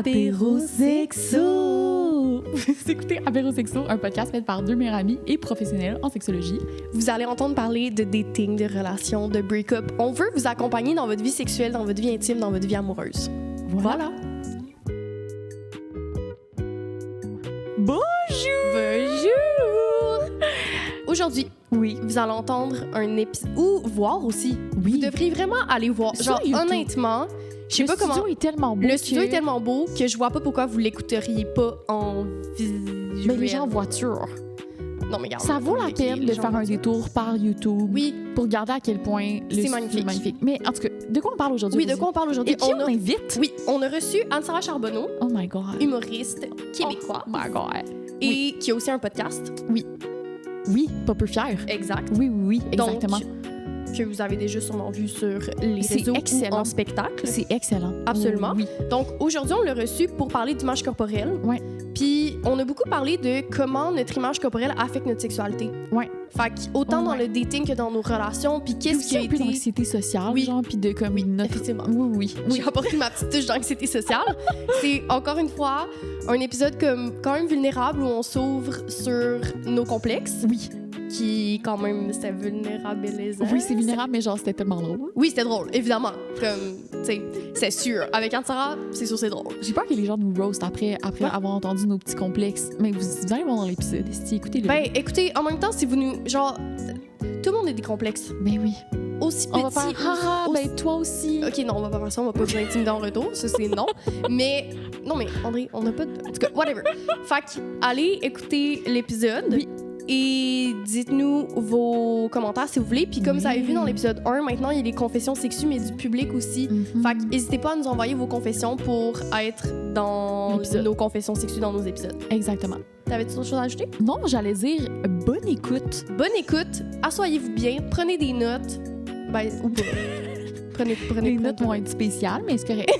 Apérosexo. Vous écoutez Apérosexo, un podcast fait par deux meilleurs amis et professionnels en sexologie. Vous allez entendre parler de dating, de relations, de break-up. On veut vous accompagner dans votre vie sexuelle, dans votre vie intime, dans votre vie amoureuse. Voilà. Bonjour! Aujourd'hui, oui, vous allez entendre un épisode, ou voir aussi. Oui. Vous devriez vraiment aller voir. Sur Genre, YouTube. honnêtement, je sais pas comment... Le studio est tellement beau. Le studio est tellement beau que je vois pas pourquoi vous l'écouteriez pas en visuel. Mais les gens en voiture. Non, mais regarde. Ça vaut la peine de faire un détour par YouTube. Oui. Pour regarder à quel point le C'est studio est magnifique. Mais en tout cas, de quoi on parle aujourd'hui? Oui, de quoi on parle aujourd'hui? Et qui on invite? Oui, on a reçu Anne-Sara Charbonneau, Oh my God. humoriste québécois. Oh my God. Et qui a aussi un podcast. Oui, pas peu fier. Exact. Oui, exactement. Donc, que vous avez déjà sûrement vu sur les C'est réseaux excellent. ou en spectacle. C'est excellent. Absolument. Oui. Donc, aujourd'hui, on l'a reçu pour parler d'image corporelle. Ouais. Puis, on a beaucoup parlé de comment notre image corporelle affecte notre sexualité. Ouais. Fait autant dans Ouais. le dating que dans nos relations. Puis, Puis qu'est-ce aussi qui a un peu été... d'anxiété sociale, Oui. genre, puis de comme notre... Effectivement. Oui. J'ai apporté ma petite touche d'anxiété sociale. C'est, encore une fois, un épisode comme quand même vulnérable où on s'ouvre sur nos complexes. Oui. Qui, quand même, c'était vulnérabilisant. Oui, c'est vulnérable, mais genre, c'était tellement drôle. Oui, c'était drôle, évidemment. Comme, tu sais, c'est sûr. Avec Anne-Sara, c'est sûr, c'est drôle. J'ai peur que les gens nous roast après Ouais. avoir entendu nos petits complexes. Mais vous allez voir dans l'épisode, écoutez-le. Ben, écoutez, en même temps, si vous nous... Genre, tout le monde a des complexes. Ben oui. Aussi On va petits... faire, aussi- ben toi aussi. OK, non, on va pas faire ça, on va pas vous intimider en retour, ça c'est non. Mais, non mais, André, on n'a pas de... En tout cas, whatever. Fait que, allez écouter l'épisode. Oui. Et dites-nous vos commentaires si vous voulez. Puis comme vous avez Oui. vu dans l'épisode 1, maintenant, il y a les confessions sexues, mais du public aussi. Mhm. Fait que, n'hésitez pas à nous envoyer vos confessions pour être dans L'épisode. nos confessions sexues dans nos épisodes. Exactement. T'avais-tu autre chose à ajouter? Non, j'allais dire bonne écoute. Bonne écoute, asseyez-vous bien, prenez des notes. Ben, ou pas. prenez Les notes vont être spéciales, mais c'est correct.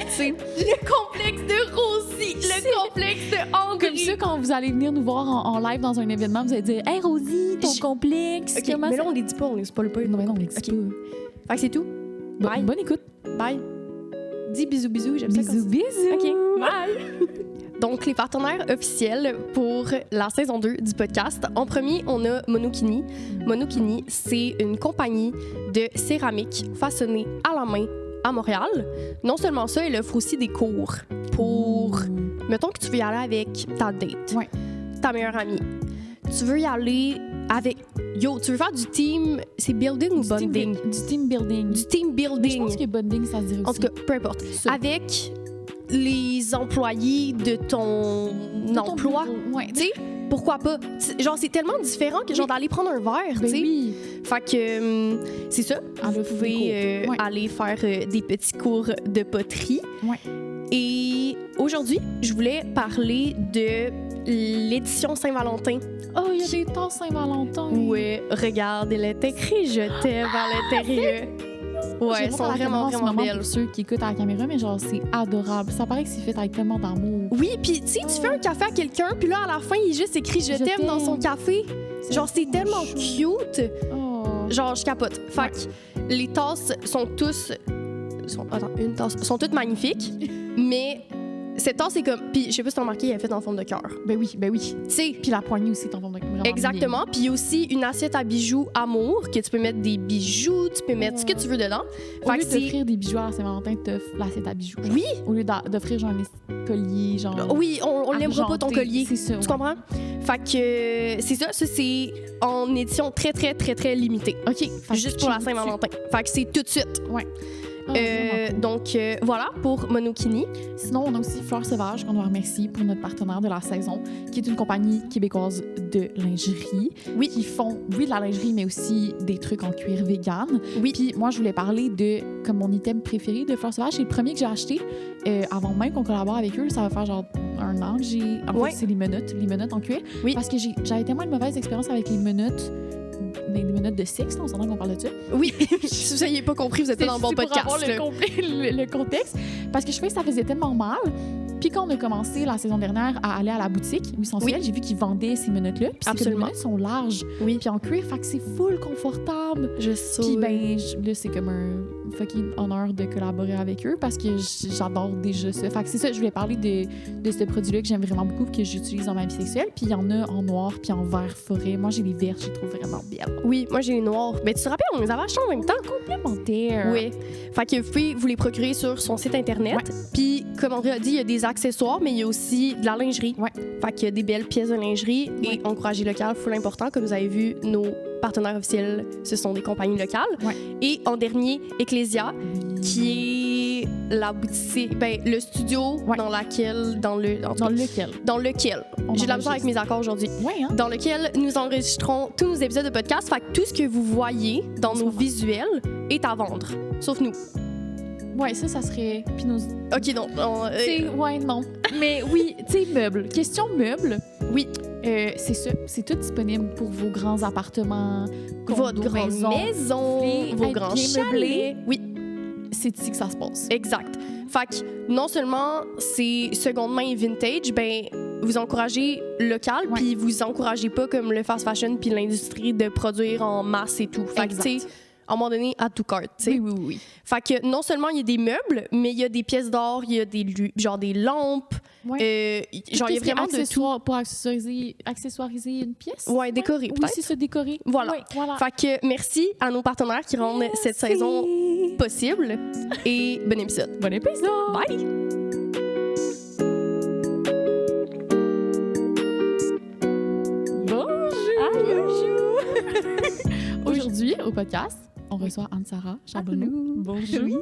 C'est le complexe de Rosie, le complexe de André. Comme ça, quand vous allez venir nous voir en live dans un événement, vous allez dire « Hey Rosie, ton complexe, OK, comment mais ça... là, on les dit pas, on les spoil pas. Non, mais non, on les dit OK. pas. Fait que c'est tout. Bye. Bonne écoute. Bye. Dis bisous, bisous. J'aime ça Bisous, comme bisous. ça. OK, bye. Donc, les partenaires officiels pour la saison 2 du podcast. En premier, on a Monokini. Monokini, c'est une compagnie de céramique façonnée à la main à Montréal. Non seulement ça, elle offre aussi des cours pour... Mettons que tu veux y aller avec ta date, Ouais. ta meilleure amie. Tu veux y aller avec... Yo, tu veux faire du team... C'est building ou bonding? Du team building. Du team Mais je building. pense que bonding, ça se dirait aussi. En tout cas, peu importe. Ça. Avec les employés de ton emploi. Ouais. Tu sais, pourquoi pas? Genre, c'est tellement différent que genre d'aller prendre un verre, tu Ben sais. oui. Fait que, c'est ça. Elle Vous offre des pouvez cours. Ouais. aller faire des petits cours de poterie. Ouais. Et aujourd'hui, je voulais parler de l'édition Saint-Valentin. Oh, il y a des temps Saint-Valentin. Où, regarde, elle est écrit « Je t'aime » à l'intérieur. Ouais, elles sont vraiment, vraiment belles. Pour ceux qui écoutent à la caméra, mais genre, c'est adorable. Ça paraît que c'est fait avec tellement d'amour. Oui, puis tu sais, tu fais un café à quelqu'un, puis là, à la fin, il est juste écrit « Je t'aime » dans son café. Genre, c'est tellement cute. Oh. Genre, je capote. Fait que les tasses sont tous... une tasse. Sont toutes magnifiques, mais cette tasse, c'est comme... Puis je sais pas si t'as remarqué, elle est faite en forme de cœur. Ben oui. Tu sais, Puis la poignée aussi est en forme de vraiment exactement. Puis il y a aussi une assiette à bijoux amour, que tu peux mettre des bijoux, tu peux mettre ce que tu veux dedans. Au Fait lieu que c'est... d'offrir des bijoux à la Saint-Valentin, t'offres l'assiette à bijoux. genre. Oui, Au lieu d'offrir genre un collier, genre... oui, on l'aimera pas ton argenté. collier. C'est ça. Tu ouais. comprends? Fait que c'est ça c'est en édition très, très, très, très limitée. OK. Fait que Juste pour la tu- Saint-Valentin. Fait que c'est tout de suite. Ah, vraiment cool. Donc, voilà pour Monokini. Sinon, on a aussi Fleur Sauvage, qu'on doit remercier pour notre partenaire de la saison, qui est une compagnie québécoise de lingerie. Oui. Qui font, oui, de la lingerie, mais aussi des trucs en cuir vegan. Oui. Puis moi, je voulais parler de, comme mon item préféré de Fleur Sauvage, c'est le premier que j'ai acheté avant même qu'on collabore avec eux. Ça va faire genre un an que j'ai... En Ouais. fait, c'est les menottes en cuir. Oui. Parce que j'avais tellement une mauvaise expérience avec les menottes de sexe, là, on s'entend qu'on parle de ça. Oui, si vous n'aviez pas compris, vous êtes pas dans le bon C'est pour podcast. avoir là. le contexte. Parce que je trouvais que ça faisait tellement mal Puis quand on a commencé la saison dernière à aller à la boutique où Sensuel, j'ai vu qu'ils vendaient ces menottes-là. Puis les menottes sont larges. Oui. Puis en cuir, fait que c'est full confortable. Je sais. Puis ben, là, c'est comme un fucking honneur de collaborer avec eux parce que j'adore déjà ça. Fait que c'est ça, je voulais parler de ce produit-là que j'aime vraiment beaucoup que j'utilise dans ma vie sexuelle. Puis il y en a en noir puis en vert forêt. Moi, j'ai les verts, je les trouve vraiment belles. Oui, moi j'ai les noirs. Ben, tu te rappelles, on les avait achetés en même temps. Complémentaires. Oui. Fait que vous pouvez vous les procurer sur son site internet. Ouais. Puis, comme André a dit, il y a des accessoires, mais il y a aussi de la lingerie. Ouais. Fait qu'il y a des belles pièces de lingerie et encourager local, full important. Comme vous avez vu, nos partenaires officiels, ce sont des compagnies locales. Ouais. Et en dernier, Ecclesia, qui est la boutique, ben, le studio dans lequel, Dans lequel? j'ai de la misère avec mes accords aujourd'hui. Ouais, hein? Dans lequel nous enregistrons tous nos épisodes de podcast. Fait que tout ce que vous voyez dans nos visuels est à vendre, sauf nous. Ouais, ça serait. Puis nos. OK, donc... Ouais, non. Mais oui, tu sais, meubles. Question meubles. Oui. C'est ça. C'est tout disponible pour vos grands appartements, Votre condos, grande maison, et vos être grands bien chalets. meublés. Oui, C'est ici que ça se passe. exact. Fait que non seulement c'est seconde main et vintage, ben vous encouragez local, Ouais. puis vous encouragez pas comme le fast fashion puis l'industrie de produire en masse et tout. Fait que, Exact. tu sais, à un moment donné, à tout cart, tu sais. Oui. Fait que non seulement il y a des meubles, mais il y a des pièces d'or, il y a genre des lampes, Ouais. genre il y a vraiment de tout. Pour accessoiriser une pièce. Ouais, décorer Oui, peut-être. c'est ça, décorer. Voilà. Ouais, voilà. Fait que merci à nos partenaires qui rendent cette saison possible et bon épisode. Bon épisode! Bye! Bonjour! Aujourd'hui, au podcast, on reçoit Anne-Sara Charbonneau. Bonjour! Oui.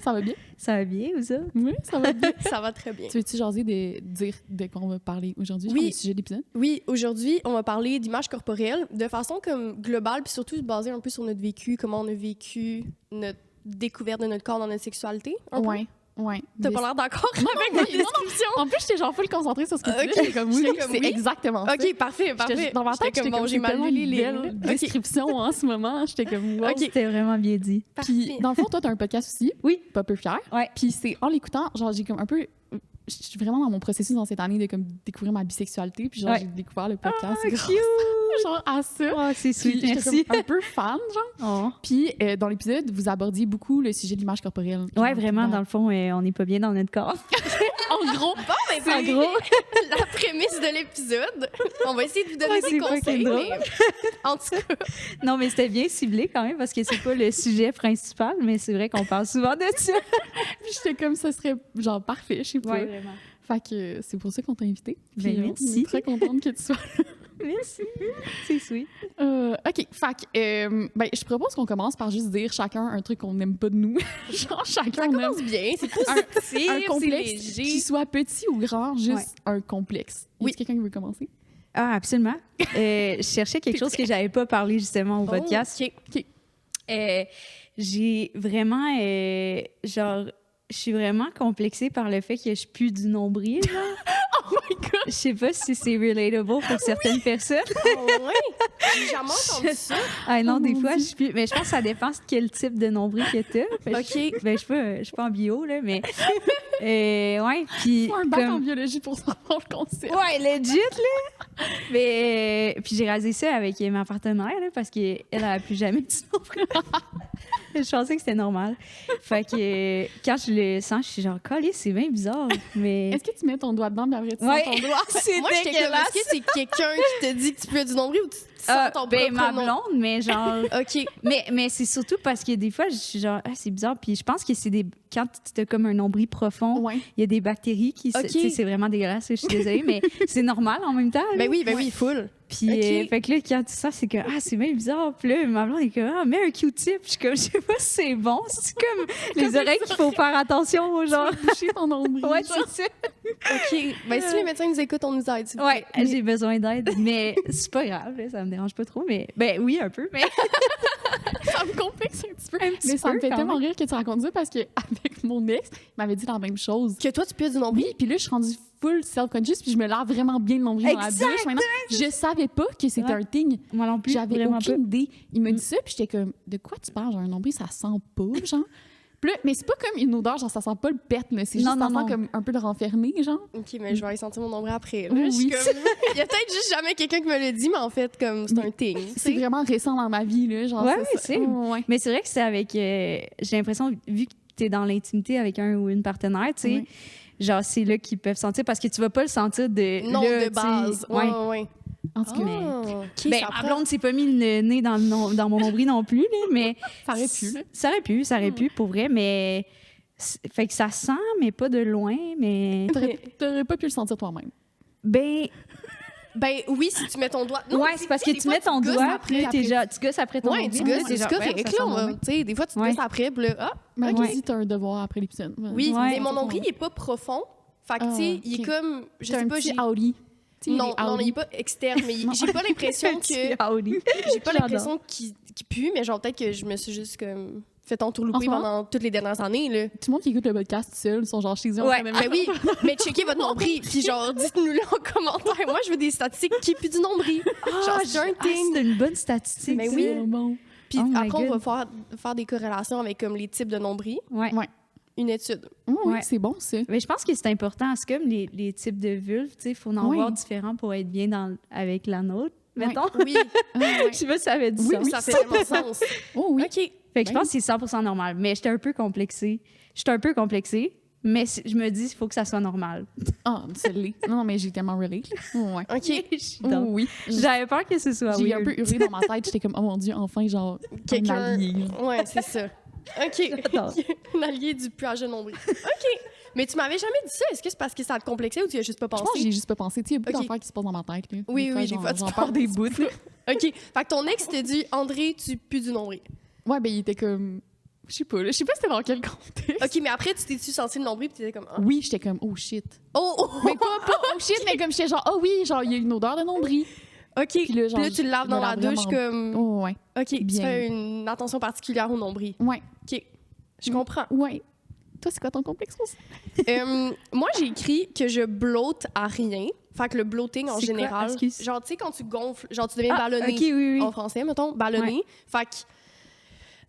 Ça va bien? Ça va bien, ou ça? Oui, ça va bien. Ça va très bien. Tu veux-tu jaser dire de quoi on va parler aujourd'hui? Oui. Le sujet de l'épisode? Oui, aujourd'hui, on va parler d'image corporelle de façon comme globale, puis surtout basée un peu sur notre vécu, comment on a vécu notre découverte de notre corps dans notre sexualité. un peu. Ouais. T'as pas l'air d'accord avec non, ma description? En plus, j'étais genre full concentrée sur ce que tu Ok. disais. J'étais comme oui, J'étais comme c'est oui. exactement ça. OK, parfait. Dans ma tête, j'étais comme j'ai mal lu les lignes. OK, description en ce moment. J'étais comme wow. Ok. C'était vraiment bien dit. Puis, parfait. dans le fond, toi, t'as un podcast aussi. Oui. Pas peu fier. Ouais. Puis, c'est en l'écoutant, genre, j'ai comme un peu. Je suis vraiment dans mon processus dans cette année de comme découvrir ma bisexualité. Puis, genre, Ouais. j'ai découvert le podcast grâce cute! genre, à ça. Oh, c'est Puis, sweet, j'étais merci. comme un peu fan, genre. Oh. Puis, dans l'épisode, vous abordiez beaucoup le sujet de l'image corporelle. Ouais, Genre, vraiment, dans le fond, on n'est pas bien dans notre corps. En gros, Bon, ben, En c'est gros. la prémisse de l'épisode. On va essayer de vous donner Ouais, des c'est conseils, fucking drôle. mais en tout cas, Non, mais c'était bien ciblé quand même parce que c'est pas le sujet principal, mais c'est vrai qu'on parle souvent de ça. puis j'étais comme ça serait genre parfait, je sais pas. vraiment. Fait que c'est pour ça qu'on t'a invité. Ben, Puis, merci. on est très contente que tu sois Merci. C'est sweet. OK. Fait que, ben, je propose qu'on commence par juste dire chacun un truc qu'on n'aime pas de nous. Genre, chacun ça on aime commence bien, c'est un positif, c'est complexe qui léger. soit petit ou grand, juste Ouais. un complexe. Oui. Est-ce quelqu'un qui veut commencer? Ah, absolument. Je cherchais quelque chose que j'avais pas parlé justement au podcast. OK. J'ai vraiment, genre, je suis vraiment complexée par le fait que je pue du nombril. Genre. Oh my God! Je sais pas si c'est relatable pour certaines personnes. Oh, ouais. J'ai jamais entendu ça. Ah non, Oh des mon fois, Dieu. je pue. Mais je pense que ça dépend de quel type de nombril que t'as. OK. Ben, je suis pas en bio, là, mais... ouais, puis... Faut un bac en comme... biologie pour savoir le concept. Ouais, legit, là! Mais... puis j'ai rasé ça avec ma partenaire, là, parce qu'elle a plus jamais du nombril. Je pensais que c'était normal. Fait que quand je le sens, je suis genre, calé, c'est bien bizarre. Mais. Est-ce que tu mets ton doigt dedans, puis après tu Ouais. sens ton doigt? C'est Moi, j'étais comme, est-ce que c'est quelqu'un qui te dit que tu peux du nombril ou tu sens ton ben, ma propre nom? blonde, mais genre. OK. mais c'est surtout parce que des fois, je suis genre, ah, c'est bizarre. Puis je pense que c'est des. Quand tu as comme un nombril profond, Ouais. il y a des bactéries qui. Ok. Tu sais, c'est vraiment dégueulasse, je suis désolée, mais c'est normal en même temps. là. Ben oui, full. Puis, Ok. fait que là, quand tu sens, c'est que, ah, c'est bien bizarre. Puis là, ma blonde est comme, ah, mets un Q-tip. Je suis comme, je sais pas si c'est bon. C'est comme les oreilles qu'il faut faire attention aux gens. Boucher ton nombril. Ouais, genre. c'est ça. OK. Ben si les médecins nous écoutent, on nous aide. s'il vous Ouais, plaît. j'ai besoin d'aide, mais c'est pas grave, là, ça me dérange pas trop. Mais, ben oui, un peu, mais. Ça me complexe un petit peu. Un petit Mais ça peu, me fait quand tellement même. rire que tu racontes ça parce qu'avec mon ex, il m'avait dit la même chose. Que toi, tu peux du nombril? Oui, puis là, je suis rendue full self-conscious, puis je me lave vraiment bien le nombril dans la Exact. douche. Maintenant, je savais pas que c'était Ouais. un thing. Moi non plus, J'avais vraiment aucune pas. idée. Il m'a dit ça, puis j'étais comme, de quoi tu parles? Genre, un nombril, ça sent pas, genre. Puis là, mais c'est pas comme une odeur, genre ça sent pas le pet, là. C'est juste Non, ça non, sent comme un peu le renfermé, genre. OK, mais je vais aller sentir mon nombril après. Là. Oui, Je suis oui. comme... Il y a peut-être juste jamais quelqu'un qui me le dit, mais en fait, comme c'est un thing. tu C'est sais. vraiment récent dans ma vie, là. Genre, Ouais, c'est ça. c'est. Ouais. Mais c'est vrai que c'est avec. J'ai l'impression, vu que tu es dans l'intimité avec un ou une partenaire, tu sais, Ouais. genre, c'est là qu'ils peuvent sentir parce que tu vas pas le sentir de. Non, là, de base. tu sais. Ouais. Ouais. En tout cas, mais- OK, Ben, ça ma prend- blonde s'est pas mis le nez dans mon nombril non plus, là, mais. ça aurait pu, là. Ça aurait pu, pour vrai, mais. Fait que ça sent, mais pas de loin, mais. T'aurais pas pu le sentir toi-même. Ben, Ben oui, si tu mets ton doigt... Non, ouais, c'est parce que des tu fois, mets ton gosses doigt, après, puis là, t'es genre, tu gosses après ton Ouais, nombril. tu gosses, c'est c'est genre, correct, ouais, ça là. sent on va- bon. Tu sais, des fois, tu te Ouais. gosses après, puis là, ah, Mais Ouais. dis, t'as un devoir après l'épisode. oui, Ouais. mais mon nombril, il est pas profond. Fait que, tu sais, il est ok. comme... Je T'as sais un pas, petit j'ai... Audi. Tu sais, Non, les non, Audi. il est pas externe, mais j'ai pas l'impression que... Petit Audi. J'ai pas l'impression qu'il pue, mais genre peut-être que je me suis juste comme fait entourlouper En ce moment? pendant toutes les dernières années, là. Tout le monde qui écoute le podcast seul sont genre chez eux. en Ouais. train de Ben oui, mais checkez votre nombril, puis genre dites-nous-le en commentaire. Moi, je veux des statistiques qui pue du nombril. Genre, c'est un thing. c'est une bonne statistique. Mais ça. oui. C'est bon. Puis Oh my après, on God. va faire des corrélations avec comme les types de nombril. Ouais. Ouais. Une étude. Oui, Ouais. c'est bon, ça. Mais je pense que c'est important. C'est comme les types de vulves, tu sais, il faut en Oui. voir différents pour être bien avec la nôtre, mettons. Oui, Je sais pas si ça avait du Oui, sens. ça fait tellement sens. Oh oui. OK. Fait que je Ben pense que c'est 100% normal. Mais j'étais un peu complexée. Mais je me dis, il faut que ça soit normal. Ah, c'est l'est. Non, mais j'ai tellement relate. Ouais. OK. Oh, oui. J'avais peur que ce soit J'ai un weird. peu hurlé dans ma tête. J'étais comme, oh mon Dieu, enfin, genre, Quelqu'un. un allié. là. Ouais, c'est ça. OK. J'adore. Un allié du puage de nombril. OK. Mais tu m'avais jamais dit ça. Est-ce que c'est parce que ça te complexait ou tu y as juste pas Je pense pensé? que j'ai juste pas pensé. Tu sais, il y a beaucoup Ok. d'affaires qui se passent dans ma tête. Là. Oui, oui, des fois, tu j'en penses. perds des bouts. là. OK. Fait que ton ex t'a dit André, tu pues du nombril. Ouais, ben, il était comme. Je sais pas, là. Je sais pas c'était dans quel contexte. OK, mais après, tu t'es-tu senti le nombril puis t'étais comme. Ah. Oui, j'étais comme, oh shit. Oh, oh, Mais pas oh shit, mais comme j'étais genre, oh oui, genre, il y a une odeur de nombril. OK. Puis là, genre, là, tu le laves je dans me la lave douche vraiment. comme. Oh, ouais. OK. Tu bien. fais une attention particulière au nombril. Ouais. OK. Je comprends. Ouais. Toi, c'est quoi ton complexe aussi? Moi, j'ai écrit que je blotte à rien. Fait que le bloating en C'est quoi? général. Excuse. Genre, tu sais, quand tu gonfles, genre, tu deviens Ah, ballonné. OK, oui, oui. En français, mettons, ballonné. Fait que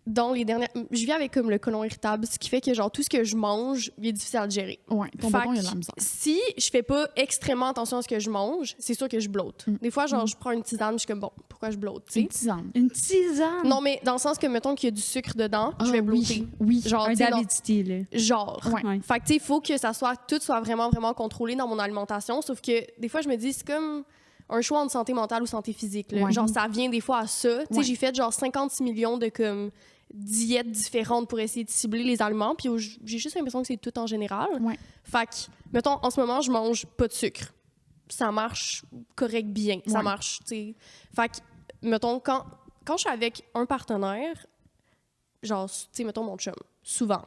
dans les dernières. Je vis avec comme le côlon irritable, ce qui fait que, genre, tout ce que je mange, il est difficile à le gérer. Ouais, ton Fait bâton, il a de que la misère. si je fais pas extrêmement attention à ce que je mange, c'est sûr que je blotte. Des fois, genre, je prends une tisane, je suis comme, bon, pourquoi je blotte, tu Une sais? tisane. Une tisane. Non, mais dans le sens que, mettons qu'il y a du sucre dedans, je vais Ah, blotter. Oui. Genre, Un tu sais, David Steel, là. genre. Ouais. Ouais. Fait que, tu sais, il faut que ça soit, tout soit vraiment, vraiment contrôlé dans mon alimentation. Sauf que, des fois, je me dis, c'est comme un choix entre santé mentale ou santé physique. Là. Ouais. Genre, ça vient des fois à ça. Tu sais, Ouais. j'ai fait genre 56 millions de comme diètes différentes pour essayer de cibler les aliments. Puis j'ai juste l'impression que c'est tout en général. Ouais. Fait que, mettons, en ce moment, je mange pas de sucre. Ça marche correct bien. Ça Ouais. marche, tu sais. Fait que, mettons, quand je suis avec un partenaire, genre, tu sais, mettons mon chum, souvent,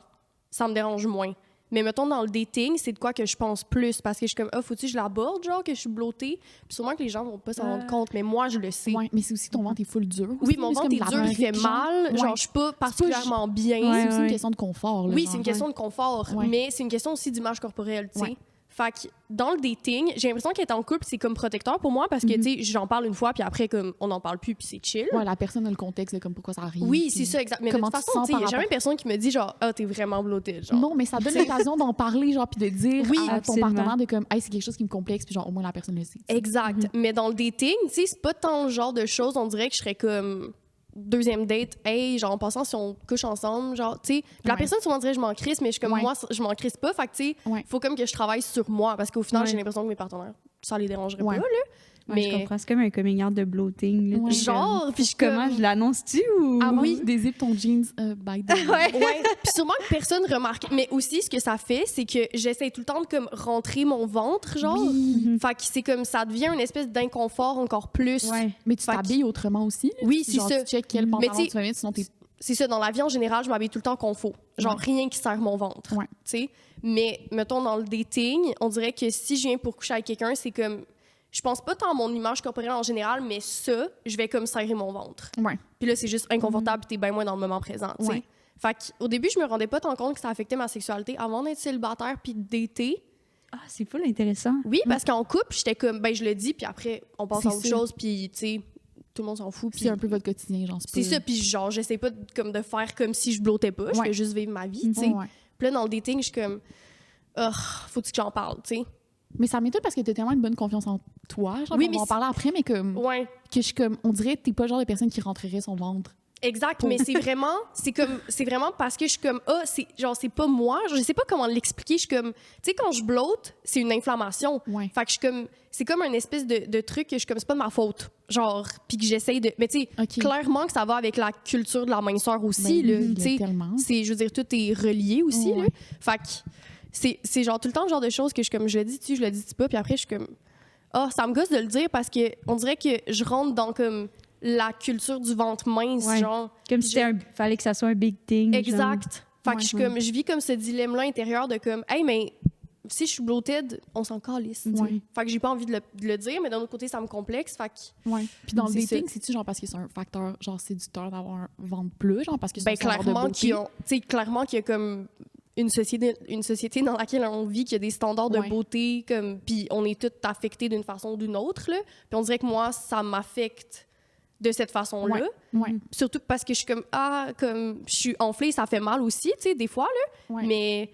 ça me dérange moins. Mais mettons, dans le dating, c'est de quoi que je pense plus parce que je suis comme, ah, faut-tu que je l'aborde, genre, que je suis blottée? Puis sûrement que les gens vont pas s'en rendre compte, mais moi, je le sais. Ouais, mais c'est aussi ton ventre est full dur. Oui, aussi, mon là, c'est ventre est comme dur, la il fait barrique, mal. genre. Genre, Ouais. je suis pas particulièrement bien. Ouais, C'est aussi ouais. une question de confort. Là, Oui, genre. c'est une question de confort, Ouais. mais c'est une question aussi d'image corporelle, tu sais. Ouais. Fait que dans le dating, j'ai l'impression qu'être en couple, c'est comme protecteur pour moi parce que, Mhm. tu sais, j'en parle une fois, puis après, comme, on n'en parle plus, puis c'est chill. Ouais, la personne a le contexte de comme pourquoi ça arrive. Oui, puis- c'est ça, exact. Mais de comment toute tu façon, sens tu sais, il par y a jamais rapport- personne qui me dit, genre, ah, t'es vraiment blottée, genre. Non, mais ça donne l'occasion d'en parler, genre, puis de dire Oui, à ton absolument. partenaire de comme, hey, c'est quelque chose qui me complexe, puis genre, au moins la personne le sait. tu sais. Exact. Mais dans le dating, tu sais, c'est pas tant le genre de choses, on dirait que je serais comme deuxième date, hey, genre en passant si on couche ensemble, genre, tu sais. Puis la Ouais. personne souvent dirait je m'en crisse, mais je suis comme Ouais. moi, je m'en crisse pas. Fait que, tu sais, Ouais. faut comme que je travaille sur moi parce qu'au final, Ouais. j'ai l'impression que mes partenaires, ça les dérangerait Ouais. pas, là. Ouais, je Mais comprends. C'est comme un coming out de bloating. Là. Ouais. Puis genre, comme- puis je suis comment comme- je l'annonce-tu ou. Ah oui. oui, dézippe ton jeans by the Ouais. ouais. Puis sûrement que personne remarque. Mais aussi, ce que ça fait, c'est que j'essaie tout le temps de comme rentrer mon ventre, genre. Oui. Fait que c'est comme ça devient une espèce d'inconfort encore plus. Ouais. Mais tu Fait que- t'habilles autrement aussi. là. Oui, c'est Genre, ça. Tu check quel Mais pantalon tu sais- tu vas mettre, sinon t'es. C'est ça, dans la vie en général, je m'habille tout le temps confo. Genre Ouais. rien qui serre mon ventre. Ouais. Tu sais. Mais mettons dans le dating, on dirait que si je viens pour coucher avec quelqu'un, c'est comme je pense pas tant à mon image corporelle en général, mais ça, je vais comme serrer mon ventre. Ouais. Puis là, c'est juste inconfortable, puis t'es bien moins dans le moment présent, tu sais. Ouais. Fait qu'au début, je me rendais pas tant compte que ça affectait ma sexualité avant d'être célibataire puis de dater. Ah, c'est full intéressant. Oui, parce qu'en couple, j'étais comme, ben je le dis, puis après, on passe C'est à autre ça. chose, puis tu sais, tout le monde s'en fout. Puis Puis c'est un peu votre quotidien, genre. c'est ça, puis genre, j'essaie pas comme de faire comme si je blottais pas, je Ouais. fais juste vivre ma vie, tu sais. Ouais. Puis là, dans le dating, je suis comme, faut-tu que j'en parle, tu sais. Mais ça m'étonne parce que t'as tellement une bonne confiance en toi. Genre, Oui, on mais va en parler après, mais comme. Ouais, Que je suis comme. On dirait que t'es pas le genre de personne qui rentrerait son ventre. exact, mais c'est vraiment parce que je suis comme, c'est pas moi, je sais pas comment l'expliquer, je suis comme, tu sais, quand je blotte, c'est une inflammation. Ouais. Fait que je suis comme, c'est comme un espèce de truc que je suis comme, c'est pas de ma faute. Genre, puis que j'essaye de. Mais tu sais, OK. clairement que ça va avec la culture de la minceur aussi, Ben là. oui, Tu sais, tellement. je veux dire, tout est relié aussi, Ouais. là. Fait que c'est genre tout le temps le genre de choses que je suis comme, je le dis-tu, je le dis-tu pas, puis après, je suis comme, ça me gosse de le dire parce que on dirait que je rentre dans comme la culture du ventre mince, Ouais. genre. Comme si fallait que ça soit un big thing. genre. Exact. Fait que Ouais, je suis ouais. comme, je vis comme ce dilemme-là intérieur de comme, hey, mais si je suis bloated, on s'en calisse. tu sais. Ouais. Fait que j'ai pas envie de le dire, mais d'un autre côté, ça me complexe. Fait que, Ouais. Puis dans le C'est dating, c'est-tu genre parce que c'est un facteur genre séducteur d'avoir un ventre bleu, genre parce que c'est ben, un standard de clairement beauté? clairement qu'il y a comme une société dans laquelle on vit, qui a des standards de Ouais. beauté, comme, puis on est tous affectés d'une façon ou d'une autre, là. Puis on dirait que moi, ça m'affecte de cette façon-là. Ouais. Surtout parce que je suis comme, comme, je suis enflée, ça fait mal aussi, tu sais, des fois, là. Ouais. Mais,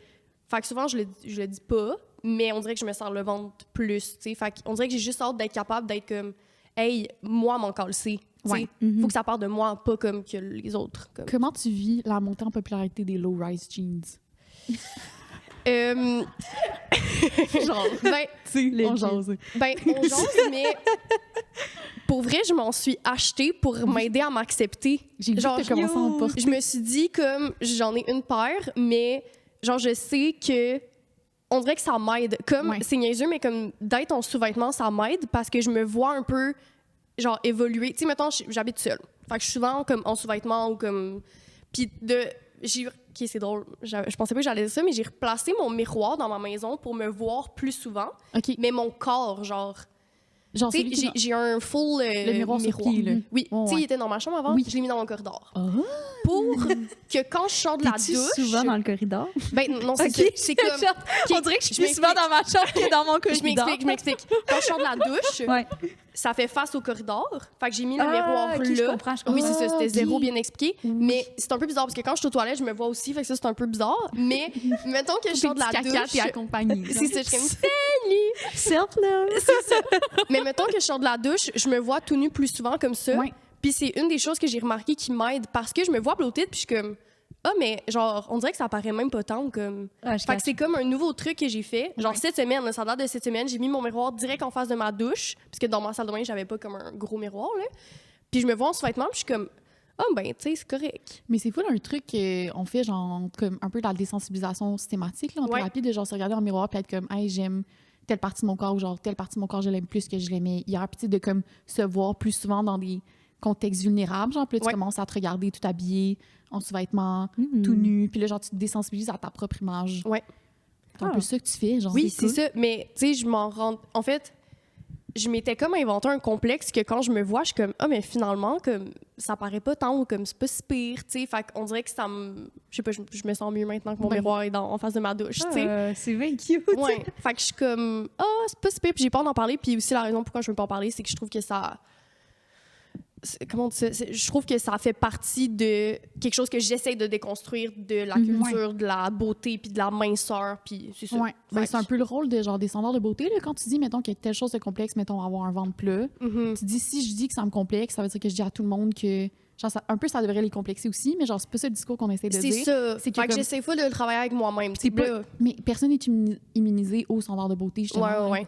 fait que souvent, je le dis pas, mais on dirait que je me sens le ventre plus, tu sais. Fait qu'on dirait que j'ai juste hâte d'être capable d'être comme, hey, moi, m'en calcer. Tu sais, Ouais. Mhm. faut que ça parte de moi, pas comme que les autres. Comme. Comment tu vis la montée en popularité des low-rise jeans? Euh, Genre, ben, tu on Legit. jase. on jase, mais pour vrai, je m'en suis achetée pour m'aider à m'accepter. J'ai vu Genre, que t'as commencé à en porter. Je me suis dit, comme, j'en ai une paire, mais genre, je sais que on dirait que ça m'aide. Comme, Ouais. c'est niaiseux, mais comme d'être en sous-vêtements, ça m'aide parce que je me vois un peu, genre, évoluer. Tu sais, mettons, j'habite seule. Fait que je suis souvent comme en sous-vêtements ou comme. Puis OK, c'est drôle. Je pensais pas que j'allais dire ça, mais j'ai replacé mon miroir dans ma maison pour me voir plus souvent. OK. Mais mon corps, genre. Genre, Tu sais, celui qui est j'ai un full le miroir sur pied, là. Oui, Oh, tu sais, ouais. il était dans ma chambre avant, Oui. je l'ai mis dans mon corridor. Ah! Pour que quand je sors de la T'es-tu douche... souvent dans le corridor? Ben non, c'est Ok. ça. C'est comme... Genre, Ok, on dirait que je suis je plus souvent dans ma chambre que dans mon corridor. Je m'explique. Quand je sors de la douche, Ouais. ça fait face au corridor. Fait que j'ai mis le Ah, miroir ok, là. je comprends. Oui, c'est ça. C'était Ok. zéro bien expliqué. Mais c'est un peu bizarre parce que quand je suis aux toilettes, je me vois aussi. Fait que ça, c'est un peu bizarre. Mais mettons que je sors de la douche... t'es accompagné. C'est ça, je suis comme salut! Self-love. Mais mettons que je sors de la douche, je me vois tout nu plus souvent comme ça. Ouais. Puis c'est une des choses que j'ai remarqué qui m'aide parce que je me vois bloated puis je suis comme mais genre on dirait que ça paraît même pas tant comme Ah, je fait que catch. c'est comme un nouveau truc que j'ai fait. Genre Ouais. cette semaine, là, ça date de cette semaine, j'ai mis mon miroir direct en face de ma douche parce que dans ma salle de bain, j'avais pas comme un gros miroir là. Puis je me vois en sous-vêtements, puis je suis comme ben tu sais, c'est correct. Mais c'est fou, là, un truc qu'on fait, genre, comme un peu de la désensibilisation systématique, là, en Ouais. thérapie, de genre se regarder dans le miroir puis être comme, hey, j'aime telle partie de mon corps, ou genre, telle partie de mon corps, je l'aime plus que je l'aimais hier. Puis, tu sais, de comme se voir plus souvent dans des contextes vulnérables, genre, puis là, tu Ouais. commences à te regarder tout habillé, en sous-vêtements, Mhm. tout nu, puis là, genre, tu te désensibilises à ta propre image. Ouais. C'est un Ah. peu ça que tu fais, genre. Oui, c'est cool. ça, mais tu sais, je m'en rends en fait je m'étais comme inventé un complexe que quand je me vois, je suis comme mais finalement comme ça paraît pas tant ou comme c'est pas si pire, tu sais, fait qu'on dirait que ça me je sais pas, je me sens mieux maintenant que mon Ben. miroir est en face de ma douche, tu sais. C'est bien cute. Ouais, fait que je suis comme c'est pas si pire, puis j'ai peur d'en parler, puis aussi la raison pourquoi je veux pas en parler, c'est que je trouve que ça comment on dit ça? Je trouve que ça fait partie de quelque chose que j'essaie de déconstruire de la Mhm. culture, de la beauté, puis de la minceur, puis c'est ça. Ouais. Ben, Fait c'est un que- peu le rôle de genre des standards de beauté là, quand tu dis mettons qu'il y a telle chose de complexe, mettons avoir un ventre plat. Mhm. Tu dis si je dis que ça me complexe, ça veut dire que je dis à tout le monde que genre un peu ça devrait les complexer aussi, mais genre c'est pas ça le discours qu'on essaie de C'est dire. ça. C'est que Fait que comme- j'essaie pas de le travailler avec moi-même. C'est pas- Là, Mais personne n'est immunisé aux standards de beauté justement. ouais.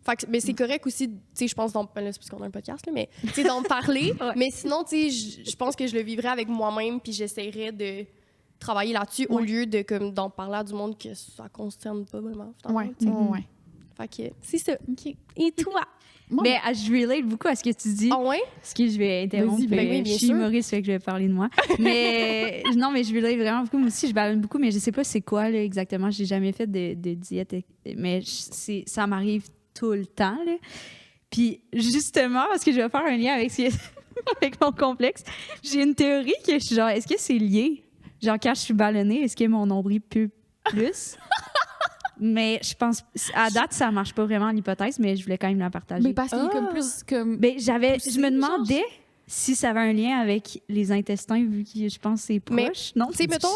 Fait que, mais c'est correct aussi, tu sais, je pense, là, c'est parce qu'on a un podcast, là, mais tu sais, d'en parler. Ouais. Mais sinon, tu sais, je pense que je le vivrais avec moi-même, puis j'essaierais de travailler là-dessus au Ouais. lieu de comme d'en parler à du monde que ça concerne pas vraiment. finalement, Ouais, tu sais. ouais. Fait que c'est ça. OK. Et toi? Moi, Mais je relate beaucoup à ce que tu dis. Ah ouais? Ce que je vais interrompre. Vas-y, ben oui, bien je suis sûr. humoriste, fait que je vais parler de moi. Mais non, mais je relate vraiment beaucoup. Moi aussi, je ballonne beaucoup, mais je sais pas c'est quoi là, exactement. J'ai jamais fait de diète, mais ça m'arrive tout le temps. Là. Puis justement, parce que je vais faire un lien avec, avec mon complexe, j'ai une théorie que je suis genre, est-ce que c'est lié? Genre, quand je suis ballonnée, est-ce que mon nombril pue plus? Mais je pense, à date, ça marche pas vraiment l'hypothèse, mais je voulais quand même la partager. mais parce qu'il est comme Ah. plus comme Ben, je me poussé, demandais si ça avait un lien avec les intestins, vu que je pense que c'est Mais, proche, non? Tu sais, mettons...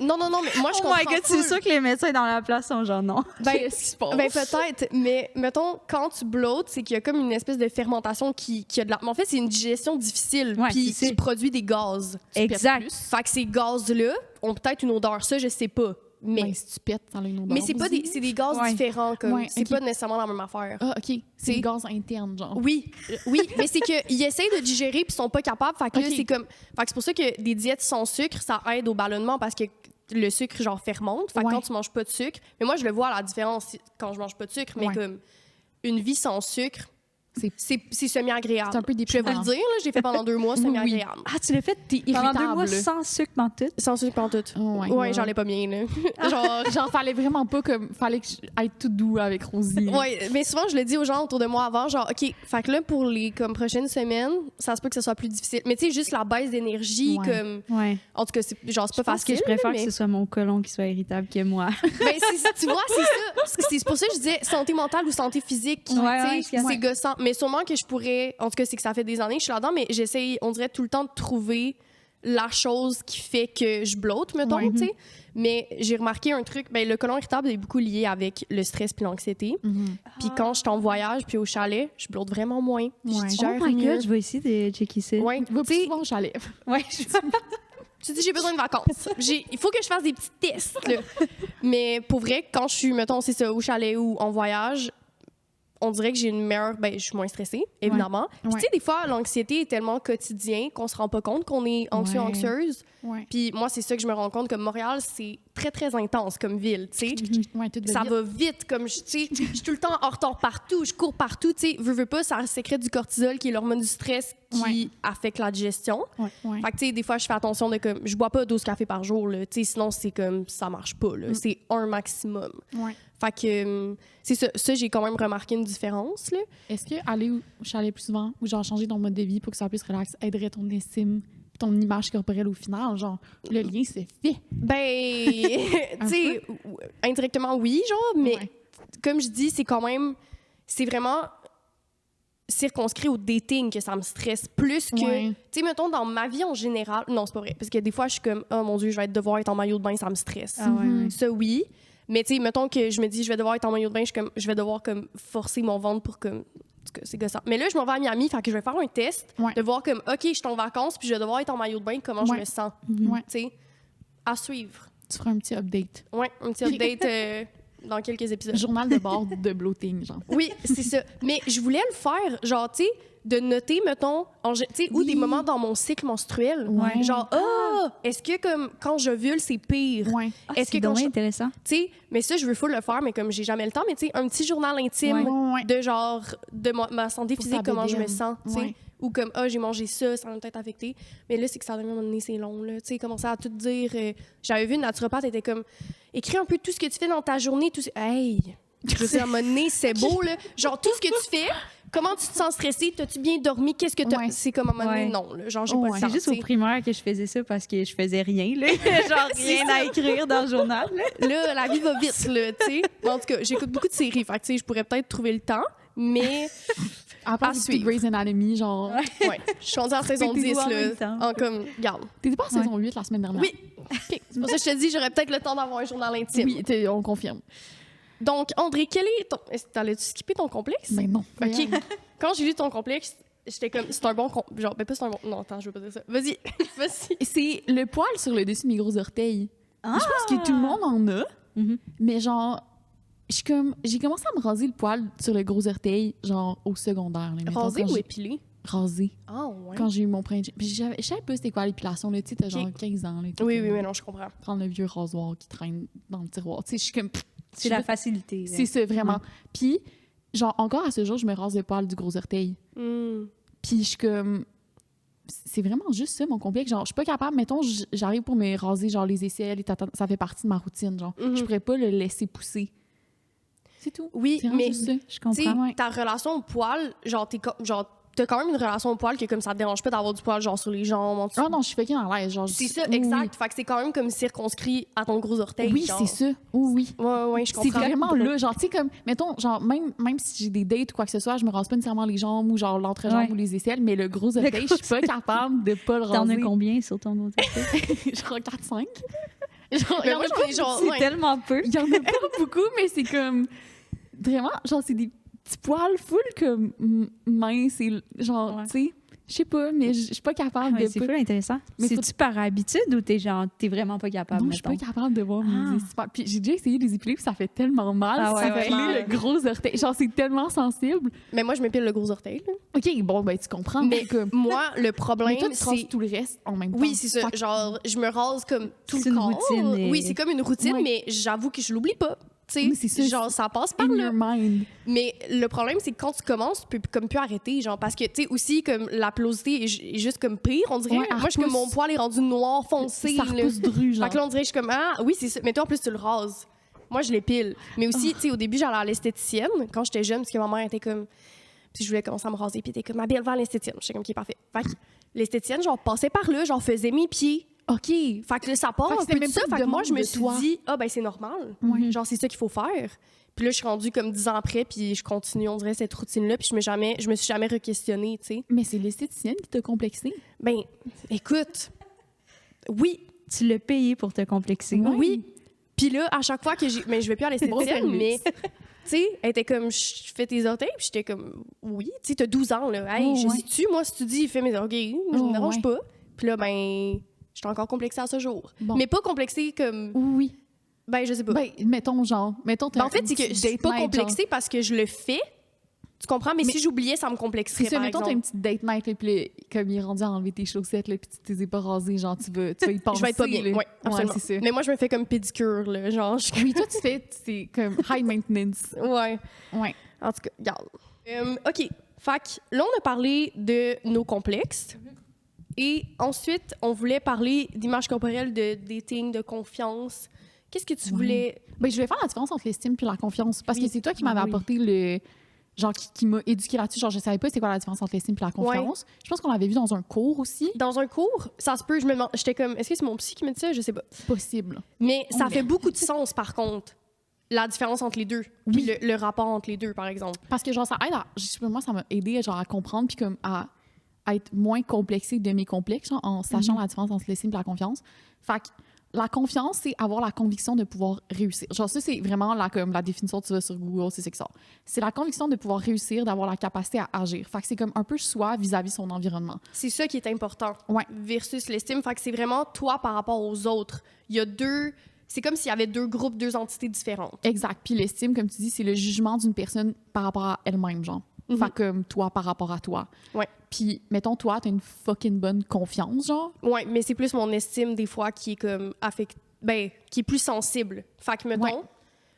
Non, mais moi, je Oh comprends my God, full. c'est sûr que les médecins dans la place sont genre non. Qu'est-ce qui se passe? Ben peut-être, mais mettons, quand tu bloats, c'est qu'il y a comme une espèce de fermentation qui a de la... Mais en fait, c'est une digestion difficile, Ouais, puis c'est qui produit des gaz. Exact. Fait que ces gaz-là ont peut-être une odeur. Ça, je sais pas. Mais, Ouais, si tu pètes, ça a une odeur. mais c'est pas des, c'est des gaz Ouais. différents. Comme, Ouais, c'est ok. pas nécessairement la même affaire. Ah, OK. C'est C'est- des gaz internes, genre. Oui, mais c'est qu'ils essayent de digérer puis ils sont pas capables. Fait que là, Ok. c'est comme... Fait que c'est pour ça que des diètes sans sucre, ça aide au ballonnement parce que le sucre, genre, fermente. Fait que Ouais. quand tu manges pas de sucre... Mais moi, je le vois la différence quand je mange pas de sucre, mais Ouais. comme une vie sans sucre, C'est- c'est semi-agréable. C'est un peu Je vais vous déprimant. le dire, là, j'ai fait pendant 2 mois, Oui, semi-agréable. Ah, tu l'as fait T'es pendant 2 mois irritable. sans sucre dans tout? Sans sucre pendant tout. Oh, Ouais, j'en ai pas bien, là. Genre, fallait vraiment pas comme. Fallait que je être tout doux avec Rosie. Ouais, mais souvent, je le dis aux gens autour de moi avant, genre, OK, fait que là, pour les comme, prochaines semaines, ça se peut que ce soit plus difficile. Mais tu sais, juste la baisse d'énergie, Ouais. comme... Ouais. En tout cas, c'est genre, c'est Je pas pense que facile. je préfère mais... que ce soit mon côlon qui soit irritable que moi. Ben, tu vois, c'est ça. C'est pour ça que je disais santé mentale ou santé physique. Ouais, Tu sais, ouais. c'est gossant. Mais sûrement que je pourrais... En tout cas, c'est que ça fait des années que je suis là-dedans, mais j'essaye, on dirait, tout le temps de trouver la chose qui fait que je blotte, mettons, Ouais. tu sais. Mais j'ai remarqué un truc, ben, le côlon irritable est beaucoup lié avec le stress puis l'anxiété. Mhm. Puis quand je suis en voyage puis au chalet, je blotte vraiment moins. Puis Ouais. Je Oh digère my mieux. God, je vais essayer de checker ça. Ouais. Va Tu plus sais, souvent au chalet. Ouais, tu dis, j'ai besoin de vacances. Il faut que je fasse des petits tests, là. Mais pour vrai, quand je suis, mettons, c'est ça, au chalet ou en voyage, on dirait que j'ai une meilleure... Ben, je suis moins stressée, évidemment. Puis Ouais. tu sais, des fois, l'anxiété est tellement quotidien qu'on se rend pas compte qu'on est anxieux, Ouais. anxieuse. Ouais. Puis moi, c'est ça que je me rends compte, comme Montréal, c'est très, très intense comme ville, tu sais. Ouais, tout Ça vite. va vite, comme tu sais, je suis tout le temps en retard partout, je cours partout, tu sais, veux pas, ça sécrète du cortisol qui est l'hormone du stress qui Ouais. affecte la digestion. Ouais. Fait que tu sais, des fois je fais attention de comme je bois pas 12 cafés par jour là, tu sais, sinon c'est comme ça marche pas là, c'est un maximum. Ouais. Fait que c'est ça j'ai quand même remarqué une différence là. Est-ce que aller au chalet plus souvent ou genre changer ton mode de vie pour que ça plus relax aiderait ton estime, ton image corporelle au final? Genre, le lien se fait. Ben tu sais indirectement oui, genre mais Ouais. comme je dis, c'est quand même c'est vraiment circonscrit au dating que ça me stresse plus que Ouais. tu sais mettons dans ma vie en général, non, c'est pas vrai parce que des fois je suis comme oh mon dieu, je vais devoir être en maillot de bain, ça me stresse. Ah ouais, ouais. Ça oui, mais tu sais mettons que je me dis je vais devoir être en maillot de bain, je vais devoir comme forcer mon ventre pour comme en tout cas, c'est gossant. Mais là je m'en vais à Miami, fait que je vais faire un test Ouais. de voir comme OK, je suis en vacances puis je vais devoir être en maillot de bain, comment je Ouais. me sens, Ouais. tu sais. À suivre. Tu feras un petit update. Ouais, un petit update dans quelques épisodes. Journal de bord de bloating, genre. Oui, c'est ça. Mais je voulais le faire, genre, tu sais, de noter, mettons, tu sais, ou Oui. des moments dans mon cycle menstruel. Ouais. Genre, est-ce que, comme, quand j'ovule, c'est pire? Ouais. Est-ce que C'est quand donc je... intéressant. Tu sais, mais ça, je veux full le faire, mais comme j'ai jamais le temps, mais tu sais, un petit journal intime Ouais. de genre, de ma santé Pour physique, ta comment je me bédaine. sens, tu sais. Ouais. Ou comme, j'ai mangé ça, ça m'a peut-être affecté. Mais là, c'est que ça devient à un moment donné, c'est long, là. Tu sais, commencer à tout dire. J'avais vu une naturopathe, elle était comme, écris un peu tout ce que tu fais dans ta journée. Tout... Hey! Je veux dire, à un moment donné, c'est beau, là. Genre, tout ce que tu fais, comment tu te sens stressé, t'as-tu bien dormi, qu'est-ce que t'as. Ouais. C'est comme à un moment donné, Ouais. non, là. Genre, j'ai Ouais. pas le temps. C'est juste tu au sais. primaire que je faisais ça parce que je faisais rien, là. Genre rien à écrire dans le journal, là. Là, la vie va vite, là, tu sais. En tout cas, j'écoute beaucoup de séries, fait que, tu sais, je pourrais peut-être trouver le temps, mais, À part À d'écouter suivre. Grey's Anatomy, genre. ouais, je suis rendue en saison Mettez-vous 10, en même là. temps. En comme, regarde. T'étais pas en saison 8 la semaine dernière? Oui. OK. C'est pour ça que je te dis, j'aurais peut-être le temps d'avoir un journal intime. Oui, on confirme. Donc, André, quel est ton... T'allais-tu skipper ton complexe? Mais non. OK. Quand j'ai lu ton complexe, j'étais comme, c'est un bon... Genre, ben pas c'est un bon... Non, attends, je veux pas dire ça. Vas-y, vas-y. C'est le poil sur le dessus de mes gros orteils. Ah! Je pense que tout le monde en a, Mhm. mais genre, j'ai commencé à me raser le poil sur le gros orteil, genre au secondaire. Là, mettons, Rasé quand ou j'ai- épilé? Rasé. Ah, ouais. Quand j'ai eu mon printemps. Puis je savais pas c'était quoi l'épilation, là. Tu sais, t'as genre 15 ans. Là, t'es Oui, comme, oui, mais non, je comprends. Prendre le vieux rasoir qui traîne dans le tiroir. Tu sais, je suis comme. C'est la facilité. là. C'est ça, vraiment. Puis, genre, encore à ce jour, je me rase le poil du gros orteil. Hmm. Puis je suis comme... C'est vraiment juste ça, mon complexe. Genre, je suis pas capable, mettons, j'arrive pour me raser, genre, les aisselles, et ça fait partie de ma routine, genre. Mhm. Je pourrais pas le laisser pousser. C'est tout. Oui, C'est vraiment mais juste ça. Je tu sais, comprends. ouais. ta relation au poil, genre, t'as quand même une relation au poil que comme ça te dérange pas d'avoir du poil genre sur les jambes, en dessous. Ah non, je suis fucking à l'aise. Genre, C'est ça, oui, exact. Fait que c'est quand même comme circonscrit à ton gros orteil. Oui, genre. c'est ça. Oui. Ouais, je comprends. C'est vraiment là. Genre, tu sais, comme, mettons, genre, même si j'ai des dates ou quoi que ce soit, je me rase pas nécessairement les jambes ou genre l'entrejambe Ouais. ou les aisselles, mais le gros orteil, je suis pas capable de pas le T'en as raser. combien sur ton autre orteil? Genre 4-5. Genre, Mais moi, j'en ai genre. C'est ouais. tellement peu. il y en a pas beaucoup, mais c'est comme, vraiment, genre, c'est des petits poils full comme minces et genre, Ouais. tu sais, je sais pas, mais je suis pas capable Ouais, de c'est pas... full intéressant. Mais C'est-tu par habitude ou t'es vraiment pas capable, Non, je suis pas mettons? capable de voir Ah. mes espoirs. Puis j'ai déjà essayé de les épiler, puis ça fait tellement mal. Ah ouais, ça ouais. fait le gros orteil. Genre, c'est tellement sensible. Mais moi, je m'épile le gros orteil. Là. OK, bon, ben, tu comprends. Mais comme... moi, le Mais problème, toi, tu te rases c'est. tout le reste en même temps. Oui, c'est ça. Fait que- Genre, je me rase comme tout C'est le une corps. routine et- Oui, c'est comme une routine, Ouais. mais j'avoue que je l'oublie pas. Tu Mais sais, c'est ça, genre, ça passe par In là. your mind. Mais le problème, c'est que quand tu commences, tu peux comme plus arrêter, genre, parce que, tu sais, aussi, comme, la pilosité est juste comme pire, on dirait. Ouais, elle moi, je suis comme, repousse. mon poil est rendu noir foncé. Ça là. repousse dru, genre. Fait que là, on dirait que je suis comme, ah, oui, c'est ça. Mais toi, en plus, tu le rases. Moi, je l'épile. Mais aussi, tu sais, au début, j'allais à l'esthéticienne quand j'étais jeune, parce que ma mère était comme. Puis je voulais commencer à me raser, puis elle était comme, Abel, va à l'esthéticienne. J'étais comme, qui est parfait. Fait que l'esthéticienne, genre, passait par là, genre, faisait mes pieds. OK. Fait que là, ça part Fait que un c'était peu de même ça. pas Fait une que moi, je me demande de suis toi. dit, ah, ben, c'est normal. Ouais. Genre, c'est ça qu'il faut faire. Puis là, je suis rendue comme 10 ans après, puis je continue, on dirait, cette routine-là, puis je me suis jamais re-questionnée, tu sais. Mais c'est l'esthéticienne qui t'a complexé. Ben, écoute, oui, Tu l'as payé pour te complexer. oui. Puis là, à chaque fois que j'ai. Mais je vais plus à Bon l'esthéticienne, service. mais. Tu sais, elle était comme, je fais tes orteils, puis j'étais comme, oui. Tu sais, t'as 12 ans, là. Hey, Oh, je ouais. dis-tu, moi, si tu dis, fais mes orteils, je Oh, me dérange ouais. pas. Puis là, ben, j'étais encore complexée à ce jour. Bon. Mais pas complexée comme. Oui. Ben, je sais pas. Ben, mettons, genre, mettons, Ben, en fait, c'est que je suis pas complexée parce que je le fais. Tu comprends? Mais si j'oubliais, ça me complexerait, C'est ça, par mettons, t'as exemple. une petite date night, là, puis là, comme il est rendu à enlever tes chaussettes, là, puis tu t'es pas rasé, genre, tu vas y penser. Je vais être pas bien. là. Oui, absolument. Ouais, c'est ça. Mais moi, je me fais comme pédicure, là. Genre, Oui, toi, tu fais, c'est comme high maintenance. Ouais. Ouais. En tout cas, regarde. OK. Fait que là, on a parlé de nos complexes. Et ensuite, on voulait parler d'image corporelle, de dating, de confiance. Qu'est-ce que tu voulais... Ben, je vais faire la différence entre l'estime puis la confiance. Parce Oui. que c'est toi qui m'avais Oui. apporté le. Genre, qui m'a éduqué là-dessus. Genre, je savais pas c'est quoi la différence entre l'estime puis la confiance. Je pense qu'on l'avait vu dans un cours aussi. Dans un cours, ça se peut, j'étais comme, est-ce que c'est mon psy qui me dit ça? Je sais pas. Possible. Mais ça Oh, fait beaucoup de sens, par contre, la différence entre les deux. Puis le rapport entre les deux, par exemple. Parce que, genre, ça aide à. Je sais pas, moi, ça m'a aidé genre, à comprendre puis comme à être moins complexée de mes complexes, genre, en sachant la différence entre l'estime et la confiance. Fait que la confiance, c'est avoir la conviction de pouvoir réussir. Genre, ça, c'est vraiment comme la définition que tu vas sur Google, c'est que ça. C'est la conviction de pouvoir réussir, d'avoir la capacité à agir. Fait que c'est comme un peu soi vis-à-vis son environnement. C'est ça qui est important. Ouais. Versus l'estime. Fait que c'est vraiment toi par rapport aux autres. Il y a deux... C'est comme s'il y avait deux groupes, deux entités différentes. Exact. Puis l'estime, comme tu dis, c'est le jugement d'une personne par rapport à elle-même, genre. Mhm. Fait comme toi par rapport à toi. Ouais. Puis, mettons, toi, t'as une fucking bonne confiance, genre. Ouais, mais c'est plus mon estime, des fois, qui est comme qui est plus sensible. Fait que, mettons, Ouais.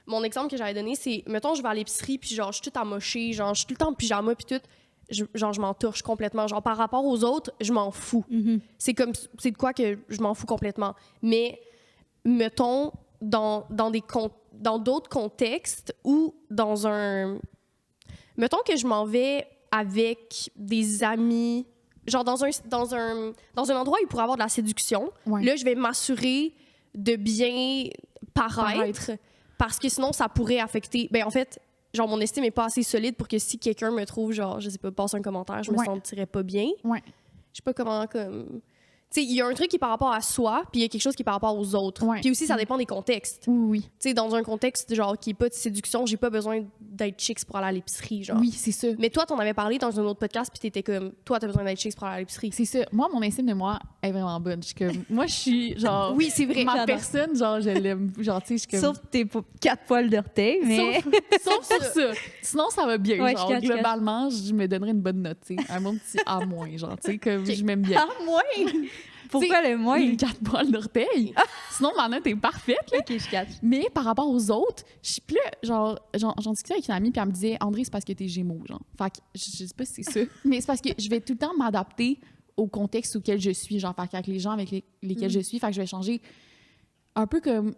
mon exemple que j'avais donné, c'est, mettons, je vais à l'épicerie, puis genre, je suis toute amochée, genre, je suis tout le temps en pyjama, puis tout. Je m'entorche complètement. Genre, par rapport aux autres, je m'en fous. C'est de quoi que je m'en fous complètement. Mais, mettons, dans d'autres contextes ou dans un... Mettons que je m'en vais avec des amis, genre dans un endroit où il pourrait y avoir de la séduction. Ouais. Là, je vais m'assurer de bien paraître parce que sinon, ça pourrait affecter... Ben, en fait, genre, mon estime est pas assez solide pour que si quelqu'un me trouve, genre, je sais pas, passe un commentaire, je me Ouais. sentirais pas bien. Ouais. Je sais pas comment, comme... Tu sais, il y a un truc qui est par rapport à soi, puis il y a quelque chose qui est par rapport aux autres. Ouais. Puis aussi, ça dépend des contextes. Oui, oui. Tu sais, dans un contexte, genre, qui est pas de séduction, j'ai pas besoin d'être chicks pour aller à l'épicerie, genre. Oui, c'est ça. Mais toi, t'en avais parlé dans un autre podcast, puis t'étais comme, toi, t'as besoin d'être chicks pour aller à l'épicerie. C'est ça. Moi, mon estime de moi est vraiment bonne. Je suis comme... Moi, je suis, genre... Oui, c'est vrai. Ma j'adore. personne, genre, je l'aime. Genre, tu sais, je suis comme... Sauf tes 4 poils d'orteil, mais... Sauf pour ça. Sinon, ça va bien. Ouais, genre, je catch. globalement, je me donnerais une bonne note, tu sais. Un bon petit A-, genre, tu sais, comme je m'aime bien. Ah, moins! Pourquoi le moins? Les 4 poils d'orteil. Sinon, ma note est parfaite, là. Ok, je catch. Mais par rapport aux autres, je suis plus, genre, j'en discutais avec une amie, puis elle me disait, André, c'est parce que t'es Gémeaux, genre. Fait que je sais pas si c'est ça, mais c'est parce que je vais tout le temps m'adapter au contexte auquel je suis, genre, fait qu'avec les gens avec lesquels je suis, fait que je vais changer un peu comme,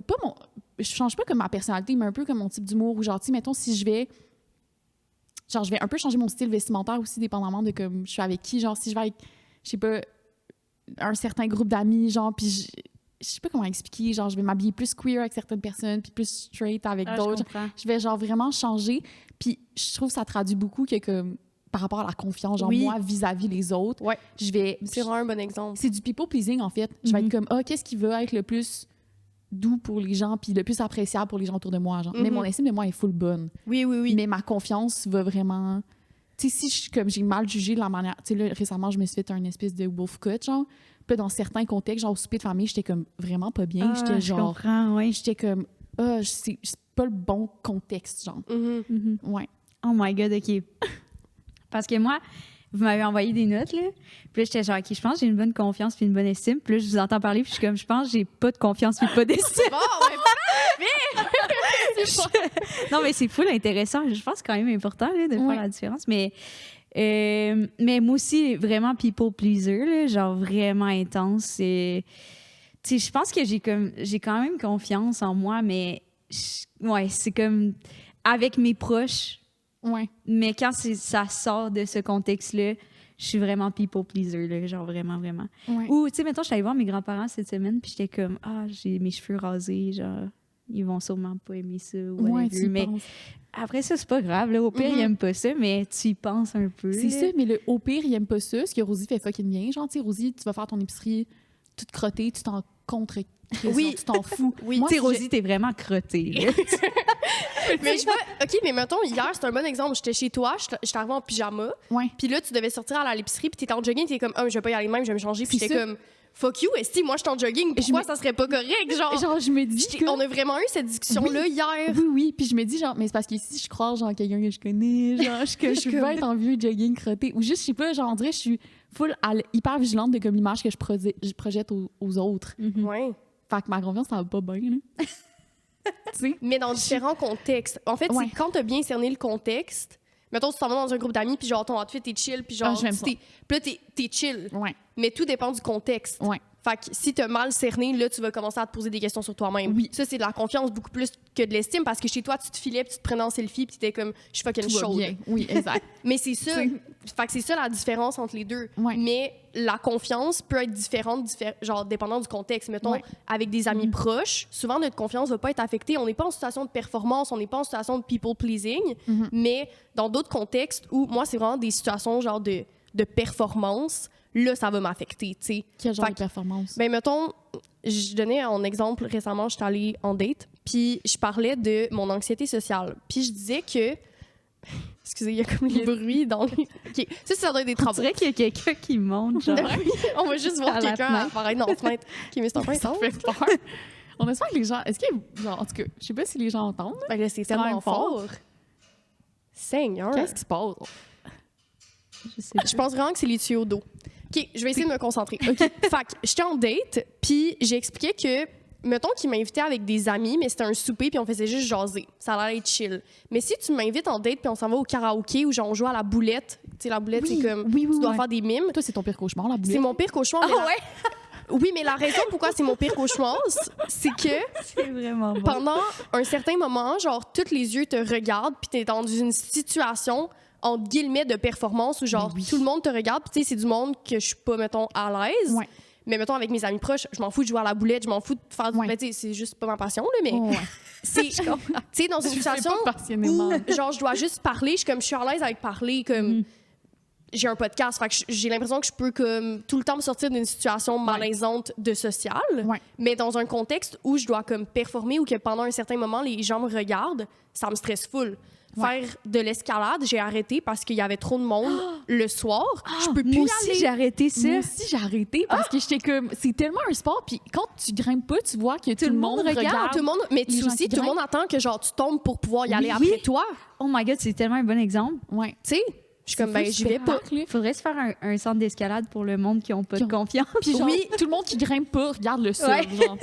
je change pas comme ma personnalité, mais un peu comme mon type d'humour, ou genre, tu sais, mettons, si je vais genre, je vais un peu changer mon style vestimentaire aussi, dépendamment de comme je suis avec qui. Genre, si je vais avec, je sais pas, un certain groupe d'amis, genre, puis je sais pas comment expliquer, genre, je vais m'habiller plus queer avec certaines personnes, puis plus straight avec d'autres. Je vais, genre, vraiment changer. Puis je trouve que ça traduit beaucoup que, comme, par rapport à la confiance, genre, moi, vis-à-vis les autres, je vais... C'est vraiment un bon exemple. C'est du people pleasing, en fait. Je vais être comme, qu'est-ce qui va être le plus doux pour les gens, puis le plus appréciable pour les gens autour de moi, genre. Mais mon estime de moi est full bonne. Oui. Mais ma confiance va vraiment... Tu sais, si j'ai mal jugé de la manière... Tu sais, là, récemment, je me suis fait un espèce de wolf cut, genre. Puis dans certains contextes, genre au souper de famille, j'étais comme vraiment pas bien. J'étais genre... Je comprends, oui. J'étais comme, c'est pas le bon contexte, genre. Ouais. Oh my God, OK. Parce que moi, vous m'avez envoyé des notes, là. Puis là, j'étais genre, OK, je pense que j'ai une bonne confiance puis une bonne estime. Puis là, je vous entends parler puis je suis comme, je pense que j'ai pas de confiance puis pas d'estime. Non, mais c'est full intéressant. Je pense que c'est quand même important, là, de faire la différence. Mais moi aussi, vraiment people pleaser, là, genre vraiment intense. Tu sais, je pense que j'ai quand même confiance en moi, mais c'est comme avec mes proches. Ouais. Mais quand ça sort de ce contexte-là, je suis vraiment people pleaser, là, genre vraiment, vraiment. Ouais. Ou, tu sais, mettons, je suis allée voir mes grands-parents cette semaine, puis j'étais comme, j'ai mes cheveux rasés, genre, ils vont sûrement pas aimer ça, whatever. Mais après ça, c'est pas grave, là, au pire, ils aiment pas ça, mais tu y penses un peu. C'est ça, mais au pire, ils aiment pas ça, ce que Rosie fait fucking bien. Genre, tu sais, Rosie, tu vas faire ton épicerie toute crottée, tu t'en contre. Oui, tu t'en fous. Oui, tu sais, Rosie, t'es vraiment crottée, là. Mais OK, mais mettons, hier, c'est un bon exemple. J'étais chez toi, j'étais arrivée en pyjama. Puis là, tu devais sortir à l'épicerie, puis t'étais en jogging, t'étais comme, je vais pas y aller de même, je vais me changer. Puis j'étais comme, fuck you, esti, moi, je suis en jogging, pourquoi ça serait pas correct? Genre je me dis. On a vraiment eu cette discussion-là hier. Oui. Puis je me dis, genre, mais c'est parce que si je croise, genre, quelqu'un que je connais, genre, je peux être en vieux jogging crotté. Ou juste, je sais pas, genre, on dirait, je suis full hyper vigilante de comme l'image que je projette aux autres. Ouais. Fait que ma confiance, ça va pas bien, là. Mais dans différents contextes. En fait, c'est quand t'as bien cerné le contexte, mettons, tu t'en vas dans un groupe d'amis, puis genre, ton outfit, t'es chill, puis genre, puis là, t'es chill. Ouais. Mais tout dépend du contexte. Ouais. Fait que si t'as mal cerné, là, tu vas commencer à te poser des questions sur toi-même. Oui. Ça, c'est de la confiance beaucoup plus que de l'estime, parce que chez toi, tu te filais, puis tu te prenais en selfie, puis t'étais comme, je suis fucking chaude. Bien. Oui, exact. Mais c'est ça. Fait que c'est ça la différence entre les deux. Ouais. Mais la confiance peut être différente, genre dépendant du contexte. Mettons, avec des amis proches, souvent notre confiance va pas être affectée. On n'est pas en situation de performance, on n'est pas en situation de people pleasing, mais dans d'autres contextes où moi, c'est vraiment des situations genre de performance, là, ça va m'affecter, tu sais. Quel genre de performance? Ben, mettons, je donnais un exemple récemment, j'étais allée en date, puis je parlais de mon anxiété sociale. Puis je disais que... Excusez, il y a comme les bruits dans les... OK, ça doit être des travaux. On dirait qu'il y a quelqu'un qui monte, genre. On va juste voir quelqu'un apparaître dans la fenêtre. OK, mais c'est un peu Ça intense. fait peur. On espère que les gens... Est-ce que... Genre, en tout cas, je sais pas si les gens entendent. Ben là, c'est tellement fort. Seigneur. Qu'est-ce qui se passe? Je pense vraiment que c'est les tuyaux d'eau. OK, je vais essayer de me concentrer. OK, fait que j'étais en date, puis j'ai expliqué que, mettons qu'il m'invitait avec des amis, mais c'était un souper, puis on faisait juste jaser. Ça allait être chill. Mais si tu m'invites en date, puis on s'en va au karaoké, où genre on joue à la boulette, tu sais, la boulette, c'est comme, tu dois faire des mimes. Toi, c'est ton pire cauchemar, la boulette. C'est mon pire cauchemar. Oui, mais la raison pourquoi c'est mon pire cauchemar, c'est que c'est vraiment bon. Pendant un certain moment, genre, tous les yeux te regardent, puis t'es dans une situation entre guillemets de performance où genre tout le monde te regarde, puis tu sais, c'est du monde que je suis pas, mettons, à l'aise. Ouais. Mais mettons, avec mes amis proches, je m'en fous de jouer à la boulette, je m'en fous de faire du... Ben, tu sais, c'est juste pas ma passion, là, mais... C'est, tu sais, dans une situation où, genre, je dois juste parler, je suis à l'aise avec parler, comme... J'ai un podcast, fait que j'ai l'impression que je peux comme tout le temps me sortir d'une situation malaisante de social, mais dans un contexte où je dois comme performer ou que pendant un certain moment, les gens me regardent, ça me stresse full. Faire de l'escalade, j'ai arrêté parce qu'il y avait trop de monde le soir. Je peux plus moi y aller. Aussi, j'ai arrêté ça. Moi aussi, j'ai arrêté parce que j'étais comme... C'est tellement un sport, puis quand tu grimpes pas, tu vois que tout le monde regarde. Tout le monde, mais tu aussi, tout le monde attend que genre tu tombes pour pouvoir y aller après toi. Oh my God, c'est tellement un bon exemple. Ouais. Tu sais, je suis comme, ben, j'y vais pas. Il faudrait se faire un centre d'escalade pour le monde qui n'a pas de confiance. Puis genre, tout le monde qui grimpe pas regarde le sol. Genre,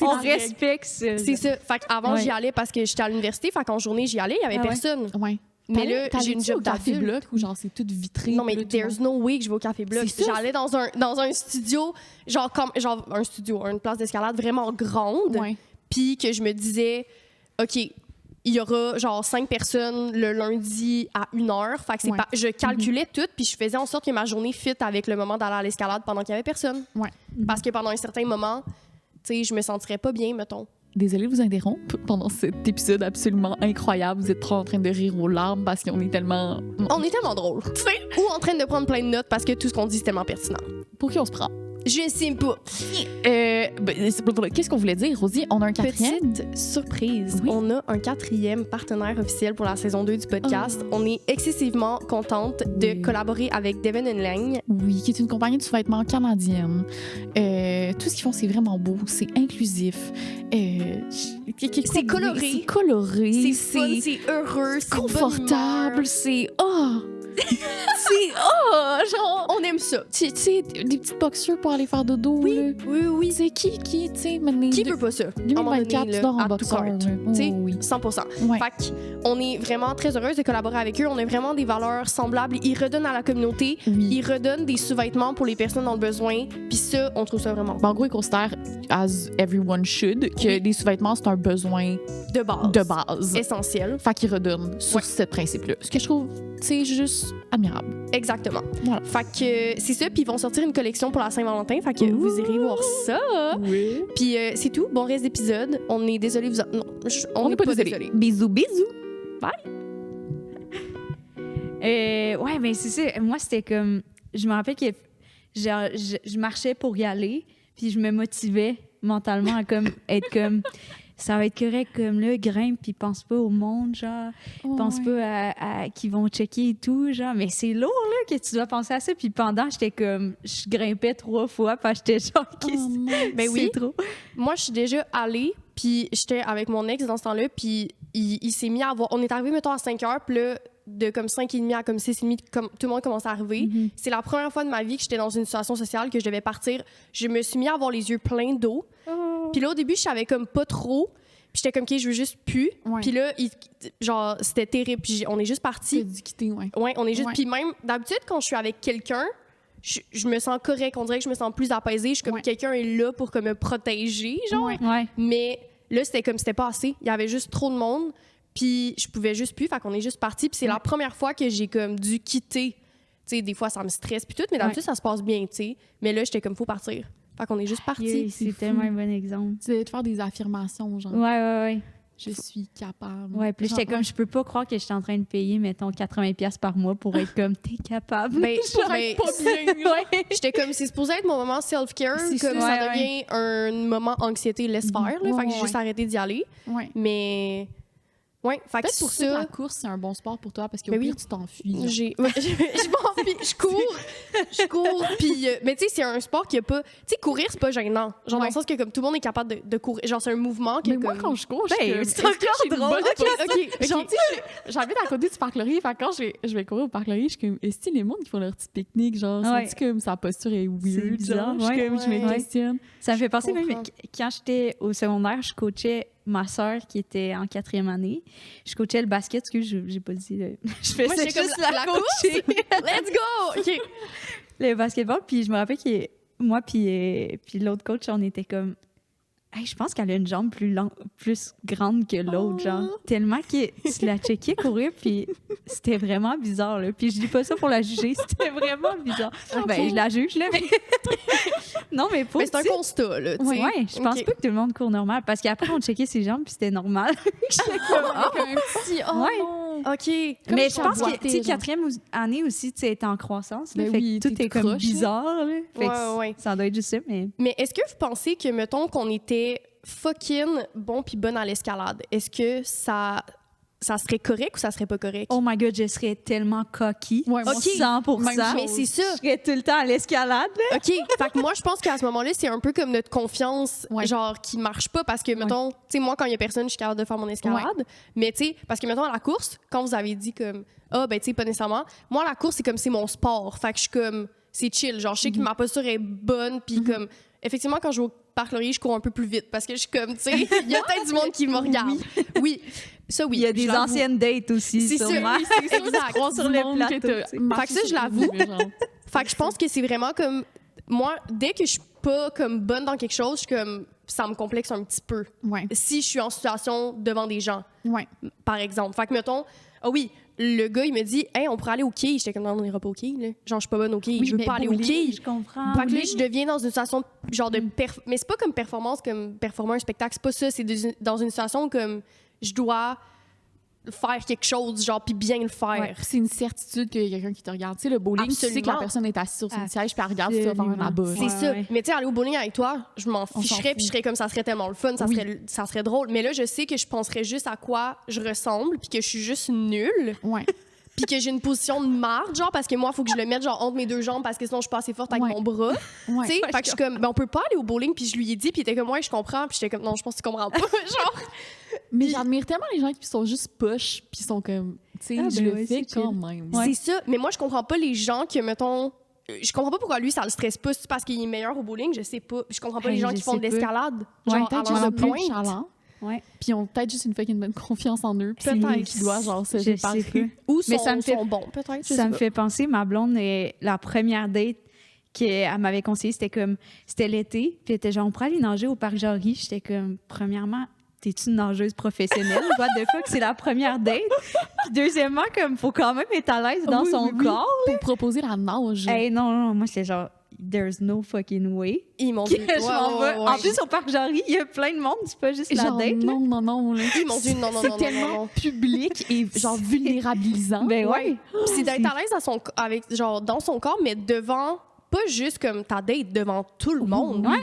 on respecte ça. C'est ça. Fait qu'avant, j'y allais parce que j'étais à l'université. Fait qu'en journée, j'y allais, il y avait personne. Ouais. Mais là, j'ai une job au Café Bloc où genre c'est tout vitré. Non, mais there's no way que je vais au Café Bloc. J'allais dans un studio, genre une place d'escalade vraiment grande. Puis que je me disais, OK, il y aura genre 5 personnes le lundi à 1h. Fait que je calculais tout, puis je faisais en sorte que ma journée fit avec le moment d'aller à l'escalade pendant qu'il y avait personne. Ouais. Parce que pendant un certain moment, tu sais, je me sentirais pas bien, mettons. Désolée de vous interrompre pendant cet épisode absolument incroyable. Vous êtes trop en train de rire aux larmes parce qu'on est tellement... On est tellement drôle, tu sais. Ou en train de prendre plein de notes parce que tout ce qu'on dit, c'est tellement pertinent. Pour qui on se prend? Je sais pas. Qu'est-ce qu'on voulait dire, Rosie? On a un 4e? Petite surprise. Oui. On a un 4e partenaire officiel pour la saison 2 du podcast. On est excessivement contente de collaborer avec Devon & Lang. Oui, qui est une compagnie de sous-vêtements canadienne. Tout ce qu'ils font, c'est vraiment beau, c'est inclusif. C'est coloré. C'est coloré. C'est fun, c'est heureux, c'est confortable, c'est... genre... On aime ça. Tu sais, des petites boxers pour aller faire dodo, là. Oui. C'est qui, tu sais, maintenant... Qui veut pas ça? 2024, tu dors en boxer. Tu sais, oui. 100%. Ouais. Fait qu'on est vraiment très heureuse de collaborer avec eux. On a vraiment des valeurs semblables. Ils redonnent à la communauté. Oui. Ils redonnent des sous-vêtements pour les personnes dans le besoin. Puis ça, on trouve ça vraiment En gros, ils considèrent, as everyone should, que les sous-vêtements, c'est un besoin de base. de base. Essentiel. Fait qu'ils redonnent sur ce principe-là. Ce que je trouve, c'est juste admirable. Exactement. Voilà. Fait que c'est ça. Puis ils vont sortir une collection pour la Saint-Valentin. Fait que vous irez voir ça. Oui. Puis c'est tout. Bon reste d'épisode. On est désolé. Non, on n'est pas désolé. Bisous, bisous. Ouais, mais c'est ça. Moi, c'était comme... Je me rappelle que genre, je marchais pour y aller, puis je me motivais mentalement à comme, être comme... Ça va être correct, comme là, grimpe, puis pense pas au monde, genre. Pense pas à qui vont checker et tout, genre. Mais c'est lourd, là, que tu dois penser à ça. Puis pendant, j'étais comme... Je grimpais 3 fois, parce que j'étais genre... Ben oui. C'est trop. Moi, je suis déjà allée, puis j'étais avec mon ex dans ce temps-là, puis il s'est mis à voir... On est arrivé, mettons, à 5 heures, puis là, de comme 5h30 à comme 6h30, comme tout le monde commence à arriver. Mm-hmm. C'est la première fois de ma vie que j'étais dans une situation sociale, que je devais partir. Je me suis mis à avoir les yeux pleins d'eau. Puis là, au début, je savais comme pas trop. Puis j'étais comme, OK, je veux juste plus. Ouais. Puis là, genre, c'était terrible. Puis on est juste partis. C'est du quitter, ouais. Ouais, on est juste... Ouais. Puis même, d'habitude, quand je suis avec quelqu'un, je me sens correct. On dirait que je me sens plus apaisée. Je suis comme, quelqu'un est là pour comme, me protéger, genre. Ouais. Mais là, c'était comme, c'était pas assez. Il y avait juste trop de monde. Puis je pouvais juste plus. Fait qu'on est juste partis. Puis c'est la première fois que j'ai comme dû quitter. Tu sais, des fois, ça me stresse. Puis tout. Mais d'habitude, ça se passe bien, tu sais. Mais là, j'étais comme, faut partir. Fait qu'on est juste partis. C'est tellement un bon exemple. Tu sais, de faire des affirmations, genre. Ouais. Je suis capable. Ouais, puis j'étais comme, je peux pas croire que j'étais en train de payer, mettons, 80$ par mois pour être comme, t'es capable. Ben, J'arrête pas bien. Ouais. j'étais comme, c'est supposé être mon moment self-care. C'est Comme ça. ça Ouais, devient un moment anxiété, laisse faire. Là, fait que j'ai juste arrêté d'y aller. Ouais. Mais... Ouais, fait que Peut-être pour ça que ça... la course, c'est un bon sport pour toi, parce que Ben au pire, oui. tu t'enfuis. genre. Je cours, puis... mais tu sais, c'est un sport qui a pas... Tu sais, courir, c'est pas gênant. Genre, dans le sens que comme tout le monde est capable de courir. Genre, c'est un mouvement qui Mais est moi, comme... quand je cours, je Ben, suis comme, c'est est-ce que encore j'ai une drôle. bonne OK. Genre, tu sais, j'habite à côté du parc Laurier. Fait que quand je vais courir au parc Laurier, je suis comme, est-ce que les mondes qui font leur petit pique-nique, genre, Ouais. sens-tu comme sa posture est weird, bizarre, genre? ouais. Je me Ouais. questionne. Ça me fait penser même comprends. quand j'étais au secondaire, je coachais ma sœur qui était en 4e année. Je coachais le basket, parce que j'ai pas dit. Je faisais Moi, j'étais juste comme la coacher. Let's go! OK. Le basketball. Puis je me rappelle que moi puis l'autre coach, on était comme... Hey, je pense qu'elle a une jambe plus grande que l'autre, genre. Tellement que tu la checkais courir, puis c'était vraiment bizarre, là. Puis je dis pas ça pour la juger, c'était vraiment bizarre. Ben, je la juge, là, mais... non, mais pour... Mais c'est un constat, là, tu sais. Ouais, je pense OK. pas que tout le monde court normal, parce qu'après, on checkait ses jambes, puis c'était normal. Avec un petit, Ouais. non. OK. Mais ton je pense que, boîtier, tu sais, genre. 4e année aussi, tu sais, est en croissance, là. Ben Fait oui, que tout t'es est comme croche, là. bizarre, là. Fait que Ouais. ça doit être juste ça, mais... Mais est-ce que vous pensez que, mettons, qu'on était fucking bon puis bonne à l'escalade, est-ce que ça serait correct ou ça serait pas correct? Oh my God, je serais tellement cocky. Ouais, moi OK. aussi. 100%. Même Mais c'est ça. Je serais tout le temps à l'escalade, là. OK. Fait que moi, je pense qu'à ce moment-là, c'est un peu comme notre confiance, Ouais. genre, qui marche pas parce que, mettons, tu sais, moi, quand il y a personne, je suis capable de faire mon escalade. Mais, tu sais, parce que, mettons, à la course, quand vous avez dit comme, ben, tu sais, pas nécessairement, moi, la course, c'est comme, c'est mon sport. Fait que je suis comme, c'est chill. Genre, je sais que ma posture est bonne, puis comme, effectivement, quand je vais au Parc Laurier, je cours un peu plus vite parce que je suis comme, tu sais, il y a peut-être du monde qui me regarde. Oui. Ça, oui. Il y a je des l'avoue. anciennes dates aussi, C'est ça, sûrement. oui, c'est ça, exact. Sur le plateau, tu sais. Fait que ça, je l'avoue. Fait que je pense que c'est vraiment comme... Moi, dès que je suis pas comme bonne dans quelque chose, je suis comme... ça me complexe un petit peu. Ouais. Si je suis en situation devant des gens, Ouais. par exemple. Fait que, mettons, ah oui, le gars, il me dit, hey, on pourrait aller au quai. J'étais comme, non, on ira pas au quai, là. Genre, je suis pas bonne au quai. Oui, je veux mais pas aller au bowling, quai. Je comprends. Fait que là, je deviens dans une situation genre de mais c'est pas comme performance, comme performer un spectacle, c'est pas ça, c'est dans une situation comme je dois faire quelque chose, genre, puis bien le faire. Ouais. Puis c'est une certitude qu'il y a quelqu'un qui te regarde. Tu sais, le bowling, tu sais que la Absolument. personne est assise sur son siège, puis elle regarde ça vers Absolument. là-bas. C'est Ouais, ça. ouais. Mais tu sais, aller au bowling avec toi, je m'en On s'en ficherais, fout. puis je serais comme ça serait tellement le fun, Oui. ça serait drôle. Mais là, je sais que je penserais juste à quoi je ressemble, puis que je suis juste nulle, Ouais. puis que j'ai une position de marde, genre, parce que moi, il faut que je le mette genre entre mes deux jambes, parce que sinon, je suis pas assez forte avec Ouais. mon bras. Ouais. Tu sais, fait que je suis comme, ben, on peut pas aller au bowling, puis je lui ai dit, puis il était comme, ouais, je comprends, puis j'étais comme, non, je pense que tu comprends pas. Genre, Mais j'admire tellement les gens qui sont juste poches, puis sont comme, tu sais, Ah, je ben le ouais, fais c'est quand chill. même. c'est ça. Mais moi, je comprends pas les gens qui, mettons, je comprends pas pourquoi lui, ça le stresse pas. C'est parce qu'il est meilleur au bowling, je sais pas. Je comprends pas les Hey, gens je qui font de sais pas. l'escalade. Genre, Genre, à peut-être l'heure juste de plus pointe. chalant, Ouais. puis ils ont peut-être juste une fucking bonne confiance en eux, puis Peut-être. c'est eux qui doivent, genre, se Je sais réparer. pas. Ou Mais sont, ça me fait- sont bons, peut-être. je sais Ça me pas. fait penser, ma blonde, la première date qu'elle m'avait conseillé, c'était l'été, puis elle était genre, on pourrait aller nager au parc Jarry. J'étais comme, premièrement, t'es-tu une nageuse professionnelle? What the fuck, c'est la première date. Puis deuxièmement, comme, faut quand même être à l'aise dans Oui, son oui, oui. corps. Pour proposer la nage. Hey, non, moi, c'est genre, there's no fucking way. Ils m'ont Que dit. je m'en vais. En plus, au parc Jarry, il y a plein de monde, c'est pas juste la Genre, date. là. non, là. Ils m'ont dit non, non, C'est non, non, tellement non, non. public et genre vulnérabilisant. Ben ouais. Puis c'est d'être à l'aise dans son corps, mais devant, pas juste comme ta date, devant tout le monde. Ouais.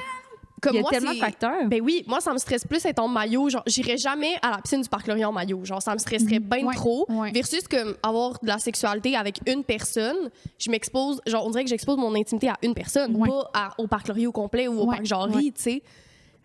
Comme Il y a moi, tellement de c'est- facteurs. Ben oui, moi, ça me stresse plus être en maillot. Genre, j'irais jamais à la piscine du Parc Laurier en maillot. Genre, ça me stresserait bien Ouais, trop. ouais. Versus comme avoir de la sexualité avec une personne, je m'expose, genre, on dirait que j'expose mon intimité à une personne, Ouais. pas au Parc Laurier au complet ou au Ouais, Parc Jarry, ouais. tu sais.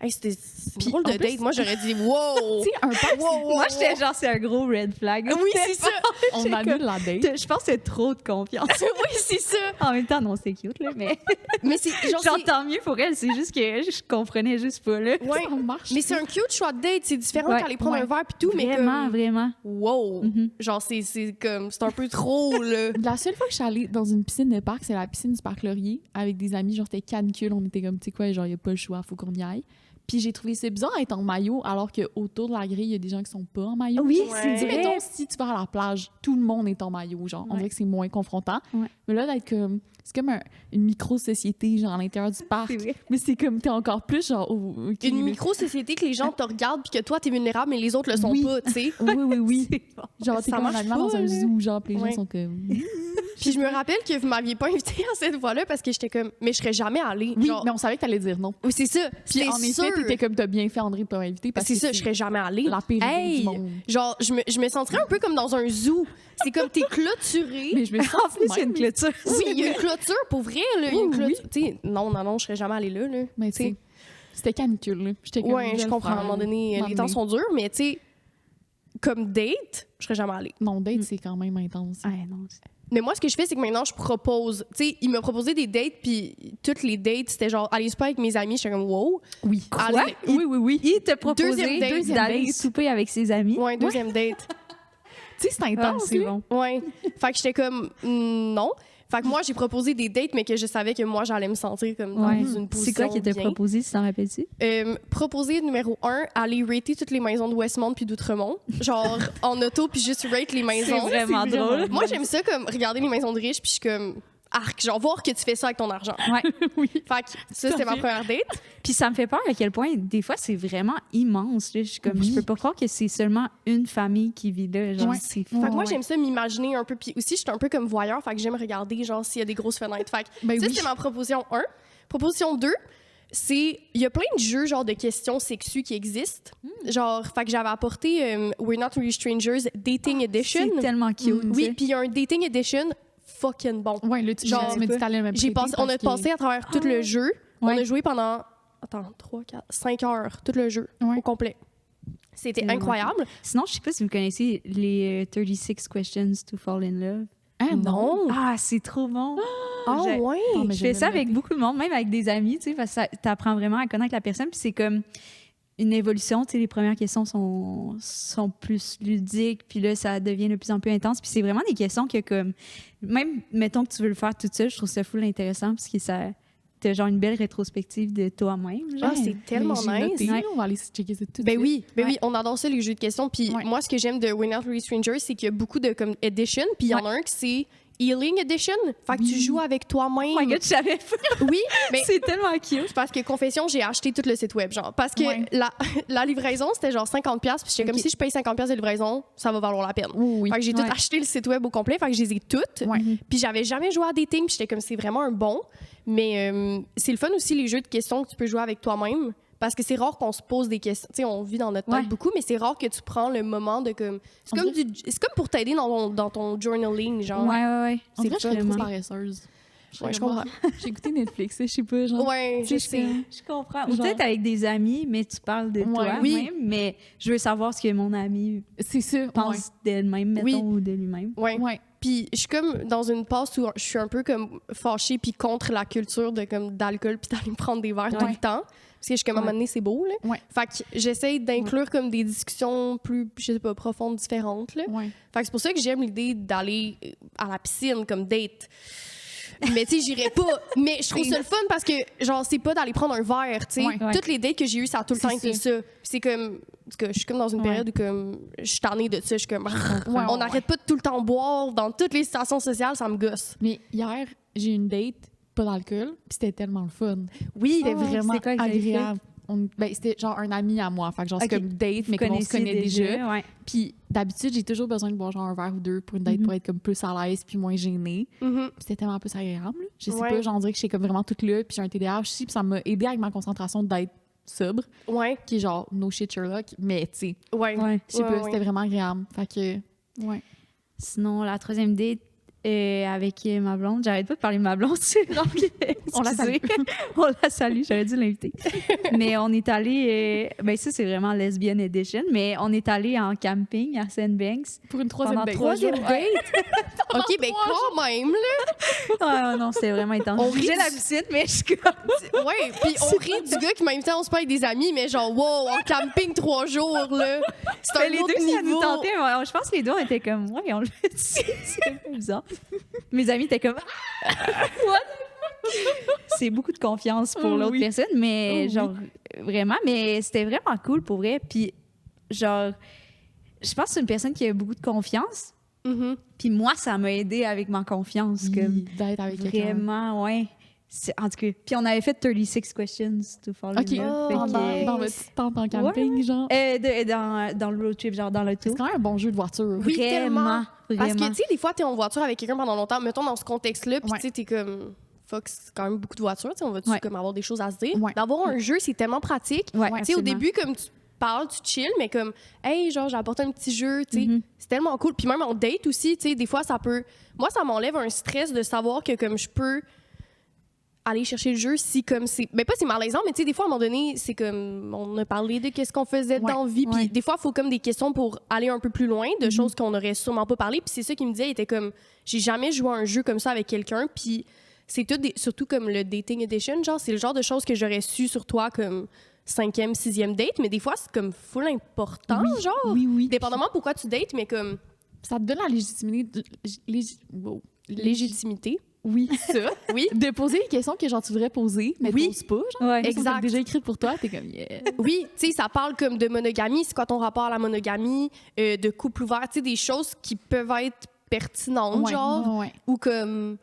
Hey, c'était Puis, drôle de en plus- date. Moi, j'aurais dit, wow! Tu sais, un parc, Moi, j'étais genre, c'est un gros red flag. Oui, c'est ça. on J'ai annule comme- la date. Je pense que c'est trop de confiance. oui, c'est ça. En même temps, non, c'est cute, là, mais Mais c'est genre, genre, tant mieux pour elle. C'est juste que je comprenais juste pas, là. ouais. Ça marche. Mais c'est un cute choix de date. C'est différent Ouais, qu'aller prendre ouais. un verre puis tout, mais Vraiment, comme, vraiment. wow. Mhm. Genre, c'est comme, c'est un peu trop, là. La seule fois que je suis allée dans une piscine de parc, c'est la piscine du Parc Laurier avec des amis. Genre, c'était canicule. On était comme, tu sais quoi, genre, il n'y a pas le choix, faut qu'on y aille. Puis j'ai trouvé ça bizarre d'être en maillot alors qu'autour de la grille, il y a des gens qui sont pas en maillot. Oui, Ouais. c'est Tu sais, vrai. mettons, si tu vas à la plage, tout le monde est en maillot. Genre, on Ouais. dirait que c'est moins confrontant. Ouais. Mais là, d'être comme. C'est comme une micro-société, genre, à l'intérieur du parc. C'est vrai. Mais c'est comme, t'es encore plus, genre. OK, Une là. micro-société que les gens te regardent puis que toi, t'es vulnérable, mais les autres le sont Oui. pas, tu sais. Oui, oui, oui. C'est bon. Genre, t'es Ça comme un marche animal pas, dans un là. zoo, genre, puis les Ouais. gens sont comme. Puis je me rappelle que vous m'aviez pas invité à cette fois-là parce que j'étais comme, mais je serais jamais allée. Oui, Genre, mais on savait que t'allais dire non. oui, c'est ça. Puis C'était en sûr. effet, t'étais comme, t'as bien fait, André, de pas m'inviter parce C'est que ça, je serais jamais allée. la pire idée Hey! du monde. Genre, je me sentirais un peu comme dans un zoo. C'est comme t'es clôturé. Mais je me sens En plus, il y a une clôture. Oui, il y a une clôture pour vrai, là. Il y a une Oui, oui. clôture. Tu sais, non, je serais jamais allée là, là. Mais tu sais, c'était canicule, là. J'étais comme, Ouais, je le comprends. À un faire, moment donné, les temps sont durs, mais tu sais, comme date, je serais jamais allée. Non, date, c'est quand même intense. Ouais, non. Mais moi, ce que je fais, c'est que maintenant, je propose. Tu sais, il m'a proposé des dates, puis toutes les dates, c'était genre, aller souper avec mes amis. J'étais comme, wow. Oui. Allez, Oui. Il te proposait Deuxième date. d'aller souper avec ses amis. Ouais, deuxième date. Tu sais, c'est Ah, intense, c'est là. bon. Ouais. Fait que j'étais comme, non. Fait que moi, j'ai proposé des dates, mais que je savais que moi, j'allais me sentir comme dans Ouais. une position. C'est quoi qui était bien. proposé, si t'en rappelles-tu? Proposé numéro 1, aller rater toutes les maisons de Westmount puis d'Outremont. Genre, en auto, puis juste rate les maisons. C'est vraiment drôle. Moi, j'aime ça, comme, regarder les maisons de riches, puis je suis comme, arc, genre, voir que tu fais ça avec ton argent. Ouais. Oui. Fait que ça, c'était ma première date. Puis ça me fait peur à quel point, des fois, c'est vraiment immense. Là. Je suis comme, Oui. je peux pas croire que c'est seulement une famille qui vit là. Genre, Ouais. c'est Fait que moi, Ouais. j'aime ça m'imaginer un peu. Puis aussi, je suis un peu comme voyeur, fait que j'aime regarder, genre, s'il y a des grosses fenêtres. Fait que Ben ça, oui. c'est ma proposition 1. Proposition 2, c'est... Il y a plein de jeux, genre, de questions sexues qui existent. Genre, fait que j'avais apporté We're Not Really Strangers Dating Edition. C'est tellement cute. Oui, puis il y a un Dating Edition fucking bon. Ouais, là, tu Genre, me dis t'allais me J'ai prêter passé, on a parce que- passé à travers tout le jeu. On Ouais. a joué pendant... Attends, 3, 4, 5 heures, tout le jeu, Ouais. au complet. C'était C'est vraiment incroyable. Sinon, je sais pas si vous connaissez les 36 Questions to Fall in Love. Ah non! Ah, c'est trop bon. Ah J'ai- ouais! Non, mais Je fais vais ça le avec noter. beaucoup de monde, même avec des amis, tu sais, parce que tu apprends vraiment à connaître la personne. Puis c'est comme une évolution, tu sais, les premières questions sont plus ludiques, puis là, ça devient de plus en plus intense. Puis c'est vraiment des questions que, comme, même, mettons que tu veux le faire toute seule, je trouve ça full intéressant, parce que ça t'as genre une belle rétrospective de toi-même. Genre. Ah, c'est tellement Mais nice. j'ai noté, on va aller checker ça tout de Ben suite. oui, Ouais. oui, on adore ça, les jeux de questions. Puis Ouais. moi, ce que j'aime de Win Out Really Strangers, c'est qu'il y a beaucoup de comme edition. Puis il y en a un qui c'est Healing Edition. Fait que tu joues avec toi-même. Oh my God, je savais pas. Oui, mais C'est tellement cute. c'est parce que, confession, j'ai acheté tout le site web, genre. Parce que Ouais. la livraison, c'était genre 50$. Puis j'étais comme Ok. si je paye 50$ de livraison, ça va valoir la peine. Oui. Fait que j'ai tout Ouais. acheté le site web au complet. Fait que je les ai toutes. Ouais. Puis j'avais jamais joué à dating. Puis j'étais comme, c'est vraiment un bon. Mais c'est le fun aussi, les jeux de questions que tu peux jouer avec toi-même. Parce que c'est rare qu'on se pose des questions. Tu sais, on vit dans notre tête Ouais. beaucoup, mais c'est rare que tu prends le moment de comme. C'est comme pour t'aider dans ton journaling, genre. Ouais. On dirait que je serais vraiment- trop paresseuse. Ouais, je comprends. J'ai écouté Netflix, je sais pas, genre. Ouais, je C'est sais. Je comprends. Ou Genre- peut-être avec des amis, mais tu parles de Ouais. toi Oui. même, mais je veux savoir ce que mon ami C'est ça. pense d'elle-même, mettons, Oui. ou de lui-même. Ouais. Ouais. Puis je suis comme dans une passe où je suis un peu comme fâchée puis contre la culture de comme d'alcool puis d'aller me prendre des verres tout Ouais. le temps. Parce que je suis comme à un Ouais. moment donné, c'est beau, là. Ouais. Fait que j'essaye d'inclure comme des discussions plus, je sais pas, profondes, différentes, là. Ouais. Fait que c'est pour ça que j'aime l'idée d'aller à la piscine comme date. Mais tu sais, j'irais pas. Mais je trouve ça le fun parce que, genre, c'est pas d'aller prendre un verre, tu sais. Ouais. Toutes les dates que j'ai eues, ça a tout le C'est temps été ça. ça. Puis c'est comme. En tout cas, je suis comme dans une Ouais. période où comme, je suis tannée de ça. Je suis comme. Ouais, on ouais, n'arrête pas de tout le temps boire dans toutes les situations sociales, ça me gosse. Mais hier, j'ai eu une date, pas d'alcool, puis c'était tellement le fun. Oui, C'était Ah ouais, vraiment c'est quoi que vous avez fait? agréable. Ben, c'était genre un ami à moi. Fait que genre, c'est Ok. comme date, mais Vous comme on se connaissez connaît déjà. Ouais. Puis d'habitude, j'ai toujours besoin de boire genre un verre ou deux pour une date Mhm. pour être comme plus à l'aise puis moins gênée. Mhm. Puis c'était tellement plus agréable. Là. Je sais Ouais. pas, j'en dirais que j'étais comme vraiment toute là, puis j'ai un TDAH aussi, puis ça m'a aidé avec ma concentration d'être sobre, Ouais, qui est genre no shit Sherlock, mais tu sais, ouais. Ouais. je sais Ouais, pas, ouais. c'était vraiment agréable. Fait que, ouais. Sinon, la troisième date avec ma blonde, j'arrête pas de parler de ma blonde, c'est rare que- On la excusez. On la salue, j'aurais dû l'inviter. Mais on est allé, ben ça c'est vraiment lesbian edition, mais on est allé en camping à Sandbanks. Pour une troisième Pendant date. 3 jours. date? OK, ben quand même, là. Ah non, c'était vraiment intense. On On rit la du- piscine, mais je suis comme... Ouais, puis on rit du gars qui m'a invité à On se parle avec des amis, mais genre, wow, en camping 3 jours, là. C'est Mais un les autre deux, ça nous niveau. tentait. Je pense que les deux, on était comme, ouais, on le fait. C'est un peu bizarre. Mes amis étaient comme, what? C'est beaucoup de confiance pour Oh l'autre oui. personne, mais Oh genre, vraiment, mais c'était vraiment cool pour vrai. Puis, genre, je pense que c'est une personne qui a beaucoup de confiance. Mhm. Puis moi, ça m'a aidé avec ma confiance. Comme, D'être avec quelqu'un. vraiment, ouais. En tout cas, puis on avait fait 36 questions to fall in OK, love. Fait Oh, que- dans votre tente en camping, genre. dans le road trip, genre dans l'auto. C'est quand même un bon jeu de voiture. Oui, tellement. Parce que, vraiment. tu sais, des fois, t'es en voiture avec quelqu'un pendant longtemps, mettons dans ce contexte-là, puis Ouais. tu sais, t'es comme, fuck, c'est quand même beaucoup de voitures, tu sais, on va-tu Ouais. comme avoir des choses à se dire? Ouais. D'avoir un jeu, c'est tellement pratique. Ouais, Tu sais, au absolument. début, comme tu parles, tu chill, mais comme, hey, genre, j'ai apporté un petit jeu, tu sais, Mhm. c'est tellement cool. Puis même en date aussi, tu sais, des fois, ça peut. Moi, ça m'enlève un stress de savoir que, comme, je peux aller chercher le jeu si, comme, c'est. Ben, pas c'est malaisant, mais tu sais, des fois, à un moment donné, c'est comme, on a parlé de qu'est-ce qu'on faisait Ouais, dans la vie. Puis ouais. des fois, il faut comme des questions pour aller un peu plus loin, de choses qu'on n'aurait sûrement pas parlé. Puis c'est ça qu'il me disait, il était comme, j'ai jamais joué à un jeu comme ça avec quelqu'un. Puis c'est tout surtout comme le dating edition, genre, c'est le genre de choses que j'aurais su sur toi comme 5e, 6e date, mais des fois, c'est comme full important, genre. Oui. Dépendamment pourquoi tu dates, mais comme Ça te donne la légitimité. Wow. légitimité. Oui, ça. Oui. De poser les questions que genre tu voudrais poser, mais Oui. t'oses pas. Genre. Ouais. Elles sont Exact. comme déjà écrites pour toi, t'es comme yeah. Oui, tu sais, ça parle comme de monogamie, c'est quoi ton rapport à la monogamie, de couple ouvert, tu sais, des choses qui peuvent être pertinentes, Ouais, genre, ouais. ou comme,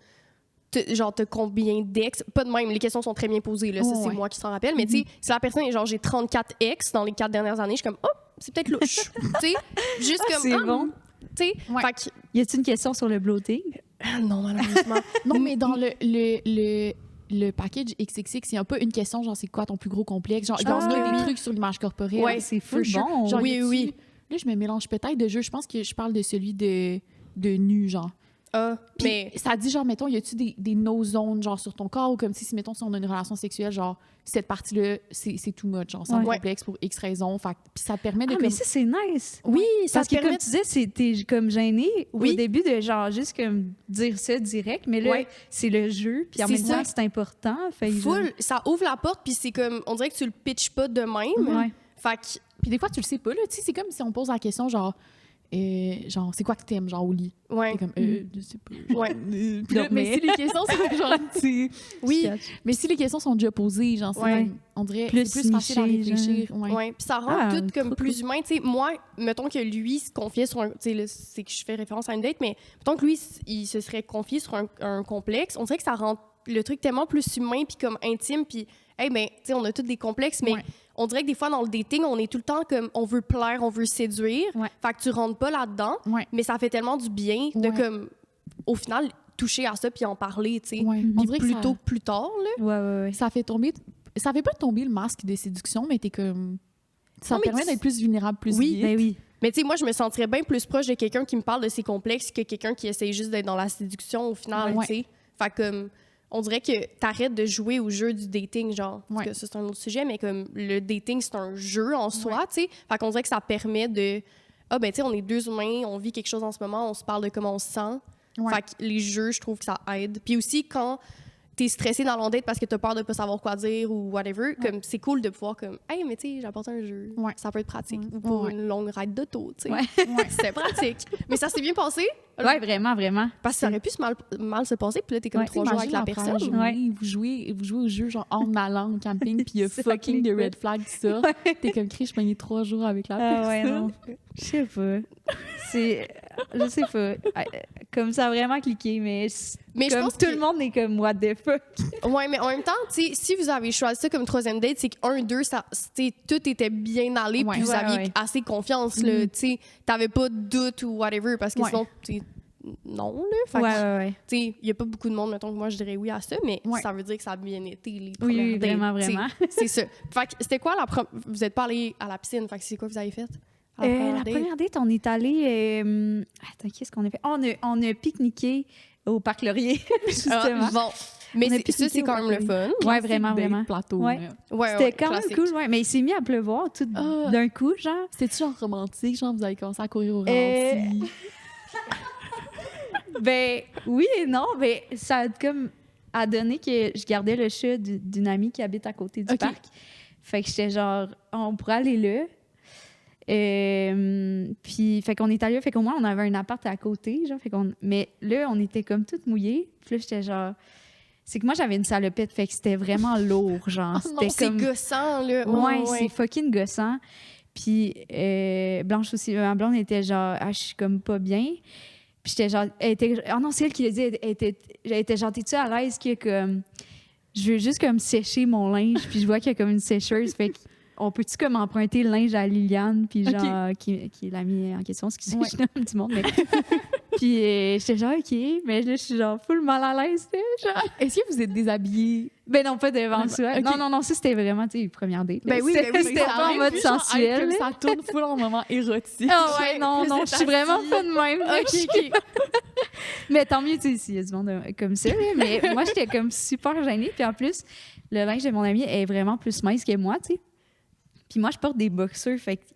genre, t'as combien d'ex, pas de même, les questions sont très bien posées, là, ça, c'est Ouais. moi qui s'en rappelle, mais tu sais, si la personne est genre, j'ai 34 ex dans les 4 dernières années, je suis comme, oh, c'est peut-être louche, tu sais, juste comme, c'est bon. tu sais, Ouais. fait que, Y a-t-il une question sur le bloating? non, malheureusement. Non, mais dans le package XXX, il n'y a pas une question genre c'est quoi ton plus gros complexe. Genre, il y en pense a que des oui. trucs sur l'image corporelle. Ouais, c'est full For sure. bon. Genre, Oui, y a-tu- oui. Là, je me mélange peut-être de jeux. Je pense que je parle de celui de nu, genre. Ah, Puis mais, ça dit genre, mettons, y a-tu des no-zones, genre, sur ton corps, ou comme si, mettons, si on a une relation sexuelle, genre, cette partie-là, c'est too much, genre, c'est un Ouais. complexe pour X raisons. Fait que- puis ça te permet de Ah, comme... mais ça, c'est nice. oui, ça Parce te que, permet comme tu disais, t'es comme gêné Oui. au début de genre juste comme dire ça direct, mais là, Ouais. c'est le jeu, puis en C'est même ça. temps, c'est important. Fait que genre- full, ça ouvre la porte, puis c'est comme, on dirait que tu le pitches pas de même. Ouais. Fait que, Puis des fois, tu le sais pas, là. Tu sais, c'est comme si on pose la question, genre, genre, c'est quoi que t'aimes, genre, au lit? Ouais. T'es comme, je sais pas. Ouais. Puis là, mais si les questions sont genre, oui, Sketch. mais si les questions sont déjà posées, genre, c'est Ouais. comme, on dirait, Plus c'est plus facile à niché, réfléchir. Ouais. Ouais, puis ça rend Ah, tout comme trop plus humain. Tu sais, moi, mettons que lui se confiait sur un... Tu sais, là, c'est que je fais référence à une date, mais mettons que lui, il se serait confié sur un complexe, on dirait que ça rend le truc tellement plus humain puis comme intime, puis, hey, ben, tu sais, on a tous des complexes, mais Ouais. on dirait que des fois, dans le dating, on est tout le temps comme, on veut plaire, on veut séduire, Ouais. fait que tu rentres pas là-dedans, Ouais. mais ça fait tellement du bien de Ouais. comme, au final, toucher à ça puis en parler, tu sais. Ouais. Mhm. On Puis dirait que plus ça- tôt que plus tard, là. Ouais. ça fait pas tomber le masque de séduction, mais t'es comme, ça Non, te mais permet d'être plus vulnérable, plus Oui, vite. Ben oui. Mais tu sais, moi, je me sentirais bien plus proche de quelqu'un qui me parle de ses complexes que quelqu'un qui essaye juste d'être dans la séduction au final, Ouais. tu sais. Fait comme, on dirait que t'arrêtes de jouer au jeu du dating, genre. Parce Ouais. que ça, c'est un autre sujet, mais comme le dating, c'est un jeu en soi, tu sais. Fait qu'on dirait que ça permet de... Ah, ben, tu sais, on est deux humains, on vit quelque chose en ce moment, on se parle de comment on se sent. Ouais. Fait que les jeux, je trouve que ça aide. Puis aussi, quand t'es stressé dans l'on-date parce que t'as peur de pas savoir quoi dire ou whatever, comme c'est cool de pouvoir comme hey, mais tu sais, j'apporte un jeu. Ouais. Ça peut être pratique. Ouais. Ou pour Ouais. une longue ride d'auto, tu sais. Ouais. C'était pratique. Mais ça s'est bien passé. Ouais, vraiment, vraiment. Parce que ça aurait pu mal se passer, puis là, t'es comme Ouais. 3 jours avec la Imagine personne. après journée, vous jouez au jeu genre en allant au camping puis il y a Ça fucking clique de red flags qui sortent. T'es comme Chris, je payais 3 jours avec la Ah ouais, personne. non. Je sais pas. C'est... Je sais pas. Comme ça a vraiment cliqué, mais... Mais je comme pense tout que- le monde est comme « what the fuck Ouais, mais en même temps, tu sais, si vous avez choisi ça comme troisième date, c'est qu'un, deux, ça, tout était bien allé, Ouais. puis vous Ouais, aviez ouais. assez confiance, là, Mhm. tu sais. T'avais pas de doute ou whatever, parce que Ouais. sinon, tu sais, non, là. Fait que, Ouais. tu sais, il y a pas beaucoup de monde, mettons que moi, je dirais oui à ça, mais Ouais. ça veut dire que ça a bien été les Oui, premières oui, dates, vraiment, tu sais. vraiment. C'est ça. Fait que c'était quoi Vous êtes pas allé à la piscine, fait que c'est quoi que vous avez fait? à La première date, on est allé... Attends, qu'est-ce qu'on a fait? On a pique-niqué au Parc Laurier, justement. Ah, bon. Mais On a ça, pique-niqué c'est au quand même le fun. Ouais, vraiment, Date vraiment. plateau. Ouais. là. Ouais, C'était ouais, quand classique. même cool, ouais. Mais il s'est mis à pleuvoir tout Ah. d'un coup, genre. C'était-tu genre romantique? Genre, vous avez commencé à courir au Euh, ralenti? Ben oui et non, ben ça a comme a donné que je gardais le chat d'une amie qui habite à côté du Ok. parc. Fait que j'étais genre, on pourrait aller là. Puis, fait qu'on est allé là, fait qu'au moins on avait un appart à côté, genre, mais là, on était comme toutes mouillées. Puis là, j'étais genre, c'est que moi, j'avais une salopette, fait que c'était vraiment lourd, genre. Oh non, C'était C'est comme... gossant, là. Ouais, c'est fucking gossant. Puis Blanche aussi, ma blonde était genre, ah, je suis comme pas bien. Puis j'étais genre, oh non, c'est elle qui l'a dit, elle était genre, t'es-tu à l'aise que comme, je veux juste comme sécher mon linge, puis je vois qu'il y a comme une sécheuse, fait qu'on peut-tu comme emprunter le linge à Liliane, puis genre, qui est l'amie en question, excusez-moi, je nomme du monde, mais... Puis j'étais genre, OK, mais là, je suis genre full mal à l'aise, tu sais, genre. Est-ce que vous êtes déshabillé? Ben non, pas devant ça. Ok. Non, ça, c'était vraiment, tu sais, première date. Ben oui, C'était ben oui, c'était ça pas en arrive, mode Puis genre, sensuel. comme là. ça tourne full en moment érotique. Ah ouais, Ouais, non, plus non, de je suis vraiment tastilles. pas de même. là. OK. Mais tant mieux, tu sais, s'il y a du monde comme ça. là. Mais moi, j'étais comme super gênée. Puis en plus, le linge de mon amie est vraiment plus mince que moi, tu sais. Puis moi, je porte des boxers. Fait que, tu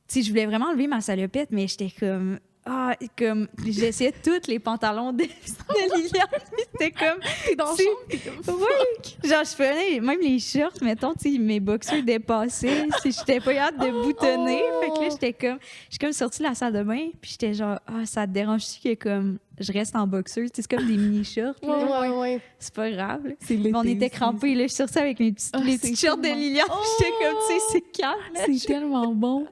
sais, je voulais vraiment enlever ma salopette, mais j'étais comme... Ah, comme... J'essayais tous les pantalons de Liliane. C'était comme... T'es dans le Tu- champ, t'es comme... Oui! Genre, je prenais même les shorts, mettons, tu sais, mes boxers dépassaient. Si j'étais pas hâte de boutonner. Oh! Fait que là, je suis comme sortie de la salle de bain, puis j'étais genre, ah, ça te dérange-tu que comme je reste en boxers? Tu sais, c'est comme des mini-shorts, là. Ouais, ouais. C'est pas grave, là. C'est Mais on était crampés, là. Je suis sortie avec mes Ah, les c'est petites shorts de tellement- Liliane. J'étais comme, tu sais, c'est calme. là. C'est tellement bon.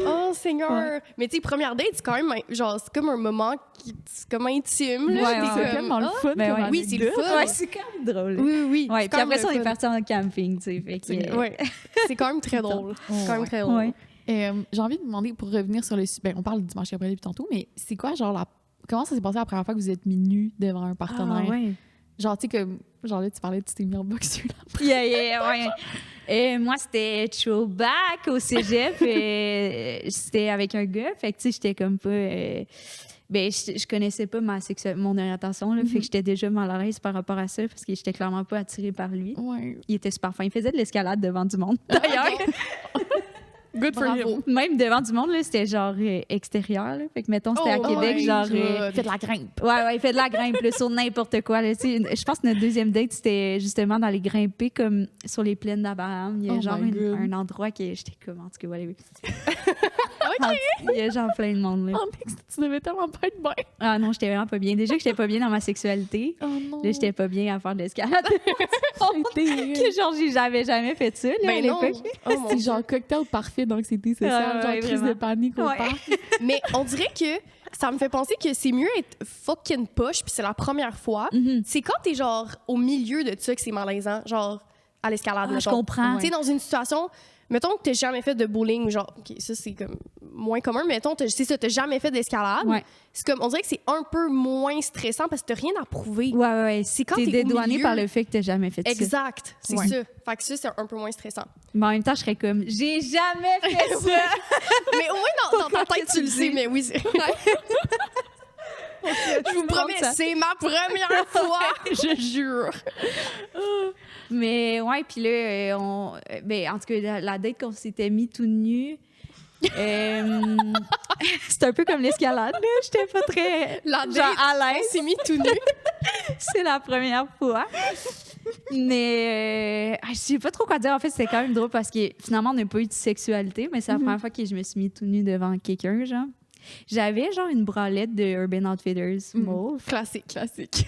Oh, Seigneur! Mais tu sais, première date, c'est quand même, genre, c'est comme un moment qui, c'est comme intime, là. Ouais, T'es ouais. C'est comme, tellement le ah, fun. Ben comme ouais. Oui, c'est le anecdote. fun. Ouais, c'est quand même drôle. Oui, oui. Ouais, c'est puis quand après même ça, on le est fun. parti en camping, tu sais. Fait que, Ouais. C'est quand même très drôle. C'est quand même très drôle. Ouais. J'ai envie de demander, pour revenir sur le... Ben, on parle du dimanche après depuis tantôt, mais c'est quoi, genre, comment ça s'est passé la première fois que vous êtes mis nus devant un partenaire? Ah, ouais. Genre, tu sais, comme... Genre là, tu parlais, tu t'es mis en boxeur, là. Ouais. Moi, c'était throwback au cégep. C'était avec un gars. Fait que, tu sais, j'étais comme pas... ben, je connaissais pas mon orientation. Là, Fait que j'étais déjà mal à l'aise par rapport à ça parce que j'étais clairement pas attirée par lui. Ouais. Il était super fin. Il faisait de l'escalade devant du monde, d'ailleurs. Good for Bravo. him. Même devant du monde, là, c'était genre extérieur. Là. Fait que, mettons, c'était à Oh, Québec, ouais, genre... Fait de la grimpe. Ouais, il fait de la grimpe là, sur n'importe quoi. Là, tu sais, je pense que notre deuxième date, c'était justement d'aller grimper comme sur les plaines d'Abraham. Il y a Oh genre my God. un endroit que j'étais comme, en tout cas, voilà. Ah Il y a genre plein de monde, là. Oh, Nix, tu devais tellement pas être bien. Ah non, j'étais vraiment pas bien. Déjà que j'étais pas bien dans ma sexualité. Oh non. Là, j'étais pas bien à faire de l'escalade. C'était... Que genre, j'avais jamais fait ça, là, à Ben non. l'époque. Oh, mon C'est Dieu. genre cocktail parfait d'anxiété sociale, Ouais, genre ouais, crise de vraiment. panique au Ouais. parc. Mais on dirait que ça me fait penser que c'est mieux être fucking poche, puis c'est la première fois. Mhm. C'est quand t'es genre au milieu de ça que c'est malaisant, genre à l'escalade. Ah, je mettons. comprends. Tu sais, dans une situation, mettons que t'as jamais fait de bowling, genre, OK, ça c'est comme moins commun, mais mettons, c'est ça, t'as jamais fait d'escalade. Ouais. C'est comme, on dirait que c'est un peu moins stressant parce que t'as rien à prouver. Ouais. C'est quand quand t'es t'es au dédouané milieu. par le fait que t'as jamais fait ça. Exact, c'est Ouais. ça. Fait que ça, c'est un peu moins stressant. Mais en même temps, je serais comme, j'ai jamais fait ça. Mais au moins, dans ta Pourquoi tête, que tu le tu sais, dis? mais oui, c'est... Je vous promets, ça. c'est ma première fois. Je jure. Mais ouais, puis là, ben, en tout cas, la date qu'on s'était mis tout nu, c'était un peu comme l'escalade, là. J'étais pas très La date, genre, à on l'aise. s'est mis tout nu. C'est la première fois. Mais je sais pas trop quoi dire. En fait, c'était quand même drôle parce que finalement, on n'a pas eu de sexualité, mais c'est la première fois que je me suis mis tout nu devant quelqu'un, genre. J'avais genre une bralette de Urban Outfitters mauve, Classique.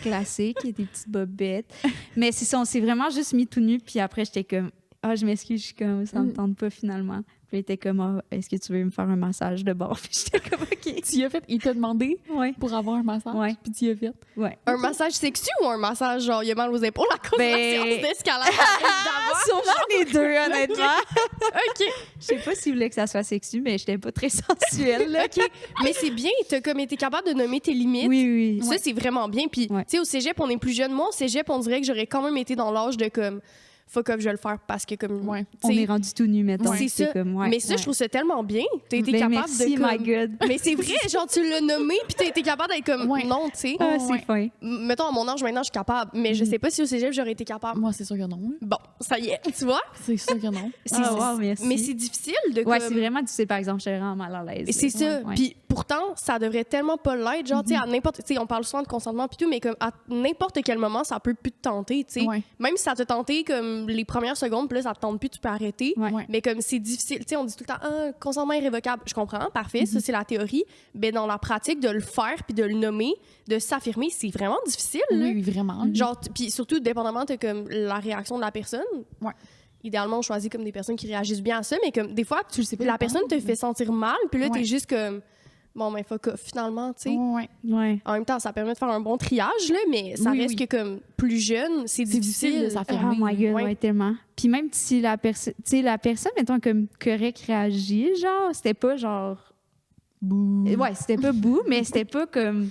classique, et des petites bobettes. Mais c'est ça, on s'est vraiment juste mis tout nu, puis après, j'étais comme, je m'excuse, je suis comme, ça me tente pas finalement. Puis il était comme, est-ce que tu veux me faire un massage de bord? Puis j'étais comme, OK. Tu y as fait, il t'a demandé Ouais. pour avoir un massage, Ouais. puis tu y as fait. Ouais. Un massage sexu ou un massage genre il a mal aux épaules à cause de la Ben- séance d'escalade d'avant? Sûrement les deux, honnêtement. OK. Je sais pas s'il voulait que ça soit sexu, mais j'étais pas très sensuelle. Là. OK. Mais c'est bien, t'as comme été capable de nommer tes limites. Oui. Ça, c'est vraiment bien. Puis, Ouais. tu sais, au cégep, on est plus jeune. Moi, au cégep, on dirait que j'aurais quand même été dans l'âge de comme, fuck up, je vais le faire parce que comme. Ouais. tu On sais, est rendu tout nu, mettons. C'est ça. Comme, ouais, mais ça, ouais. je trouve ça tellement bien. T'as été Ben, capable merci, de. Comme... my God. Mais c'est vrai, genre, tu l'as nommé, puis t'as été capable d'être comme, Ouais. non, tu sais. Ah, Ouais. c'est fin. Mettons, à mon âge, maintenant, je suis capable. Mais je sais pas si au cégep, j'aurais été capable. Moi, c'est sûr que non. là. Bon, ça y est, tu vois? C'est sûr que non. C'est- Wow, merci. mais c'est difficile de Ouais, comme... c'est vraiment difficile, par exemple, j'étais vraiment mal à l'aise. Et c'est ça. Ouais. Puis pourtant, ça devrait tellement pas l'être. Genre, tu sais, à n'importe. Tu sais, on parle souvent de consentement puis tout, mais comme à n'importe quel moment, ça peut plus te tenter, tu sais. Ouais. Même si ça te tentait comme les premières secondes, puis là, ça te tente plus, tu peux arrêter. Ouais. Ouais. Mais comme c'est difficile, tu sais, on dit tout le temps, consentement irrévocable. Je comprends, parfait, ça c'est la théorie. Mais dans la pratique, de le faire puis de le nommer, de s'affirmer, c'est vraiment difficile. là. Oui, vraiment. Genre, puis surtout, dépendamment de comme la réaction de la personne. Ouais. Idéalement, on choisit comme des personnes qui réagissent bien à ça, mais comme des fois, Tu le sais pas. la personne te fait sentir mal, puis là, Ouais. t'es juste comme, bon, ben, fuck off, finalement, tu sais. Ouais. Ouais. En même temps, ça permet de faire un bon triage, là, mais ça Oui, reste oui. que comme plus jeune, c'est C'est difficile difficile. de Oh s'affirmer. my God, Ouais. ouais, tellement. Puis même si la personne, tu sais, la personne, mettons, comme correct réagit, genre, c'était pas genre. Bouh. Ouais, c'était pas bout, mais c'était pas comme.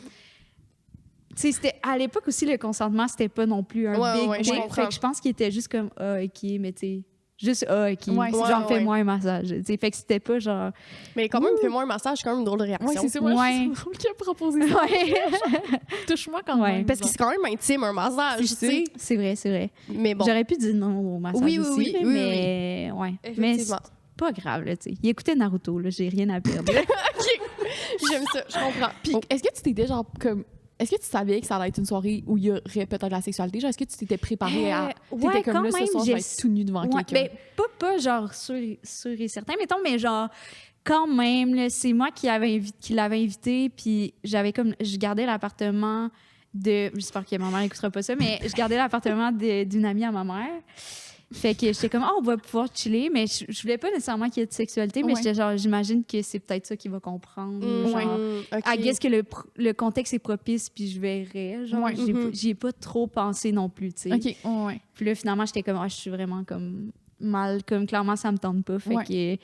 Tu sais, c'était. À l'époque aussi, le consentement, c'était pas non plus un Ouais, big ouais, je thing. comprends. Fait que je pense qu'il était juste comme, OK, mais tu sais. Juste, OK. Ouais, genre, ouais, fais-moi un massage. Tu sais, fait que c'était pas genre. Mais quand même, fais-moi un massage, c'est quand même une drôle de réaction. Ouais, c'est ça. Moi, Ouais. je trouve drôle qu'il a proposé ça. Ouais. Touche-moi quand Ouais. même. Parce que c'est quand même intime, un massage, tu sais. C'est vrai, c'est vrai. Mais bon, J'aurais pu dire non au massage Oui, oui, aussi, oui, là, oui, mais ouais. Mais c'est effectivement. pas grave, là, tu sais. Il écoutait Naruto, là, j'ai rien à perdre. J'aime ça, je comprends. Puis, Puis, est-ce que tu t'étais genre comme. Est-ce que tu savais que ça allait être une soirée où il y aurait peut-être de la sexualité? Genre, est-ce que tu t'étais préparée à. T'étais ouais, comme quand là, ce même, soir, je vais être tout nu devant Ouais, quelqu'un. ben, pas genre sûr et certain, mettons, mais genre, quand même, là, c'est moi qui l'avais invité, puis j'avais comme. Je gardais l'appartement de. J'espère que ma mère n'écoutera pas ça, mais je gardais l'appartement d'une amie à ma mère. Fait que j'étais comme, on va pouvoir chiller, mais je voulais pas nécessairement qu'il y ait de sexualité, mais Ouais. j'étais genre, j'imagine que c'est peut-être ça qu'il va comprendre. Genre, OK. I guess que le contexte est propice, puis je verrais. Genre, Ouais. j'y ai pas trop pensé non plus, tu sais. OK, ouais. Puis là, finalement, j'étais comme, je suis vraiment comme mal, comme clairement, ça me tente pas. Fait Ouais. que.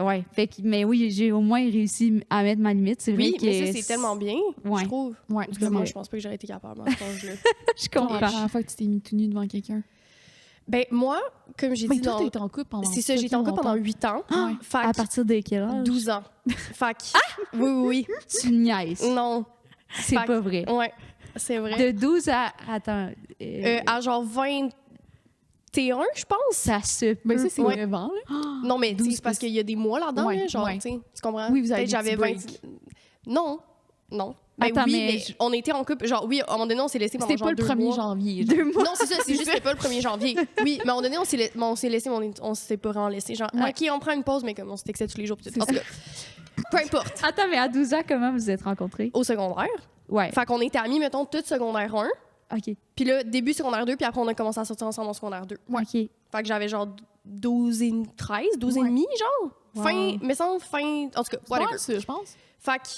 Ouais. Fait que, mais oui, j'ai au moins réussi à mettre ma limite. C'est vrai Oui, que. mais ça, c'est tellement bien, Ouais. je trouve. Ouais, Parce que moi, Ouais. je pense pas que j'aurais été capable à cet âge-là. Je Quand comprends. la première fois que tu t'es mis tout nu devant quelqu'un. Ben, moi, comme j'ai Mais dit toi, dans... t'as été en couple pendant. C'est ça, j'ai été en couple pendant 8 ans. Ouais. Fait À que partir de quel âge? 12 ans. Fait que... Oui. Tu niaises. Non. C'est Fait pas vrai. Ouais, c'est vrai. De 12 à. Attends. À genre 21, je pense. Ça se peut. Mais ça, c'est Ouais. 9 ans, là. Non, mais tu sais, 12 c'est parce qu'il y a des mois là-dedans, Ouais, là, genre, ouais. tu sais, tu comprends? Oui, vous avez Peut-être des j'avais petits 20... Non. Ben Attends, oui, mais mais on était en couple. Genre, oui, à un moment donné, on s'est laissé pendant C'était genre pas le 2 1er mois. janvier. genre. 2 mois. Non, c'est ça, c'est juste que c'était pas le 1er janvier. Oui, mais à un moment donné, on s'est laissé, mais on s'est pas vraiment laissé. Genre, Ouais. OK, on prend une pause, mais comme on se textait tous les jours. Puis tout. En tout cas, peu importe. Attends, mais à 12 ans, comment vous êtes rencontrés? Au secondaire. Ouais. Fait qu'on était amis, mettons, tout secondaire 1. OK. Puis là, début secondaire 2, puis après, on a commencé à sortir ensemble en secondaire 2. OK. Fait que j'avais genre 12 et 13, 12 et Ouais. demi, genre. Wow. Fin, mais sans fin. En tout cas, C'est pas whatever. mal ça, je pense. Fait que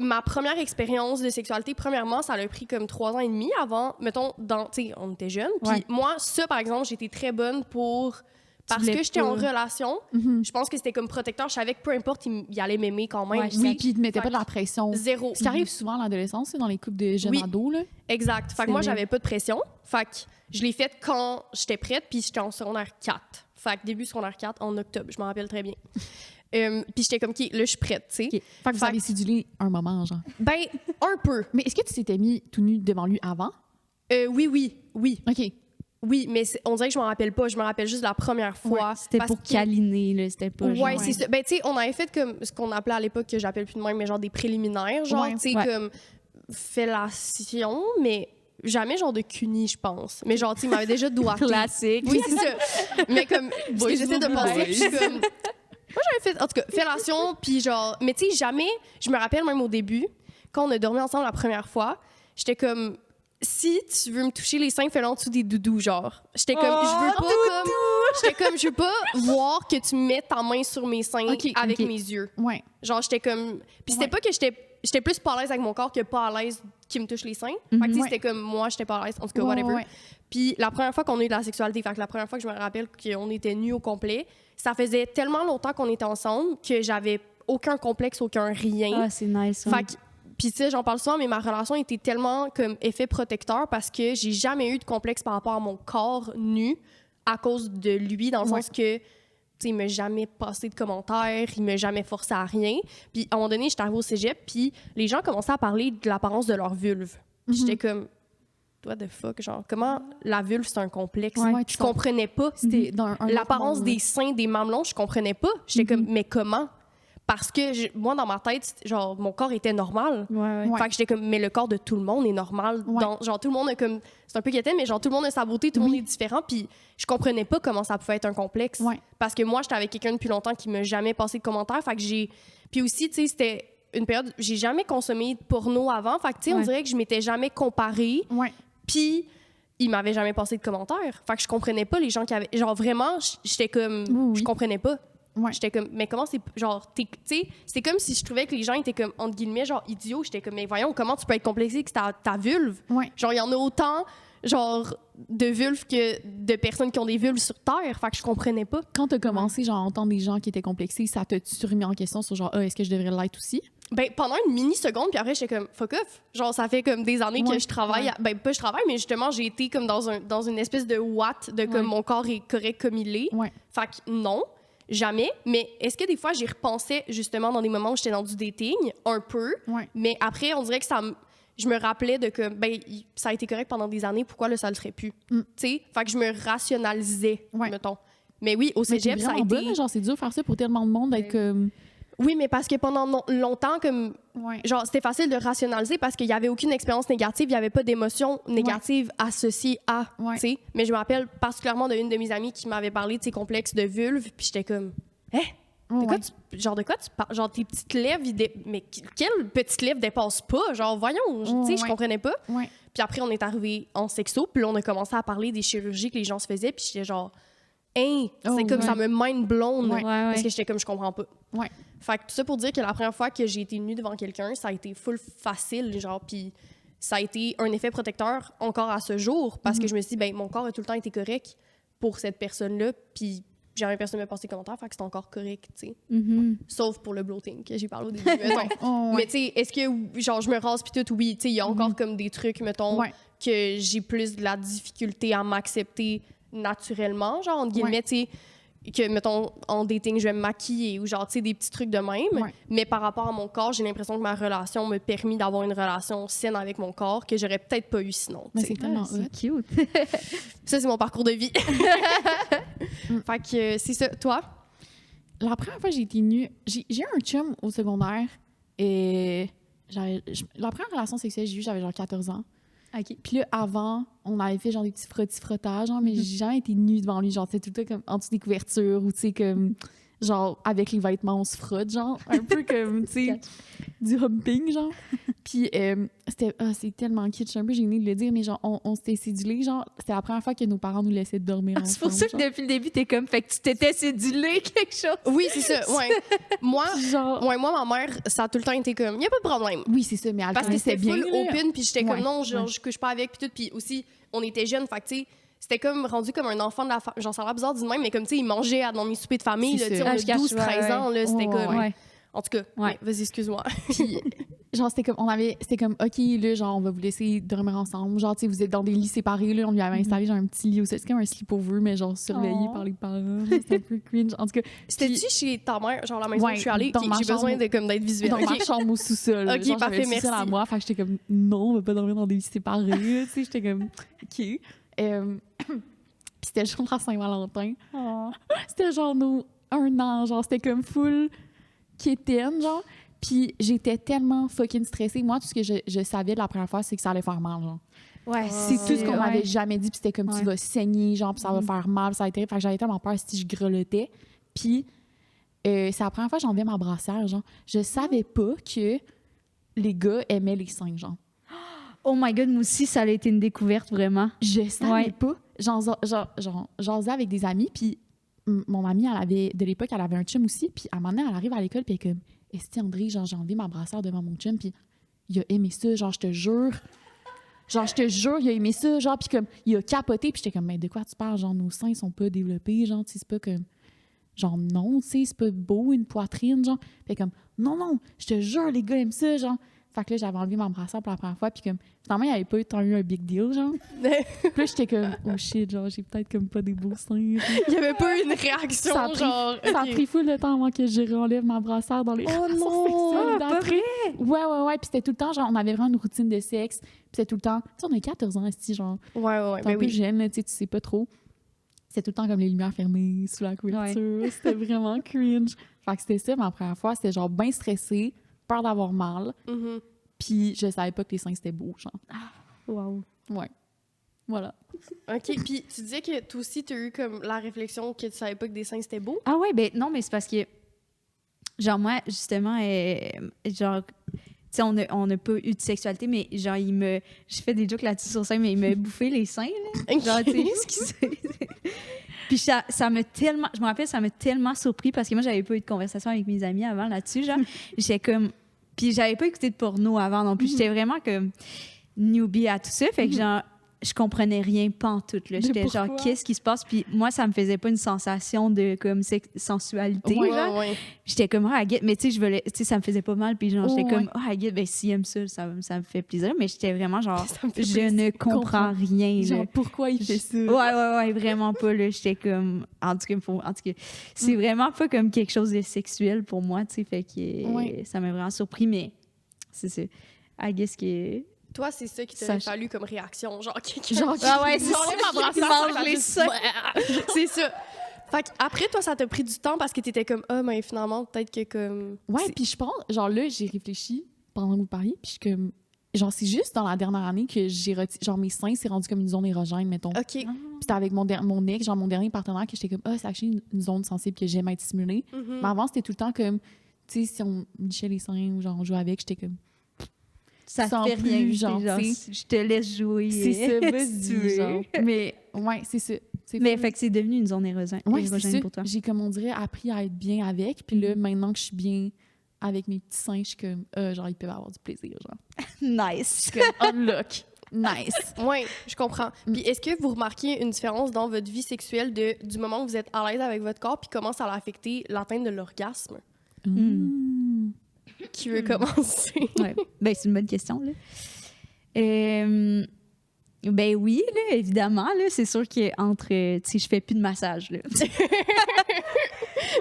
ma première expérience de sexualité, premièrement, ça a pris comme 3 ans et demi avant, mettons, tu sais, on était jeunes. Puis Ouais. moi, ça, par exemple, j'étais très bonne pour. Parce voulais que j'étais pas. en relation, Mhm. je pense que c'était comme protecteur. Je savais que peu importe, il allait m'aimer quand même. Ouais, tu sais. Oui, puis ils te mettaient Fait pas de la que pression. Zéro. Ce qui arrive souvent à l'adolescence, c'est dans les couples de jeunes Oui. ados. Là. Exact. Fait C'est que moi, vrai. j'avais pas de pression. Fait que je l'ai faite quand j'étais prête, puis j'étais en secondaire 4. Fait que début secondaire 4, en octobre, je m'en rappelle très bien. Puis j'étais comme, OK, là, je suis prête, tu sais. Ok. Fait que vous Fait avez que- sédulé un moment, genre. Ben, un peu. Mais est-ce que tu t'étais mis tout nu devant lui avant? Oui. OK. Oui, mais on dirait que je m'en rappelle pas. Je me rappelle juste la première fois. C'était parce pour que- câliner, là. C'était pas genre... Ouais, c'est ça. Ben, tu sais, on avait fait comme ce qu'on appelait à l'époque, que j'appelle plus de même, mais genre des préliminaires, genre, Ouais, tu sais, ouais. comme fellation, mais jamais genre de cuni, je pense. Mais genre, tu sais, il m'avait déjà doigté. Classique. Oui, c'est ça. Mais comme, ce Boys que j'essaie de will be penser, boys. puis je suis comme... Moi, j'avais fait, en tout cas, fellation, puis genre... Mais tu sais, jamais... Je me rappelle même au début, quand on a dormi ensemble la première fois, j'étais comme... Si tu veux me toucher les seins, fais-le en dessous des doudous, genre. J'étais comme... je veux pas comme... J'étais comme, je veux pas voir que tu mets ta main sur mes seins Ok, avec ok. mes yeux. Ouais. Genre, j'étais comme... Puis c'était Ouais. pas que j'étais plus pas à l'aise avec mon corps que pas à l'aise qui me touche les seins. Fait que tu sais, Ouais. c'était comme, moi, j'étais pas à l'aise. En tout cas, Ouais, whatever. ouais. Puis la première fois qu'on a eu de la sexualité, fait que la première fois que je me rappelle qu'on était nus au complet, ça faisait tellement longtemps qu'on était ensemble que j'avais aucun complexe, aucun rien. Ah, c'est nice. Fait que, puis tu sais, j'en parle souvent, mais ma relation était tellement comme effet protecteur parce que j'ai jamais eu de complexe par rapport à mon corps nu à cause de lui, dans le Ouais. sens que, tu sais, il m'a jamais passé de commentaires, il m'a jamais forcé à rien. Puis à un moment donné, j'étais arrivée au cégep, puis les gens commençaient à parler de l'apparence de leur vulve. Puis J'étais comme, what the fuck, genre, comment la vulve, c'est un complexe? Ouais, Je comprenais pas. C'était dans un autre L'apparence monde, des là. seins, des mamelons, je comprenais pas. J'étais comme, mais comment? Parce que moi, dans ma tête, genre, mon corps était normal. Ouais. Ouais. Fait que j'étais comme, mais le corps de tout le monde est normal. Ouais. Genre, tout le monde a comme. C'est un peu quétaine, mais genre, tout le monde a sa beauté, tout le Oui. monde est différent. Puis je comprenais pas comment ça pouvait être un complexe. Ouais. Parce que moi, j'étais avec quelqu'un depuis longtemps qui m'a jamais passé de commentaires. Fait que j'ai. Puis aussi, tu sais, c'était une période. J'ai jamais consommé de porno avant. Fait que, tu sais, on Ouais. dirait que je m'étais jamais comparée. Ouais. Puis il m'avait jamais passé de commentaires. Fait que je comprenais pas les gens qui avaient. Genre, vraiment, j'étais comme. Oui. Je comprenais pas. Ouais. J'étais comme, mais comment c'est. Genre, tu sais, c'est comme si je trouvais que les gens étaient comme, entre guillemets, genre, idiots. J'étais comme, mais voyons, comment tu peux être complexé que ta vulve? Ouais. Genre, il y en a autant, genre, de vulves que de personnes qui ont des vulves sur Terre. Fait que je comprenais pas. Quand t'as commencé genre, à entendre des gens qui étaient complexés, ça t'a-tu remis en question sur genre, ah, est-ce que je devrais l'être aussi? Ben, pendant une mini-seconde, puis après, j'étais comme, fuck off. Genre, ça fait comme des années Ouais, que je travaille. ouais. Ben, pas je travaille, mais justement, j'ai été comme dans une espèce de watt de comme Ouais. mon corps est correct comme il est. Ouais. Fait que non, jamais. Mais est-ce que des fois, j'y repensais justement dans des moments où j'étais dans du dating? Un peu. Ouais. Mais après, on dirait que je me rappelais de que ben, ça a été correct pendant des années, pourquoi là, ça le serait plus? Mm. Tu sais? Fait que je me rationalisais, Ouais. mettons. Mais oui, au Mais t'es cégep, ça a vraiment été... bonne, genre, c'est dur de faire ça pour tellement de monde d'être comme. Oui, mais parce que pendant longtemps, comme Ouais. genre, c'était facile de rationaliser parce qu'il n'y avait aucune expérience négative, il n'y avait pas d'émotion négative associée à, Ouais. tu sais. Mais je me rappelle particulièrement d'une de mes amies qui m'avait parlé de ses complexes de vulve, puis j'étais comme, de quoi tu parles? Genre, tes petites lèvres, mais quelle petite lèvre dépasse pas? Genre, voyons, tu sais, je Ouais. comprenais pas. Ouais. Puis après, on est arrivé en sexo, puis là, on a commencé à parler des chirurgies que les gens se faisaient, puis j'étais genre, hein, Oh, c'est comme ouais. ça me mind blown, Ouais. parce que j'étais comme, je comprends pas. Ouais. Fait que tout ça pour dire que la première fois que j'ai été nue devant quelqu'un, ça a été full facile, genre, puis ça a été un effet protecteur encore à ce jour, parce que je me suis dit, ben mon corps a tout le temps été correct pour cette personne-là, puis jamais personne ne m'a passé de commentaire, fait que c'est encore correct, tu sais. Mhm. Sauf pour le bloating que j'ai parlé au début, mettons. Oh, ouais. Mais tu sais, est-ce que, genre, je me rase puis tout, oui, tu sais, il y a encore comme des trucs, mettons, Ouais. que j'ai plus de la difficulté à m'accepter naturellement, genre, entre guillemets, tu sais, que, mettons, en dating, je vais me maquiller ou genre, tu sais, des petits trucs de même. Ouais. Mais par rapport à mon corps, j'ai l'impression que ma relation m'a permis d'avoir une relation saine avec mon corps que j'aurais peut-être pas eu sinon. Mais tu sais. c'est tellement Ah, hot. c'est cute. Ça, c'est mon parcours de vie. Fait que c'est ça. Toi? La première fois que j'ai été nue, j'ai eu un chum au secondaire et la première relation sexuelle que j'ai eue, j'avais genre 14 ans. OK. Puis là, avant, on avait fait genre des petits frottages, genre, mais j'ai jamais été nue devant lui. Genre, c'était tout le temps comme en dessous des couvertures ou, tu sais, comme, genre, avec les vêtements, on se frotte, genre, un peu comme, tu sais, du humping, genre. Puis c'est tellement kitsch, je suis un peu gênée de le dire, mais genre, on s'était cédulés, genre, c'était la première fois que nos parents nous laissaient dormir ensemble. C'est pour ça que genre. depuis le début, t'es comme, fait que tu t'étais cédulé quelque chose. Oui, c'est ça. Ouais. moi, Genre, moi, ma mère, ça a tout le temps été comme, il n'y a pas de problème. oui, c'est ça, mais elle Parce que connaissait c'était bien. full là. open, puis j'étais comme, Ouais, non, genre, ouais. je couche pas avec, puis tout. Puis aussi, on était jeunes, fait que, tu sais, c'était comme rendu comme un enfant de la famille. Genre, ça a l'air bizarre du même, mais comme, tu sais, il mangeait dans mes soupers de famille, là, C'est tu sais, ça. on Ah, je a 12, cache, 13 ouais, ans, là, c'était ouais, comme... Ouais. En tout cas, Ouais. vas-y, excuse-moi. Puis, genre, c'était comme, OK, là, genre, on va vous laisser dormir ensemble. Genre, tu sais, vous êtes dans des lits séparés, là. On lui avait installé, genre, un petit lit aussi. C'est comme un sleepover, mais genre, surveillé Oh. par les parents. C'est un peu cringe. En tout cas, C'était-tu chez ta mère, genre la maison Ouais, où je suis allée? dans Ok, ma j'ai besoin chambre. de, comme, d'être visuelle. dans ma Ok. chambre au sous-sol. Ok, Genre, parfait, j'avais le sous-sol merci. à moi. Fait que j'étais comme, non, on va pas dormir dans des lits séparés. Tu sais, j'étais comme, OK. Puis c'était le jour de la Saint-Valentin. C'était genre nos 1 an. Genre, c'était comme full quétaine, genre. Puis j'étais tellement fucking stressée. Moi, tout ce que je savais de la première fois, c'est que ça allait faire mal, genre. Ouais, C'est tout ce qu'on m'avait ouais. jamais dit. Puis c'était comme, Ouais. tu vas saigner, genre, puis ça va faire mal, ça va être terrible. Fait que j'avais tellement peur si je grelottais. Puis c'est la première fois que j'enlevais ma brassière, genre. Je savais pas que les gars aimaient les seins, genre. Oh my God, moi aussi, ça a été une découverte, vraiment. Je savais Ouais. pas. J'en avec des amis, puis mon amie, de l'époque, elle avait un chum aussi, puis à un moment donné, elle arrive à l'école, puis elle est comme, Esti André, genre, j'ai enlevé ma brassière devant mon chum, puis il a aimé ça, genre, je te jure. Genre, je te jure, il a aimé ça, genre, puis comme, il a capoté, puis j'étais comme, mais de quoi tu parles? Genre, nos seins sont pas développés, genre, tu sais, c'est pas comme, genre, non, tu sais, c'est pas beau, une poitrine, genre. Puis comme, non, je te jure, les gars aiment ça, genre. Fait que là, j'avais enlevé ma brassière pour la première fois, puis comme, finalement, il n'y avait pas tant eu un big deal, genre. Puis là, j'étais comme, oh shit, genre, j'ai peut-être comme pas des beaux seins. Il y avait pas eu une réaction, Ça a pris- genre... Ça a ok. pris full de temps avant que je relève ma brassière dans les Oh relations non! sexuelles Ah, pas d'après. vrai? Ouais. Puis c'était tout le temps, genre, on avait vraiment une routine de sexe. Puis c'était tout le temps, tu sais, on a 14 ans, ici, genre, Ouais, t'es ben un peu oui. jeune, là, tu sais pas trop. C'était tout le temps comme les lumières fermées, sous la couverture. C'était vraiment cringe. Fait que c'était ça, ma première fois. C'était genre bien stressé, peur d'avoir mal. Mhm. Puis je savais pas que les seins, c'était beau, genre. Wow. Ouais. Voilà. OK, puis tu disais que toi aussi, tu as eu comme la réflexion que tu savais pas que des seins, c'était beau? Ah ouais, ben non, mais c'est parce que, genre, moi, justement, genre, tu sais, on n'a pas eu de sexualité, mais genre, j'ai fait des jokes là-dessus sur scène, mais il m'a bouffé les seins, là. Genre, tu sais, excusez. Puis ça m'a tellement, je me rappelle, ça m'a tellement surpris parce que moi, j'avais pas eu de conversation avec mes amis avant là-dessus, genre. J'étais comme, puis j'avais pas écouté de porno avant non plus. J'étais vraiment comme newbie à tout ça, fait que genre, je comprenais rien pantoute, là. Mais J'étais genre, pourquoi? qu'est-ce qui se passe? Puis moi, ça me faisait pas une sensation de comme sensualité, Ouais, genre. ouais. J'étais comme, ah, I get, mais tu sais, tu sais, ça me faisait pas mal, puis genre, j'étais Ouais. comme, ah, I get, ben, s'il aime ça me fait plaisir, mais j'étais vraiment genre, Ça me fait je plaisir. ne comprends rien, là. Genre, pourquoi il fait ça? Ouais, vraiment pas, là. J'étais comme, en tout cas, c'est vraiment pas comme quelque chose de sexuel pour moi, tu sais, fait que Ouais. ça m'a vraiment surpris, mais c'est ça. I guess que. Toi, c'est ça qui Ça- t'a fallu comme réaction, genre quelqu'un Genre, qui- Ah ouais, c'est J'enlève ça, ma brassière, qui ça mange fait les juste- seins. C'est ça. Fait après, toi, ça t'a pris du temps parce que t'étais comme, ah, mais finalement, peut-être que comme... Ouais, c'est- puis je pense, genre là, j'ai réfléchi pendant que vous parliez, puis je suis comme, genre, c'est juste dans la dernière année que j'ai genre, mes seins, c'est rendu comme une zone érogène, mettons. OK. Puis c'était avec mon ex, genre mon dernier partenaire, que j'étais comme, ah, c'est actually une zone sensible que j'aime être stimulée. Mhm. Mais avant, c'était tout le temps comme, tu sais, si on lichait les seins ou genre on jouait avec, j'étais comme, Ça Sans fait plus, rien, genre, genre, tu sais. je te laisse jouer. c'est ça, si tu vas-y, veux. genre. Mais ouais, c'est ça. C'est Mais fou. fait que c'est devenu une zone érogène, Ouais, c'est érogène ça. pour toi. J'ai, comme on dirait, appris à être bien avec. Puis là, maintenant que je suis bien avec mes petits seins, je suis comme, genre, ils peuvent avoir du plaisir, genre. Nice. Je suis comme, unlock. Nice. Oui, je comprends. Puis est-ce que vous remarquez une différence dans votre vie sexuelle du moment où vous êtes à l'aise avec votre corps puis comment ça a affecté l'atteinte de l'orgasme? Qui veut commencer? Ouais. Ben, c'est une bonne question, là. Ben oui, là, évidemment, là, c'est sûr qu'entre... tu sais, je fais plus de massage, là.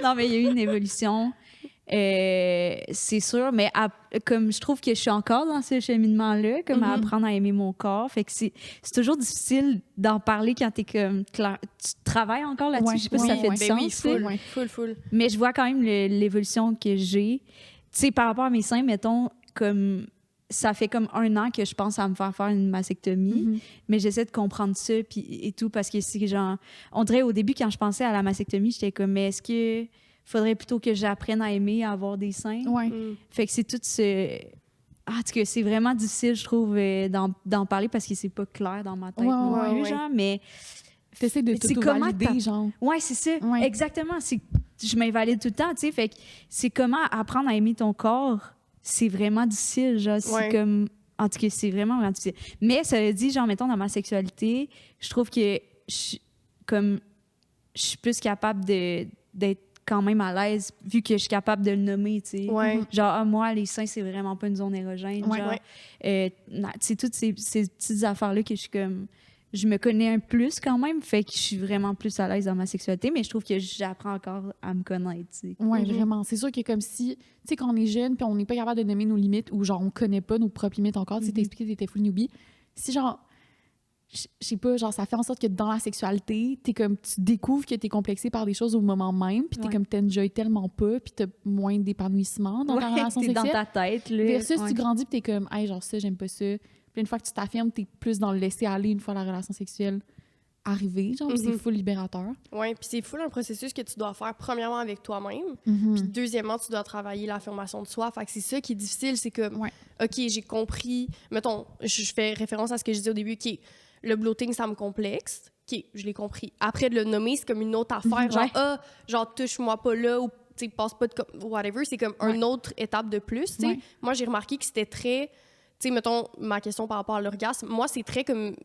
Non, mais il y a eu une évolution, c'est sûr, mais comme je trouve que je suis encore dans ce cheminement-là, comme à apprendre à aimer mon corps, fait que c'est toujours difficile d'en parler quand t'es comme... tu travailles encore là-dessus, Ouais, je sais pas si ça fait du Ben sens, oui, full, là. full. Mais je vois quand même l'évolution que j'ai. Tu sais, par rapport à mes seins, mettons, comme ça fait comme 1 an que je pense à me faire une mastectomie, mais j'essaie de comprendre ça et tout, parce que c'est genre... On dirait au début, quand je pensais à la mastectomie, j'étais comme, mais est-ce que faudrait plutôt que j'apprenne à aimer, à avoir des seins? Ouais. Fait que c'est tout ce... Ah, en tout cas, c'est vraiment difficile, je trouve, d'en parler parce que c'est pas clair dans ma tête non plus, genre, mais... T'essaies de c'est tout comment valider, genre. Ouais, c'est ça. Ouais. Exactement. Je m'invalide tout le temps, tu sais. Fait que c'est comment apprendre à aimer ton corps. C'est vraiment difficile, genre. C'est comme... En tout cas, c'est vraiment, vraiment difficile. Mais ça veut dire, genre, mettons, dans ma sexualité, je trouve que je suis plus capable d'être quand même à l'aise, vu que je suis capable de le nommer, tu sais. Ouais. Genre, moi, les seins, c'est vraiment pas une zone érogène. Ouais. Genre, tu sais, toutes ces petites affaires-là que je suis comme... Je me connais un plus quand même, fait que je suis vraiment plus à l'aise dans ma sexualité, mais je trouve que j'apprends encore à me connaître, tu sais. Ouais, vraiment. C'est sûr que comme si, tu sais, quand on est jeune puis on n'est pas capable de nommer nos limites ou genre on connaît pas nos propres limites encore, tu sais, t'as expliqué que t'étais full newbie. Si genre, je sais pas, genre ça fait en sorte que dans la sexualité, t'es comme, tu découvres que t'es complexé par des choses au moment même, puis t'es comme, t'enjoy tellement pas, puis t'as moins d'épanouissement dans ta relation t'es sexuelle. dans ta tête, là. Versus, tu grandis puis t'es comme, hey, genre ça, j'aime pas ça. Puis une fois que tu t'affirmes, t'es plus dans le laisser-aller une fois la relation sexuelle arrivée, genre, puis c'est full libérateur. Oui, puis c'est full un processus que tu dois faire premièrement avec toi-même, Mhm. puis deuxièmement, tu dois travailler l'affirmation de soi. Fait que c'est ça qui est difficile, c'est que, OK, j'ai compris, mettons, je fais référence à ce que je disais au début, OK, le bloating, ça me complexe, OK, je l'ai compris. Après, de le nommer, c'est comme une autre affaire, genre, touche-moi pas là, ou tu sais, passe pas de... whatever, c'est comme une autre étape de plus, tu sais. Moi, j'ai remarqué que c'était très... Tu sais, mettons, ma question par rapport à l'orgasme, moi, c'est très comme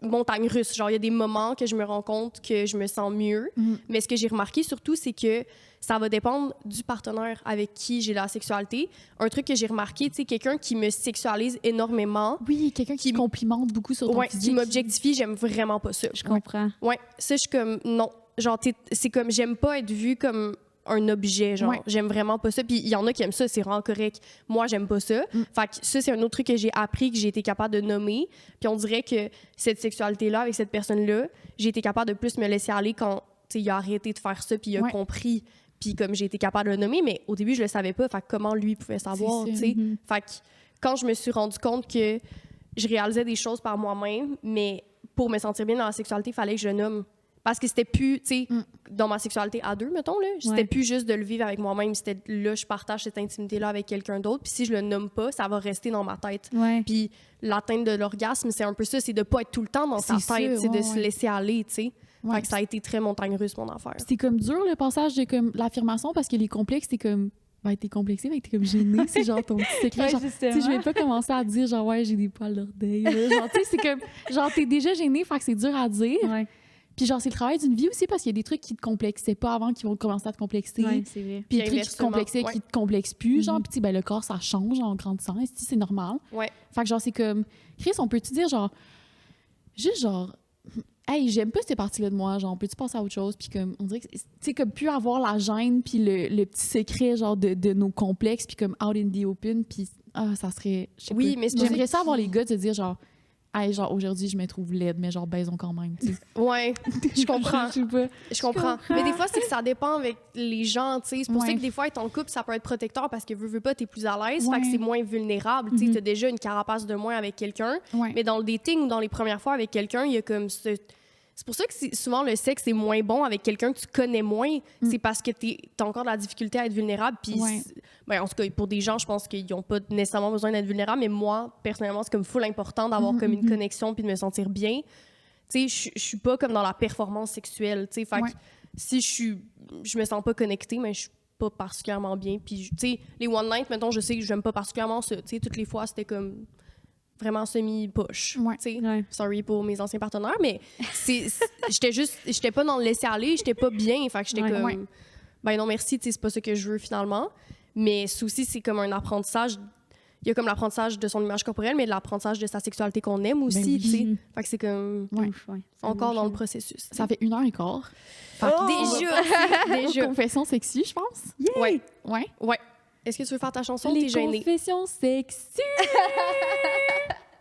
montagne russe. Genre, il y a des moments que je me rends compte que je me sens mieux. Mais ce que j'ai remarqué surtout, c'est que ça va dépendre du partenaire avec qui j'ai la sexualité. Un truc que j'ai remarqué, tu sais, quelqu'un qui me sexualise énormément. Oui, quelqu'un qui complimente beaucoup sur ton physique. Qui m'objectifie, j'aime vraiment pas ça. Je comprends. Ouais, ça, je suis comme, non. Genre, c'est comme, j'aime pas être vue comme un objet, genre. J'aime vraiment pas ça. Puis il y en a qui aiment ça, c'est vraiment correct. Moi, j'aime pas ça. Fait que ça, c'est un autre truc que j'ai appris, que j'ai été capable de nommer. Puis on dirait que cette sexualité-là, avec cette personne-là, j'ai été capable de plus me laisser aller quand, tu sais, il a arrêté de faire ça, puis il a compris. Puis comme j'ai été capable de le nommer, mais au début, je le savais pas. Fait que comment lui pouvait savoir, tu sais? Fait que quand je me suis rendu compte que je réalisais des choses par moi-même, mais pour me sentir bien dans la sexualité, il fallait que je nomme. Parce que c'était plus, tu sais, dans ma sexualité à deux, mettons, là, c'était plus juste de le vivre avec moi-même. C'était là, je partage cette intimité-là avec quelqu'un d'autre. Puis si je le nomme pas, ça va rester dans ma tête. Puis l'atteinte de l'orgasme, c'est un peu ça, c'est de pas être tout le temps dans sa tête, c'est de se laisser aller, tu sais. Fait que ça a été très montagne russe, mon affaire. C'était comme dur, le passage de comme l'affirmation, parce que les complexes, t'es comme... Ben, t'es complexé, mais t'es comme gêné. C'est genre ton petit secret. Genre, tu sais, je vais pas commencer à dire, genre, ouais, j'ai des poils d'orteil. Genre, tu sais, c'est comme... Genre, t'es déjà gêné, fait que c'est dur à dire. Puis genre, c'est le travail d'une vie aussi, parce qu'il y a des trucs qui te complexaient pas avant qui vont commencer à te complexer. Oui, c'est vrai. Puis des trucs qui te complexaient qui te complexent plus. Genre, puis ben, le corps, ça change en grandissant. Et c'est normal. Fait que genre, c'est comme... Chris, on peut-tu dire, genre... Juste genre... Hey, j'aime pas cette partie-là de moi. Genre, peux-tu passer à autre chose? Puis comme, on dirait que... Tu sais, comme plus avoir la gêne, puis le petit secret, genre, de nos complexes, puis comme out in the open, puis... Ah, ça serait... Oui, mais j'aimerais ça avoir les gars de se dire, genre... Hey, genre, aujourd'hui, je me trouve laide, mais genre, baisons quand même, tu sais. Ouais, je comprends. Je comprends. Mais des fois, c'est que ça dépend avec les gens, tu sais. C'est pour ça que des fois, être en couple, ça peut être protecteur parce que veux pas, t'es plus à l'aise, fait que c'est moins vulnérable, tu sais. T'as déjà une carapace de moins avec quelqu'un. Mais dans le dating ou dans les premières fois avec quelqu'un, il y a comme ce... C'est pour ça que souvent le sexe est moins bon avec quelqu'un que tu connais moins. C'est parce que t'as encore de la difficulté à être vulnérable. Puis, ben, en tout cas, pour des gens, je pense qu'ils n'ont pas nécessairement besoin d'être vulnérables. Mais moi, personnellement, c'est comme full important d'avoir comme une connexion puis de me sentir bien. Tu sais, je suis pas comme dans la performance sexuelle. Tu sais, fait que si je me sens pas connectée, mais je suis pas particulièrement bien. Puis, tu sais, les one night, mettons, je sais que j'aime pas particulièrement ça. Tu sais, toutes les fois, c'était comme vraiment semi-push. Sorry pour mes anciens partenaires, mais j'étais pas dans le laisser-aller, j'étais pas bien. Fait que j'étais comme, ben non, merci, c'est pas ça que je veux finalement. Mais aussi, c'est comme un apprentissage. Il y a comme l'apprentissage de son image corporelle, mais l'apprentissage de sa sexualité qu'on aime aussi, tu sais. Fait que c'est comme encore dans le processus. Ça fait 1h15. Déjà! Confession sexy, je pense. Ouais. Ouais. Est-ce que tu veux faire ta chanson ou Les t'es gênée? confessions sexy!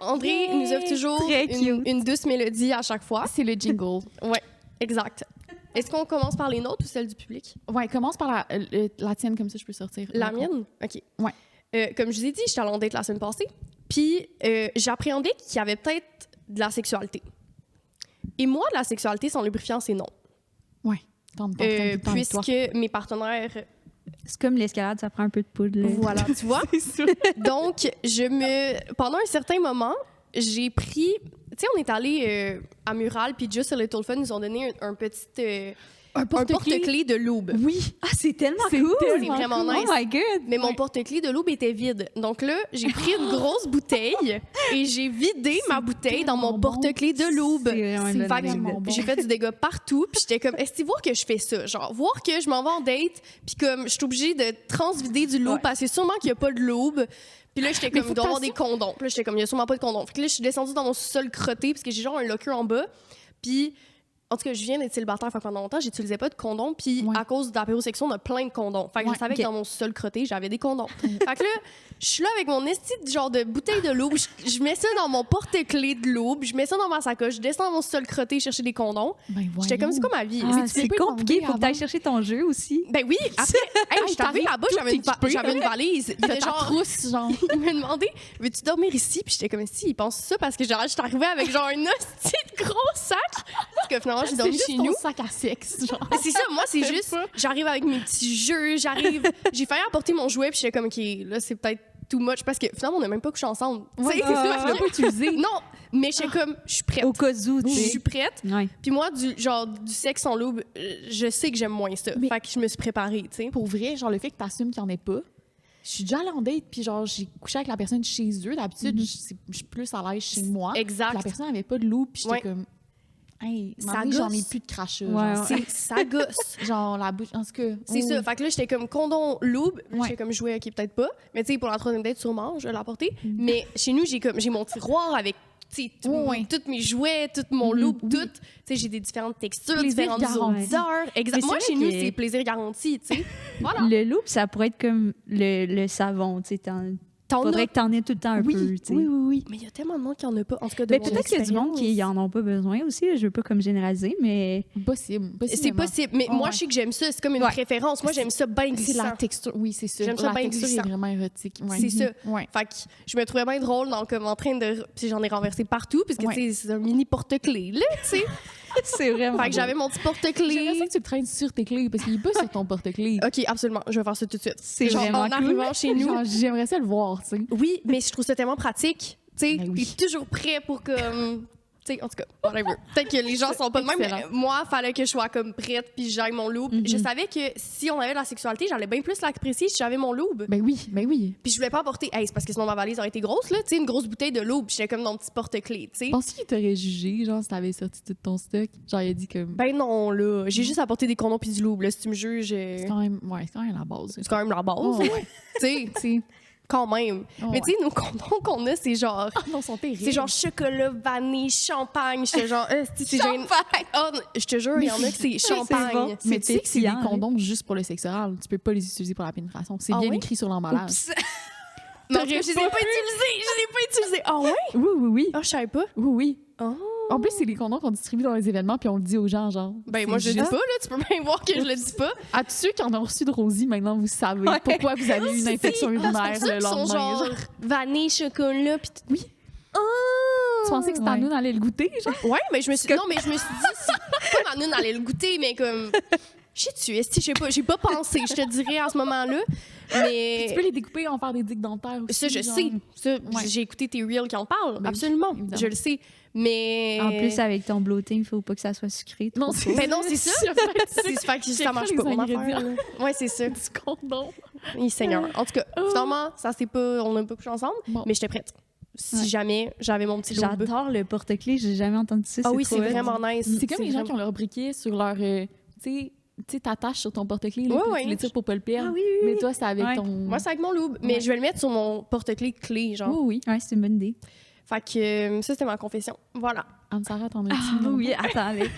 André nous offre toujours une douce mélodie à chaque fois. C'est le jingle. Ouais, exact. Est-ce qu'on commence par les nôtres ou celles du public? Ouais, commence par la tienne, comme ça je peux sortir. La mienne? OK. Ouais. Comme je vous ai dit, j'étais allée en date la semaine passée. Puis j'appréhendais qu'il y avait peut-être de la sexualité. Et moi, la sexualité sans lubrifiant, c'est non. Ouais. Puisque mes partenaires... C'est comme l'escalade, ça prend un peu de poudre. Là. Voilà, tu vois? C'est sûr. Donc, pendant un certain moment, j'ai pris... Tu sais, on est allé à Mural, puis Just a Little Fun nous ont donné un petit... un porte-clés de Loube. Oui. Ah, c'est tellement C'est cool! C'est vraiment Oh nice. my God! Mais mon porte-clés de Loube était vide. Donc là, j'ai pris une grosse bouteille et j'ai vidé ma bouteille dans mon tellement porte-clés de Loube. C'est vraiment une C'est bonne Fait que idée. vraiment bon. j'ai fait du dégât partout, puis j'étais comme, est-ce que voir que je fais ça? Genre, voir que je m'en vais en date, puis comme, je suis obligée de transvider du lube Ouais. parce que sûrement qu'il n'y a pas de lube. Puis là, j'étais Mais comme, faut il doit y avoir que des condoms. Puis là, j'étais comme, il n'y a sûrement pas de condoms. Fait que là, je suis descendue dans mon sous-sol crotté, parce que j'ai genre un locker en bas. Puis, en tout cas, je viens d'être célibataire, fait que pendant longtemps, j'utilisais pas de condoms. Puis, Ouais. à cause de l'apérosection, on a plein de condoms. Fait que Ouais, je savais ok. que dans mon sous-sol crotté, j'avais des condoms. Fait que là, je suis là avec mon esti de genre de bouteille de lube. Je mets ça dans mon porte-clés de lube. Je mets ça dans ma sacoche. Je descends dans mon sous-sol crotté chercher des condoms. Ben, J'étais comme, c'est quoi ma vie? Ah, tu c'est l'as pas compliqué, demandé faut que tu ailles avant. chercher ton jeu aussi. Ben oui, après, hey, je suis arrivée t'arrives là-bas, tout équipée, j'avais une valise. Il T'as était ta genre, trousse, genre. il me demandait, veux-tu dormir ici? Puis j'étais comme, si, il pense ça parce que genre, j'étais arrivée avec genre un hostie de gros sac. Parce que finalement, j'ai C'est dormi juste chez ton nous. sac à sexe, genre. Mais c'est ça, moi, c'est sais juste, pas. j'arrive avec mes petits jeux, j'ai failli apporter mon jouet, puis j'étais comme, OK, là, c'est peut-être too much, parce que finalement, on n'a même pas couché ensemble. Ouais, Tu sais, c'est ça, tu l'as pas utilisé. Non, mais j'étais comme, je suis prête. Au cas où, tu Je sais. suis prête. Ouais. Puis moi, du sexe en lube, je sais que j'aime moins ça. Mais- Fait que je me suis préparée, tu sais. Pour vrai, genre, le fait que t'assumes qu'il n'y en ait pas, je suis déjà allée en date, puis genre, j'ai couché avec la personne chez eux. D'habitude, je suis plus à l'aise chez moi. Exact. Puis la personne n'avait pas de loup, puis j'étais Ouais. comme... Hey, Ça ça j'en ai gosse. plus de crachat. Ouais, genre, ouais. Ça gosse. genre, la bouche... En tout cas... C'est oh. ça. Fait que là, j'étais comme condom lube. Ouais. J'étais comme jouet, OK, peut-être pas. Mais tu sais, pour la troisième date, sûrement, je vais l'apporter. Mais chez nous, j'ai mon tiroir avec tu sais, Ouais. tous mes jouets, tout mon lube, oui. tout. Tu sais, j'ai des différentes textures, Plaisir différentes garanti. odeurs. Exact. Mais c'est Moi, vrai chez nous, que- c'est plaisir garanti, tu sais. Voilà. Le loup, ça pourrait être comme le savon, tu sais. T'en Faudrait as. que t'en aies tout le temps un Oui, peu, tu sais. oui, oui. Mais il y a tellement de monde qui en a pas. En tout cas, de Mais mon peut-être qu'il y a du monde qui expérience. en ont pas besoin aussi. Je veux pas comme généraliser, mais Possible. C'est possiblement. possible. Mais moi, Ouais. je sais que j'aime ça. C'est comme une Ouais. préférence. Moi, j'aime ça bien C'est glissant. la texture. Oui, c'est ça. J'aime ça La bien texture glissant. est vraiment érotique. Ouais. C'est ça. Ouais. Fait que je me trouvais bien drôle dans, comme, en train de... Puis j'en ai renversé partout, parce que Ouais. tu sais, c'est un mini porte-clés, là, tu sais. c'est vraiment. Fait que j'avais mon petit J'aimerais porte-clés. ça que tu le traînes sur tes clés, parce qu'il est pas sur ton porte-clés. OK, absolument. Je vais faire ça tout de suite. C'est Genre, vraiment en cool. arrivant chez nous. Genre, j'aimerais ça le voir, tu sais. Oui, mais je trouve ça tellement pratique. Tu sais, Ben oui. t'es toujours prêt pour comme... Tu sais, en tout cas, whatever. Peut-être que les gens sont pas de même, mais Excellent. moi, il fallait que je sois comme prête puis j'aille mon loup. Mhm. Je savais que si on avait de la sexualité, j'allais bien plus l'apprécier si j'avais mon loup. Ben oui, ben oui. Puis je voulais pas apporter... Hey, c'est parce que sinon ma valise aurait été grosse, là. Tu sais, une grosse bouteille de loup, puis j'étais comme dans le petit porte-clés, tu sais. Penses-tu qu'il t'aurait jugé, genre, si t'avais sorti tout ton stock? Genre, il a dit comme... Ben non, là. J'ai juste apporté des condoms puis du loup, là. Si tu me juges, C'est quand même... Ouais, c'est quand même la base. c'est quand même la base. Oh, ouais. Tu sais, Tu sais... quand même. Oh, Mais tu sais, nos condoms qu'on a, c'est genre... Ah non, ils sont terribles. C'est genre chocolat, vanille, champagne. J'étais genre... c'est champagne! Oh, je te jure, il y en a que c'est champagne. bon. Mais tu sais que c'est des pétillant, hein. condoms juste pour le sexe oral. Tu peux pas les utiliser pour la pénétration. C'est Ah bien ouais? écrit sur l'emballage. Oups. Mais en tout cas, je les ai pas utilisés! Je les ai pas utilisés! Ah ouais? Oui, oui, oui. Ah, je savais pas. Oui, oui. Oh. En plus, c'est les condoms qu'on distribue dans les événements, puis on le dit aux gens, genre. Ben c'est moi, je le dis juste- pas, là. Tu peux bien voir que je le dis pas. À tous ceux qui en ont reçu de Rosie, maintenant, vous savez Ouais. pourquoi vous avez eu une infection urinaire C'est pour ça le qu'ils sont lendemain. genre genre. vanille, chocolat, puis tout. Oui. Oh! Tu pensais que Stanoun allait le goûter, genre? Ouais, mais je me suis... Non, mais je me suis dit... Pas ma noune allait le goûter, mais comme... Je sais pas, j'ai pas pensé, je te dirais, en ce moment-là. Mais... Tu peux les découper, en faire des digues dentaires aussi. Ça, je genre. sais. Ça, Ouais. j'ai écouté tes reels qui en parlent. Ben oui, absolument. évidemment. Je le sais. Mais... En plus, avec ton bloating, il faut pas que ça soit sucré. Non, trop c'est Ben non, c'est ça. C'est fait que ça Check marche les pas, mon ingrédients. affaire. là. Ouais, c'est ça. du condom. Oui, Seigneur. En tout cas, finalement, ça c'est pas... On n'a pas couché ensemble, Bon. mais j'étais prête. Si Ouais. jamais j'avais mon petit loup. J'adore le porte-clés, j'ai jamais entendu ça. Ah oui, trop c'est hot. vraiment nice. C'est comme les gens qui vraiment- ont leur briquet sur leur... tu sais, t'attaches sur ton porte-clés, là, Ouais, puis ouais. tu les tires pour pas le perdre. Ah oui, oui, Mais oui. toi, c'est avec Ouais. ton... Moi, c'est avec mon loup. Mais Ouais. je vais le mettre sur mon porte-clés clé, genre. Oui, oui. Ouais, c'est une bonne idée. Fait que ça, c'était ma confession. Voilà. Anne-Sara, t'en as Ah dit non? oui, attendez.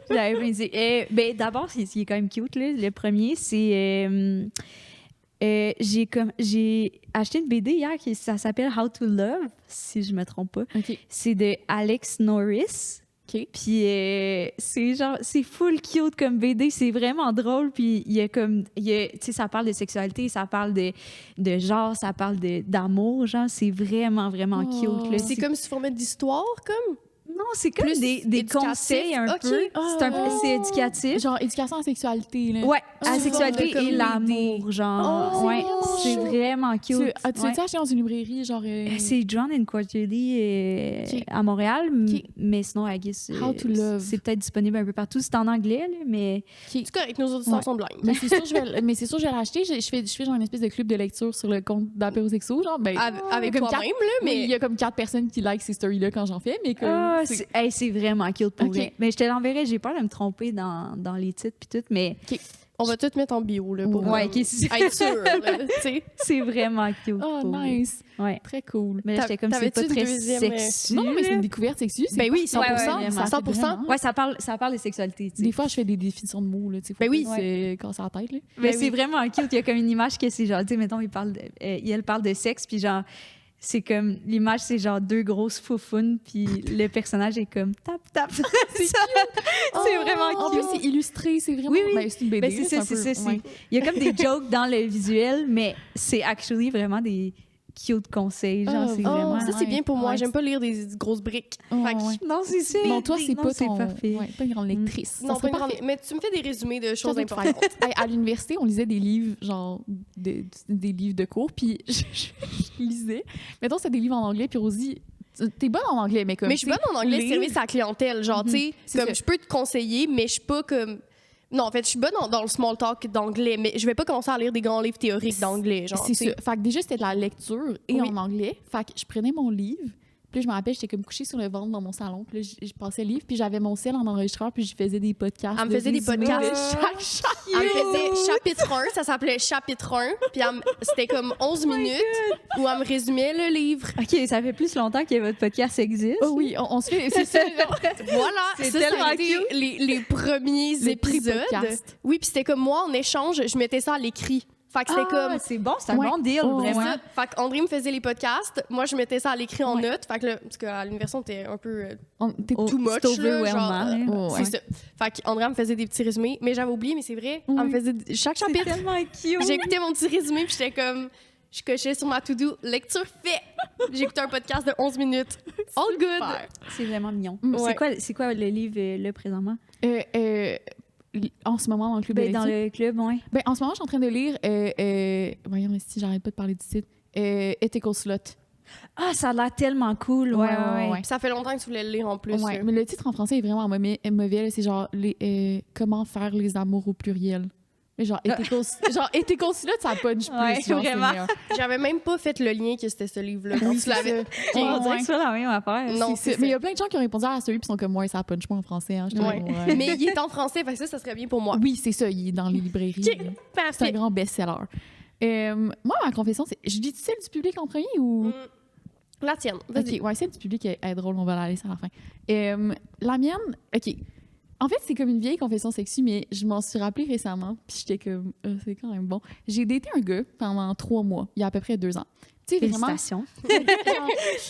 J'avais pas idée. Ben, d'abord, ce qui est quand même cute, là, le premier, c'est... j'ai acheté une BD hier, ça s'appelle How to Love, si je me trompe pas. OK. C'est de Alex Norris. OK. Puis c'est genre, c'est full cute comme BD, c'est vraiment drôle. Puis il y a comme, tu sais, ça parle de sexualité, ça parle de genre, ça parle d'amour, genre, c'est vraiment, vraiment cute. Oh. Là. C'est comme sous format d'histoire, comme? Non, c'est comme plus des éducatif. conseils un Ok. peu. Oh. C'est éducatif. Genre éducation à la sexualité, là. Ouais, à la Sous sexualité forme de et l'amour, genre. Oh, ouais, c'est c'est vraiment cute. Tu Ouais. l'as acheté dans une librairie, genre... C'est John and Quarterly Ok. à Montréal, Ok. mais sinon, I guess, How to Love. c'est peut-être disponible un peu partout. C'est en anglais, là, mais C'est correct, nos auditeurs Ouais. sont blindes. Mais c'est sûr, mais c'est sûr, je vais l'acheter. Je fais genre une espèce de club de lecture sur le compte d'apérosexo, genre. Ben, Avec comme toi-même, là, mais il mais... y a comme 4 personnes qui like ces stories-là quand j'en fais, mais que... c'est vraiment cute pour Ok. vrai. Mais je te l'enverrai, j'ai peur de me tromper dans les titres puis tout, mais On va tout mettre en bio, là, pour Ouais, ok, c'est- être sûr, là, tu sais. c'est vraiment cute. Oh, pour vrai. nice. Ouais. Très cool. Mais là, j'étais comme, c'est T'avais-tu pas une très deuxième, sexy. Non, mais c'est là. une découverte sexue. Ben oui, 100%. Ouais, ouais, vraiment. 100%. Ouais, ça parle de sexualité, tu sais. Des fois, je fais des définitions de mots, là, tu sais. Ben oui. C'est casser la tête, là. Mais Ben c'est oui. vraiment cute. Il y a comme une image que c'est genre, tu sais, mettons, elle parle de sexe, puis genre, c'est comme, l'image, c'est genre deux grosses foufounes, puis le personnage est comme tap, tap. c'est vraiment En cute. plus, c'est illustré, c'est vraiment... Oui, oui. Ben, c'est une BD. Ben, c'est ça, un c'est peu- ça. ouais. Il y a comme des jokes dans le visuel, mais c'est actually vraiment des cute conseils. Genre, Oh, c'est oh, vraiment. Ça, c'est bien pour moi. Ouais. J'aime pas lire des grosses briques. Oh, Fait que- ouais. Non, c'est ça. Non, toi, c'est Non, pas c'est ton... parfait. Ouais, pas une grande lectrice. Non, Ça pas serait une grande... parfait. Mais tu me fais des résumés de choses Chose importantes. importante. À l'université, on lisait des livres, genre des livres de cours, puis je lisais. Mettons, c'était des livres en anglais, puis Rosie, t'es bonne en anglais, mais comme. Mais je suis bonne en anglais, lire- service à la clientèle. Genre, tu sais, C'est comme ça. je peux te conseiller, mais je suis pas comme. Non, en fait, je suis bonne dans le small talk d'anglais, mais je vais pas commencer à lire des grands livres théoriques d'anglais. Genre, C'est tu sais. ça. Fait que déjà, c'était de la lecture et Oui. en anglais. Fait que je prenais mon livre. Puis là, je me rappelle, j'étais comme couchée sur le ventre dans mon salon. Puis là, je passais le livre. Puis j'avais mon sel en enregistreur. Puis je faisais des podcasts. Elle me de faisait des résumés podcasts. de chaque Elle me faisait chapitre 1, ça s'appelait chapitre 1, puis c'était comme 11 minutes où elle me résumait le livre. OK, ça fait plus longtemps que votre podcast existe. Oh oui, on se fait. C'est ça. Voilà, C'est ça, tellement ça a été cute. les premiers Le épisodes. pré-podcast. Oui, puis c'était comme moi, en échange, je mettais ça à l'écrit. Fait que c'était comme... C'est bon, c'est un Ouais. bon deal, Oh, C'est vraiment. ça. Fait qu'André me faisait les podcasts, moi je mettais ça à l'écrit en Ouais. notes. Fait que là, parce qu'à l'université, on était un peu T'es Oh, too much. c'est là, overwhelming, genre, hein. Oh, ouais. c'est ça. Fait qu'André me faisait des petits résumés, mais j'avais oublié, mais c'est vrai, elle me Oui. faisait chaque C'est chapitre. tellement cute. J'écoutais mon petit résumé, puis j'étais comme... Je cochais sur ma to-do, lecture fait. J'écoutais un podcast de 11 minutes. All good. Super. C'est vraiment mignon. Ouais. C'est quoi le livre, là, présentement? En ce moment, dans le club de Ben, dans lecture. le club, ouais. Ben, en ce moment, je suis en train de lire. Voyons, si j'arrête pas de parler du titre. Ethical Slut. Ah, ça a l'air tellement cool. Ouais, ouais, ouais. Puis ça fait longtemps que tu voulais le lire en plus. Ouais, là. mais le titre en français est vraiment mauvais. Là, c'est genre comment faire les amours au pluriel. Mais genre, ethical slut, ça punch plus. Ouais, genre, c'est vraiment. meilleur. J'avais même pas fait le lien que c'était ce livre-là. Quand Oui, tu c'est l'avais. ça. On dirait Ouais. que c'est la même affaire. Non, C'est c'est ça. Mais il y ça. a plein de gens qui ont répondu à la story puis sont comme, ouais, ça punch pas en français. Hein. J'étais Ouais. comme, ouais. Mais il est en français, fait que ça serait bien pour moi. Oui, c'est ça, il est dans les librairies. Ok, C'est un parfait. grand best-seller. Moi, ma confession, c'est. Je dis celle du public en premier ou. La tienne, vas-y. Ok, ouais, celle du public est drôle, on va la laisser à la fin. La mienne, ok. En fait, c'est comme une vieille confession sexy, mais je m'en suis rappelée récemment, puis j'étais comme, c'est quand même bon. J'ai daté un gars pendant 3 mois, il y a à peu près 2 ans. Tu sais, vraiment, Félicitations.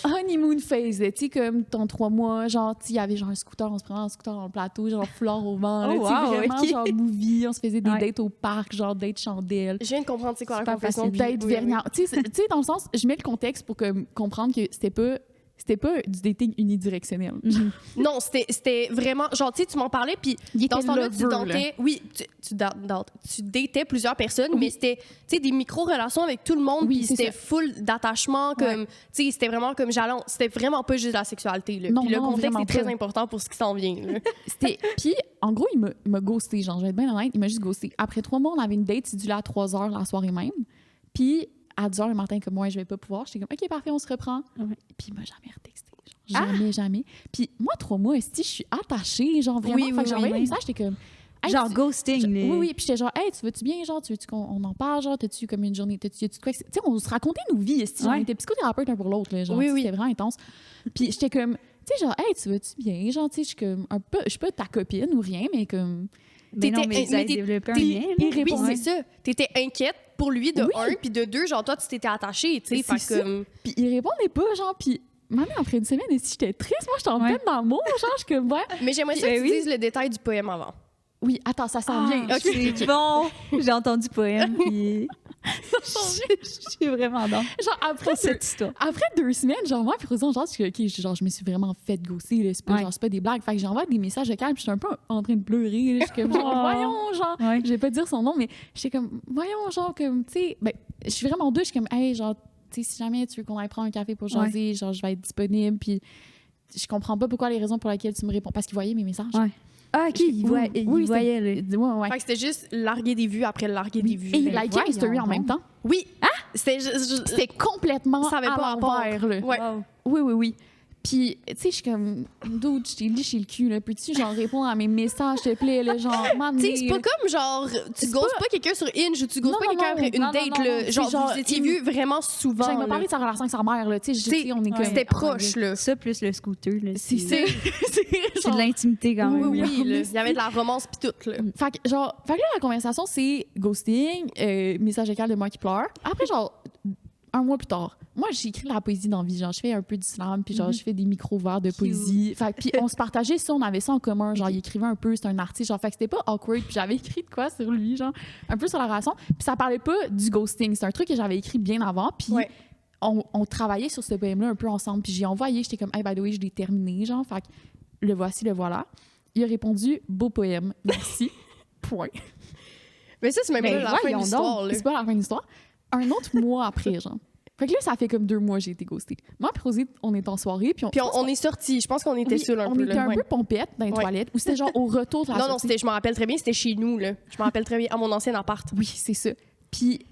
genre, honeymoon phase, tu sais, comme dans 3 mois, genre, tu sais, il y avait genre un scooter, on se prenait un scooter dans le plateau, genre flore au vent, là, Oh, tu sais, wow, vraiment, ok. genre movie, on se faisait des Ouais. dates au parc, genre date chandelle. Je viens de comprendre c'est quoi la Super confession. facile. Date Oui, oui. vergnard. Tu sais, dans le sens, je mets le contexte pour comprendre que c'était pas du dating unidirectionnel. Non, c'était vraiment. Genre, tu sais, tu m'en parlais, puis Il dans était ce temps-là, tu lover, là. datais. Oui, tu datais plusieurs personnes, mais c'était, tu sais, des micro-relations avec tout le monde, Oui, puis c'est c'était ça. full d'attachement, comme. Tu sais, c'était vraiment comme jalon. C'était vraiment pas juste la sexualité, là. Non, Puis le non, contexte vraiment est très pas. important pour ce qui s'en vient, là. Puis, en gros, il m'a ghosté. Genre, je vais être bien honnête, il m'a juste ghosté. Après 3 mois, on avait une date, c'est dû là à 3 h la soirée même. Puis, à 10 h le matin, comme moi, je vais pas pouvoir. J'étais comme, OK, parfait, on se reprend. Ouais. Puis, il m'a jamais retexté. Genre, jamais. Puis, moi, 3 mois, je suis attachée, genre, vraiment. Oui, fait oui, que j'ai envoyé oui. un message, j'étais comme. Hey, Genre tu- ghosting. Oui, là. oui. Puis j'étais genre, hey, tu vas-tu bien? Genre, tu veux-tu qu'on en parle? Genre, t'as-tu comme une journée? T'as-tu quoi? Tu sais, on se racontait nos vies. Genre, Ouais. on était psychothérapeutes un pour l'autre. Là, genre, Oui, tu sais, oui. C'était vraiment intense. Puis j'étais comme, tu sais, genre, hey, tu vas-tu bien? Genre, tu sais, je suis comme un peu, je suis pas ta copine ou rien, mais comme. Mais non, T'étais- mais vous mais avez t'es- développé un t'es- lien. là. il Oui, répond. c'est ça. T'étais inquiète pour lui de Oui. 1, puis de 2, genre, toi, tu t'étais attachée, tu sais. C'est Fait ça. que. Puis il répondait pas, genre, puis maintenant, après une semaine, et si j'étais triste, moi, j'étais en pleine d'amour, genre, je suis comme, ouais. Mais j'aimerais ça que tu oui. dises le détail du poème avant. Oui, attends, ça s'en vient. Ah, c'est bon. J'ai entendu le poème, puis je suis vraiment dans Genre, après, cette histoire. après 2 semaines, genre, moi, puis Rosan, genre, je me suis vraiment fait gosser, là, c'est pas, Ouais. genre, c'est pas des blagues. Fait que j'envoie des messages de calme, puis je suis un peu en train de pleurer, là, je suis comme, genre, Oh. voyons, genre, Ouais. je vais pas dire son nom, mais j'étais comme, voyons, genre, comme, tu sais, ben, je suis vraiment douce, je suis comme, hey, genre, tu sais, si jamais tu veux qu'on aille prendre un café pour jaser, genre, je vais être disponible, puis je comprends pas pourquoi les raisons pour lesquelles tu me réponds, parce qu'il voyait mes messages. Ouais. Ah, OK, il Oui, voyait le... Ouais. Fait que c'était juste larguer des vues après larguer des vues. Et il Ben, likait mes stories en voyons même temps. Oui. C'était C'était complètement Ça avait à pas rapport. l'envers, là. Ouais. Wow. Oui. Puis, tu sais, je suis comme, dude, je t'ai dit chez le cul, là. Peux-tu, genre, répondre à mes messages, s'il te plaît, là, genre, Tu sais, c'est pas comme genre, tu ghostes pas quelqu'un sur Hinge ou tu ghostes Non, pas non, quelqu'un non, après une non, date, non, là. non, Genre, c'est genre, vous étiez vus vraiment souvent. Genre, il m'a là. parlé de sa relation avec sa mère, là. Tu sais, T'sais, on est comme. C'était oh my proche, God. là. Ça, plus le scooter, là. C'est C'est- C'est de l'intimité, quand même. Oui, Oui, oui, oui, là. oui. Il y avait de la romance pis tout, là. Fait que là, la conversation, c'est ghosting, message vocal de moi qui pleure. Après, genre, 1 mois plus tard, moi, j'ai écrit de la poésie dans la vie. Genre, je fais un peu d'islam, puis genre, je fais des micro-vers de poésie. Fait que, puis on se partageait ça, on avait ça en commun. Genre, il écrivait un peu, c'était un artiste. Genre, fait que c'était pas awkward. Puis j'avais écrit de quoi sur lui, genre, un peu sur la relation. Puis ça parlait pas du ghosting. C'est un truc que j'avais écrit bien avant. Puis Ouais. on travaillait sur ce poème-là un peu ensemble. Puis j'ai envoyé, j'étais comme, hey, by the way, je l'ai terminé, genre. Fait que le voici, le voilà. Il a répondu, beau poème, merci. Point. Mais ça, c'est même Mais pas la fin de voyons l'histoire, là. C'est pas la fin de l'histoire. Un autre mois après, genre. Fait que là, ça fait comme 2 mois que j'ai été ghostée. Moi, puis Rosée, on est en soirée, puis Puis on est sortis. Je pense qu'on était oui, seuls un on peu, était là. un peu pompette dans les Ouais. toilettes, ou c'était genre au retour de la Non, non, sortie. c'était, je m'en rappelle très bien, c'était chez nous, là. Je m'en rappelle très bien, à mon ancien appart. Oui, c'est ça. Puis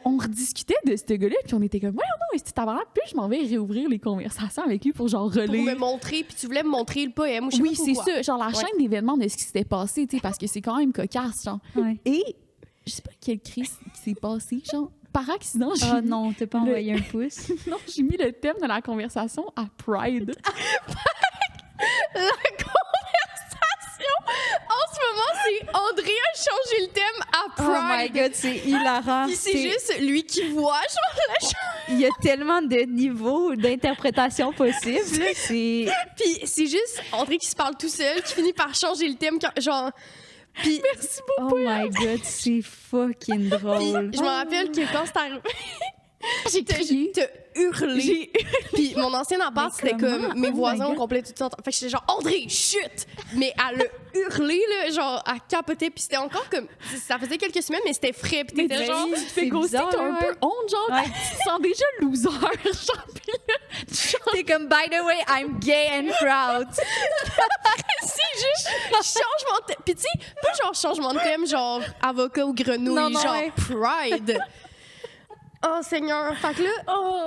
on rediscutait de ce gars-là, puis on était comme, ouais, non, est-ce que t'as vraiment. Puis je m'en vais réouvrir les conversations avec lui pour genre Pour relire. me montrer, puis tu voulais me montrer le poème ou je sais Oui, pas c'est pourquoi. ça. Genre la Ouais. chaîne d'événements de ce qui s'était passé, tu sais, parce que c'est quand même cocasse, genre. Ouais. Et je sais pas quelle crise qui s'est passée, genre, par accident, j'ai Ah mis- non, t'as pas envoyé un pouce. non, j'ai mis le thème de la conversation à Pride. En ce moment, c'est André a changé le thème à Oh my Pride. God, c'est hilarant. Puis c'est juste lui qui voit, genre. Il y a tellement de niveaux d'interprétation possibles. là, C'est... Puis c'est juste André qui se parle tout seul, qui finit par changer le thème, genre. Puis Merci beaucoup. Oh my God, c'est fucking Puis, drôle. je me rappelle que quand c'est arrivé, J'ai crié. t'as hurlé. Puis mon ancien appart, Mais c'était comment? comme mes Oh voisins my au God. complet tout le temps. Fait que j'étais genre André, chut! Mais elle a hurlé, là, genre, à capoter. Puis c'était encore comme. Ça faisait quelques semaines, mais c'était frais. Puis t'étais genre. Tu te fais c'est ghoster, bizarre, t'as un ouais. peu honte, genre, Ouais. tu te sens déjà loser, genre, puis là, tu chantes. T'es comme, by the way, I'm gay and proud. C'est juste changement de thème. Puis tu sais, pas genre changement de thème, genre avocat ou grenouille, Non, non, genre ouais. Pride. Oh Seigneur. Fait que là,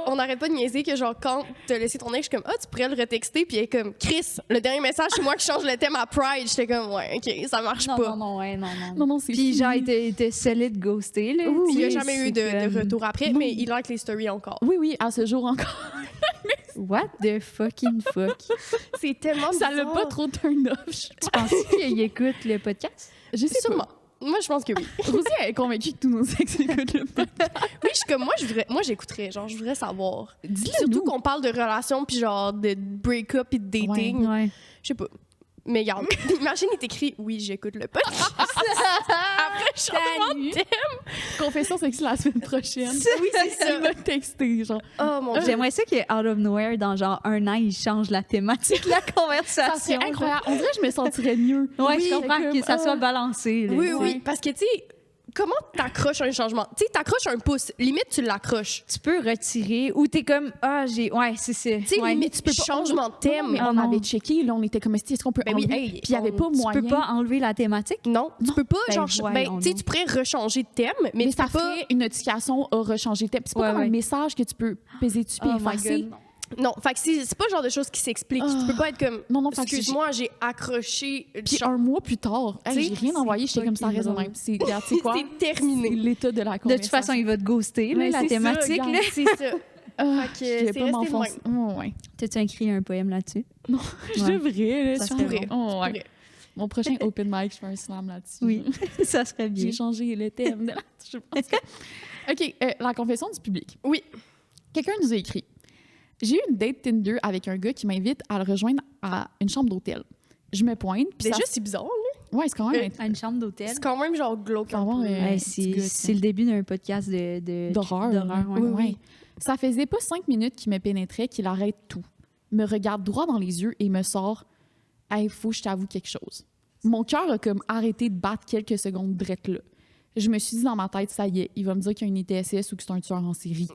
on n'arrête pas de niaiser que genre quand t'as laissé ton ex, je suis comme ah tu pourrais le retexter puis elle est comme Chris, le dernier message c'est moi qui change le thème à Pride. J'étais comme ouais ok ça marche Non, pas. non, non, ouais, non, non. Non, non, c'est Puis fini. genre, il était solide ghosté, là. Puis il n'y a tu sais, jamais eu c'est de comme- retour après, mais il like les stories encore. Oui, oui, à ce jour encore. What the fucking fuck? C'est tellement Ça bizarre. l'a pas trop turn off. Tu penses qu'il écoute le podcast? Je sais Sûrement. Moi je pense que oui. pas. Rosie elle est convaincue que tous nos ex écoutent le podcast. Oui, je suis comme moi j'écouterais, genre je voudrais savoir. Dis-le Surtout nous. qu'on parle de relations puis genre de break-up et de dating. Ouais. Je sais pas. Mais regarde, imagine, il t'écrit « Oui, j'écoute le podcast. » Après, changement de thème. Confession sexy la semaine prochaine. Oui, c'est ça. Elle m'a texté, genre. Oh mon Dieu. J'aimerais ça que Out of Nowhere, dans genre 1 an, il change la thématique de la conversation. Ça serait incroyable. On dirait que je me sentirais mieux. Ouais, Oui, je comprends comme, que ça soit ah. balancé. là. Oui, Ouais. oui. Parce que, tu sais, comment t'accroches un changement? Tu sais, t'accroches un pouce. Limite, tu l'accroches. Tu peux retirer ou t'es comme ouais, c'est ça. Tu sais, Ouais. limite, tu peux pas. Changement de thème. Mais Ah on non. avait checké, là, on était comme, est-ce qu'on peut Ben oui, enlever? hey, Puis il y avait pas Tu moyen. peux pas enlever la thématique? Non, tu peux pas, Ben genre, voyons tu sais, donc. tu pourrais rechanger de thème, mais Mais tu ça peux pas. ferait une notification a rechangé de thème. C'est pas Ouais, comme un ouais. message que tu peux peser dessus et Oh my effacer. God, non. Non, fait que c'est pas le genre de choses qui s'explique. Tu peux pas être comme. Non, non, fait que Excuse-moi, j'ai accroché. Puis un mois plus tard, hey, Tu j'ai sais, rien envoyé, j'étais comme ça fucking raison drôle. même. C'est, regarde, tu sais quoi? C'est terminé. C'est l'état de la De conversation. toute façon, il va te ghoster, là, Mais la c'est ça, thématique. regarde. là. C'est ça. Ah, Fait que je vais c'est pas resté m'enfoncer. de Oh, ouais. T'as-tu écrit un poème là-dessus? Je Ouais. devrais, là, Ça sur serait vrai. Oh, ouais. Vrai. Mon prochain open mic, je fais un slam là-dessus. Oui, ça serait bien. J'ai changé le thème de la... je pense que- OK, la confession du public. Oui. Quelqu'un nous a écrit. J'ai eu une date Tinder avec un gars qui m'invite à le rejoindre à une chambre d'hôtel. Je me pointe, puis Déjà, ça... c'est bizarre, là. Ouais, c'est quand même... À une chambre d'hôtel. C'est quand même genre glauque. Faut avoir, Ouais, petit gars, c'est le début d'un podcast d'horreur. ouais. Oui, oui. Ça faisait pas 5 minutes qu'il me pénétrait, qu'il arrête tout, me regarde droit dans les yeux et me sort « Hey, faut que je t'avoue quelque chose. » Mon cœur a comme arrêté de battre quelques secondes drette là. Je me suis dit dans ma tête, ça y est, il va me dire qu'il y a une ITSS ou que c'est un tueur en série.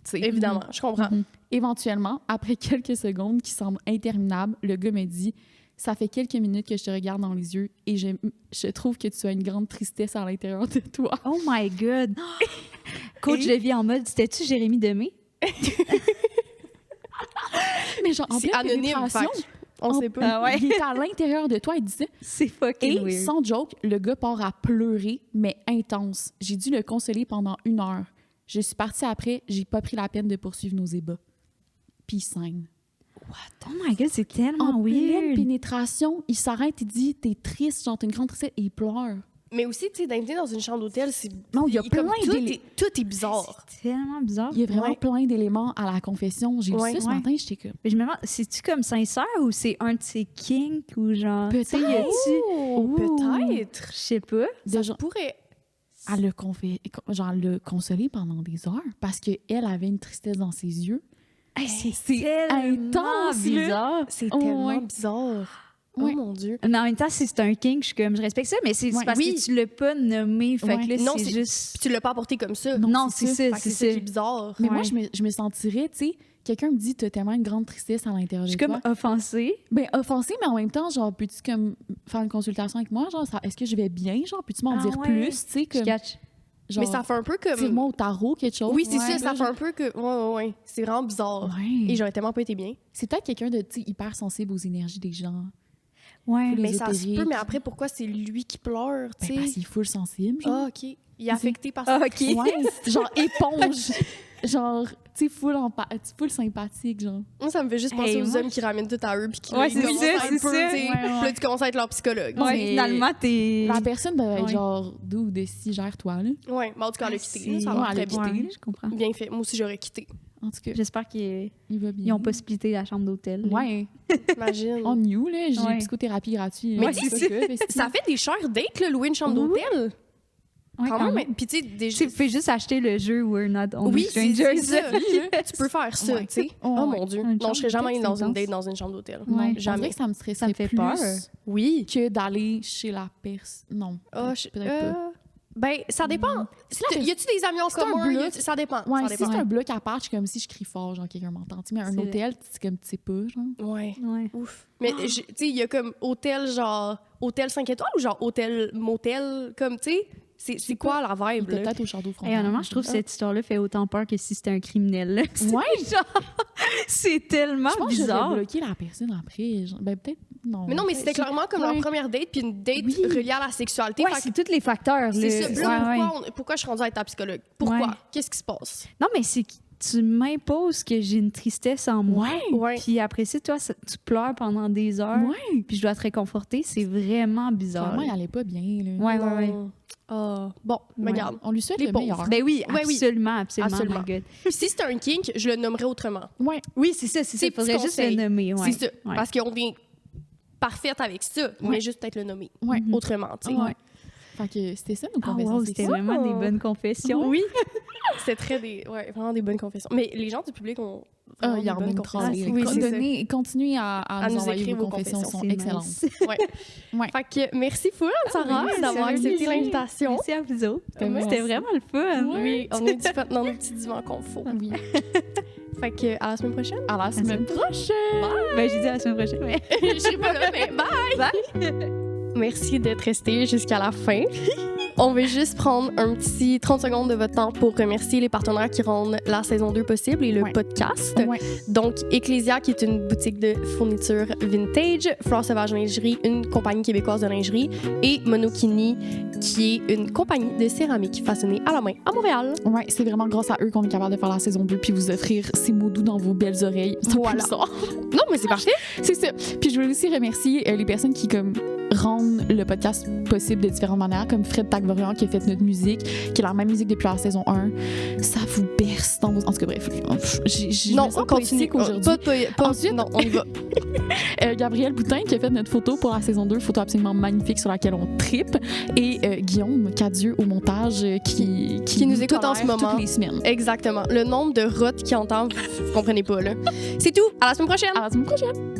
T'sais. Évidemment, je comprends. Éventuellement, après quelques secondes qui semblent interminables, le gars me dit « Ça fait quelques minutes que je te regarde dans les yeux et je trouve que tu as une grande tristesse à l'intérieur de toi. » Oh my God! Coach de vie en mode, c'était-tu Jérémy Demé? Mais genre, en C'est pleine anonyme, pénétration, fait on sait pas. ouais. il était à l'intérieur de toi, il dit ça. C'est fucking Et weird. sans joke, le gars part à pleurer, mais intense. J'ai dû le consoler pendant 1 heure. Je suis partie après, j'ai pas pris la peine de poursuivre nos ébats. Puis il saigne. Oh my God, c'est tellement En pleine weird. pénétration, il s'arrête, il dit « T'es triste, genre t'as une grande tristesse » et il pleure. Mais aussi, tu sais, d'inviter dans une chambre d'hôtel, c'est. Non, il y a comme plein tout d'éléments. tout est bizarre. C'est tellement bizarre. Il y a vraiment Ouais. plein d'éléments à la confession. J'ai Ouais. vu ça ce Ouais. matin, j'étais comme... Mais je me demande, c'est-tu comme sincère ou c'est un de ses kinks ou genre. Peut-être. tu sais, y a-tu- Oh, peut-être. Je sais pas. de genre- Pourrait. Elle l'a consolé pendant des heures parce qu'elle avait une tristesse dans ses yeux. C'est intense, là. bizarre. C'est Oh, tellement ouais. bizarre. Ouais. Oh mon Dieu. Mais en même temps, si c'est un kink, je respecte ça, mais c'est Ouais. parce Oui. que tu l'as pas nommé. Fait Ouais. que là, Non, c'est c'est- juste. Puis tu l'as pas apporté comme ça. Non, c'est c'est Fait ça, que c'est c'est ça qui est ça. bizarre. Mais moi, Ouais. je me sentirais, tu sais, quelqu'un me dit, t'as tellement une grande tristesse à l'intérieur Je de suis toi. comme offensée. Ben, offensée, mais en même temps, genre, peux-tu comme faire une consultation avec moi? Genre, est-ce que je vais bien? Genre, peux-tu m'en Ah dire ouais. plus? Tu sais, Je comme, catch. genre, Mais ça fait un peu comme. tire-moi au tarot, quelque chose. Oui, c'est Ouais, ça, là, ça fait un peu que. Ouais. C'est vraiment bizarre. Ouais. Et j'aurais tellement pas été bien. C'est peut-être quelqu'un de, tu sais, hyper sensible aux énergies des gens. Ouais. Les Mais ça se ésotériques. peut, mais après, pourquoi c'est lui qui pleure, Ben, tu parce sais? qu'il est full sensible, genre. Ah, OK. Il est affecté par Ah, ça. OK. Ouais, genre éponge. Genre, tu sais, full sympathique, genre. Moi, ça me fait juste penser Hey, aux moi, hommes qui ramènent tout à eux puis qui Ouais, ils c'est commencent ça, à être c'est peu, ça. tu sais. Ouais, ouais. Puis là, tu commences à être leur psychologue. Ouais, Mais- finalement, t'es. La personne doit être Ouais. genre, d'où, de si, gère-toi, là. Ouais, mais en tout cas, elle a Ah, quitté. c'est- là, Ça a Ouais, l'air elle a très bien. quitté. Ouais, je comprends. Bien fait. Moi aussi, j'aurais quitté. En tout cas, J'espère qu'ils il va bien. n'ont pas splitté la chambre d'hôtel. là. Ouais, Imagine. on new, là. J'ai Ouais. psychothérapie gratuite. Mais là, tu c'est sais, ça que- Ça fait des chères dates, là, louer une chambre Oui. d'hôtel. Ouais, Quand même. Puis, tu sais, déjà. Tu fais juste acheter le jeu We're Not Only Oui, c'est Strangers. ça. Tu peux faire ça, Ouais. tu sais. Oh, Oh ouais. mon Dieu. Une Non, je serais chambre jamais allée d'hôtel, dans c'est une date intense. dans une chambre d'hôtel. Ouais. On dirait Jamais. que ça me stresserait Ça me fait plus peur. Oui. que d'aller chez la personne. Non, Ah, peut-être pas. Ben, ça dépend. Si la Y a-tu des amis en C'est un commun? bloc. Ça dépend. Ouais, ça si dépend. c'est un bloc à part, je suis comme si je crie fort, genre quelqu'un m'entend. Tu sais, mais un C'est hôtel, c'est comme tu sais pas, genre. Ouais. Ouais. Ouf. Mais, tu sais, il y a comme hôtel, genre, hôtel 5 étoiles ou genre hôtel, motel, comme, tu sais, c'est quoi la Il vibe, était là? peut-être au château Hey, frontal. honnêtement, je trouve que cette histoire-là fait autant peur que si c'était un criminel. Là. Ouais, C'est tellement je pense que j'aurais bizarre. bloqué la personne après. Genre, ben peut-être, non. Mais non, mais c'était clairement comme Ouais. leur première date, puis une date Oui. reliée à la sexualité. Ouais, Fait que c'est tous les facteurs. c'est ça. là. Puis là, Ouais, ouais. pourquoi je suis rendue à être ta psychologue? Pourquoi? Ouais. Qu'est-ce qui se passe? Non, mais c'est que tu m'imposes que j'ai une tristesse en moi. Ouais. Puis après ça, toi, tu pleures pendant des heures. Ouais. Puis je dois te réconforter. C'est vraiment bizarre. Clairement, il allait pas bien, là. Ouais, ouais, ouais. Non. Ah. Bon, Ouais. regarde. On lui souhaite Les le pauvres. meilleur. Ben oui, Ouais, oui. absolument, absolument. Absolument. my God. Puis si c'était un kink, je le nommerais autrement. Ouais. Oui, c'est ça, c'est ça. C'est Il faudrait petit juste conseil. le nommer. Ouais. C'est ça. Ouais. Parce qu'on vient parfaite avec ça, mais juste peut-être le nommer. Ouais. Mhm. Autrement, tu sais. Ouais. Fait que c'était ça, nos Ah, confessions wow, c'était sexuelles. vraiment des bonnes confessions. Oui. C'était vraiment des bonnes confessions. Mais les gens du public ont Ah, vraiment il y des en a bonnes une confessions. trollée. Oui, c'est ça. Continuez à nous envoyer écrire vos vos confessions. Elles sont C'est excellentes. nice. Ouais. Ouais. Fait que merci full, Sarah, oui, d'avoir ça fait accepté plaisir. l'invitation. Merci à vous autres. C'était C'était merci. vraiment le fun. Oui, on est du fun dans nos petits divans confort. Oui. Fait que à la semaine prochaine. À la semaine prochaine! Ben, j'ai dit à la semaine prochaine. Mais... Je serai pas là, mais bye! Merci d'être resté jusqu'à la fin. On va juste prendre un petit 30 secondes de votre temps pour remercier les partenaires qui rendent la saison 2 possible et le Ouais. podcast. Ouais. Donc, Ecclesia, qui est une boutique de fourniture vintage, Flore Sauvage Lingerie, une compagnie québécoise de lingerie, et Monokini, qui est une compagnie de céramique façonnée à la main à Montréal. Ouais, c'est vraiment grâce à eux qu'on est capable de faire la saison 2 puis vous offrir ces mots doux dans vos belles oreilles. C'est un peu Voilà. bizarre. Non, mais c'est parfait. C'est ça. Puis je voulais aussi remercier les personnes qui comme rendre le podcast possible de différentes manières, comme Fred Tagvorian qui a fait notre musique, qui est la même musique depuis la saison 1. Ça vous berce dans vos... En tout cas, bref, non, on continue aujourd'hui. Ensuite, non, on y va. Gabriel Boutin qui a fait notre photo pour la saison 2, photo absolument magnifique sur laquelle on trippe, et Guillaume Cadieux au montage qui nous écoute en ce moment. Toutes les semaines. Exactement. Le nombre de rottes qu'il entend, vous comprenez pas, là. C'est tout. À la semaine prochaine. À la semaine prochaine.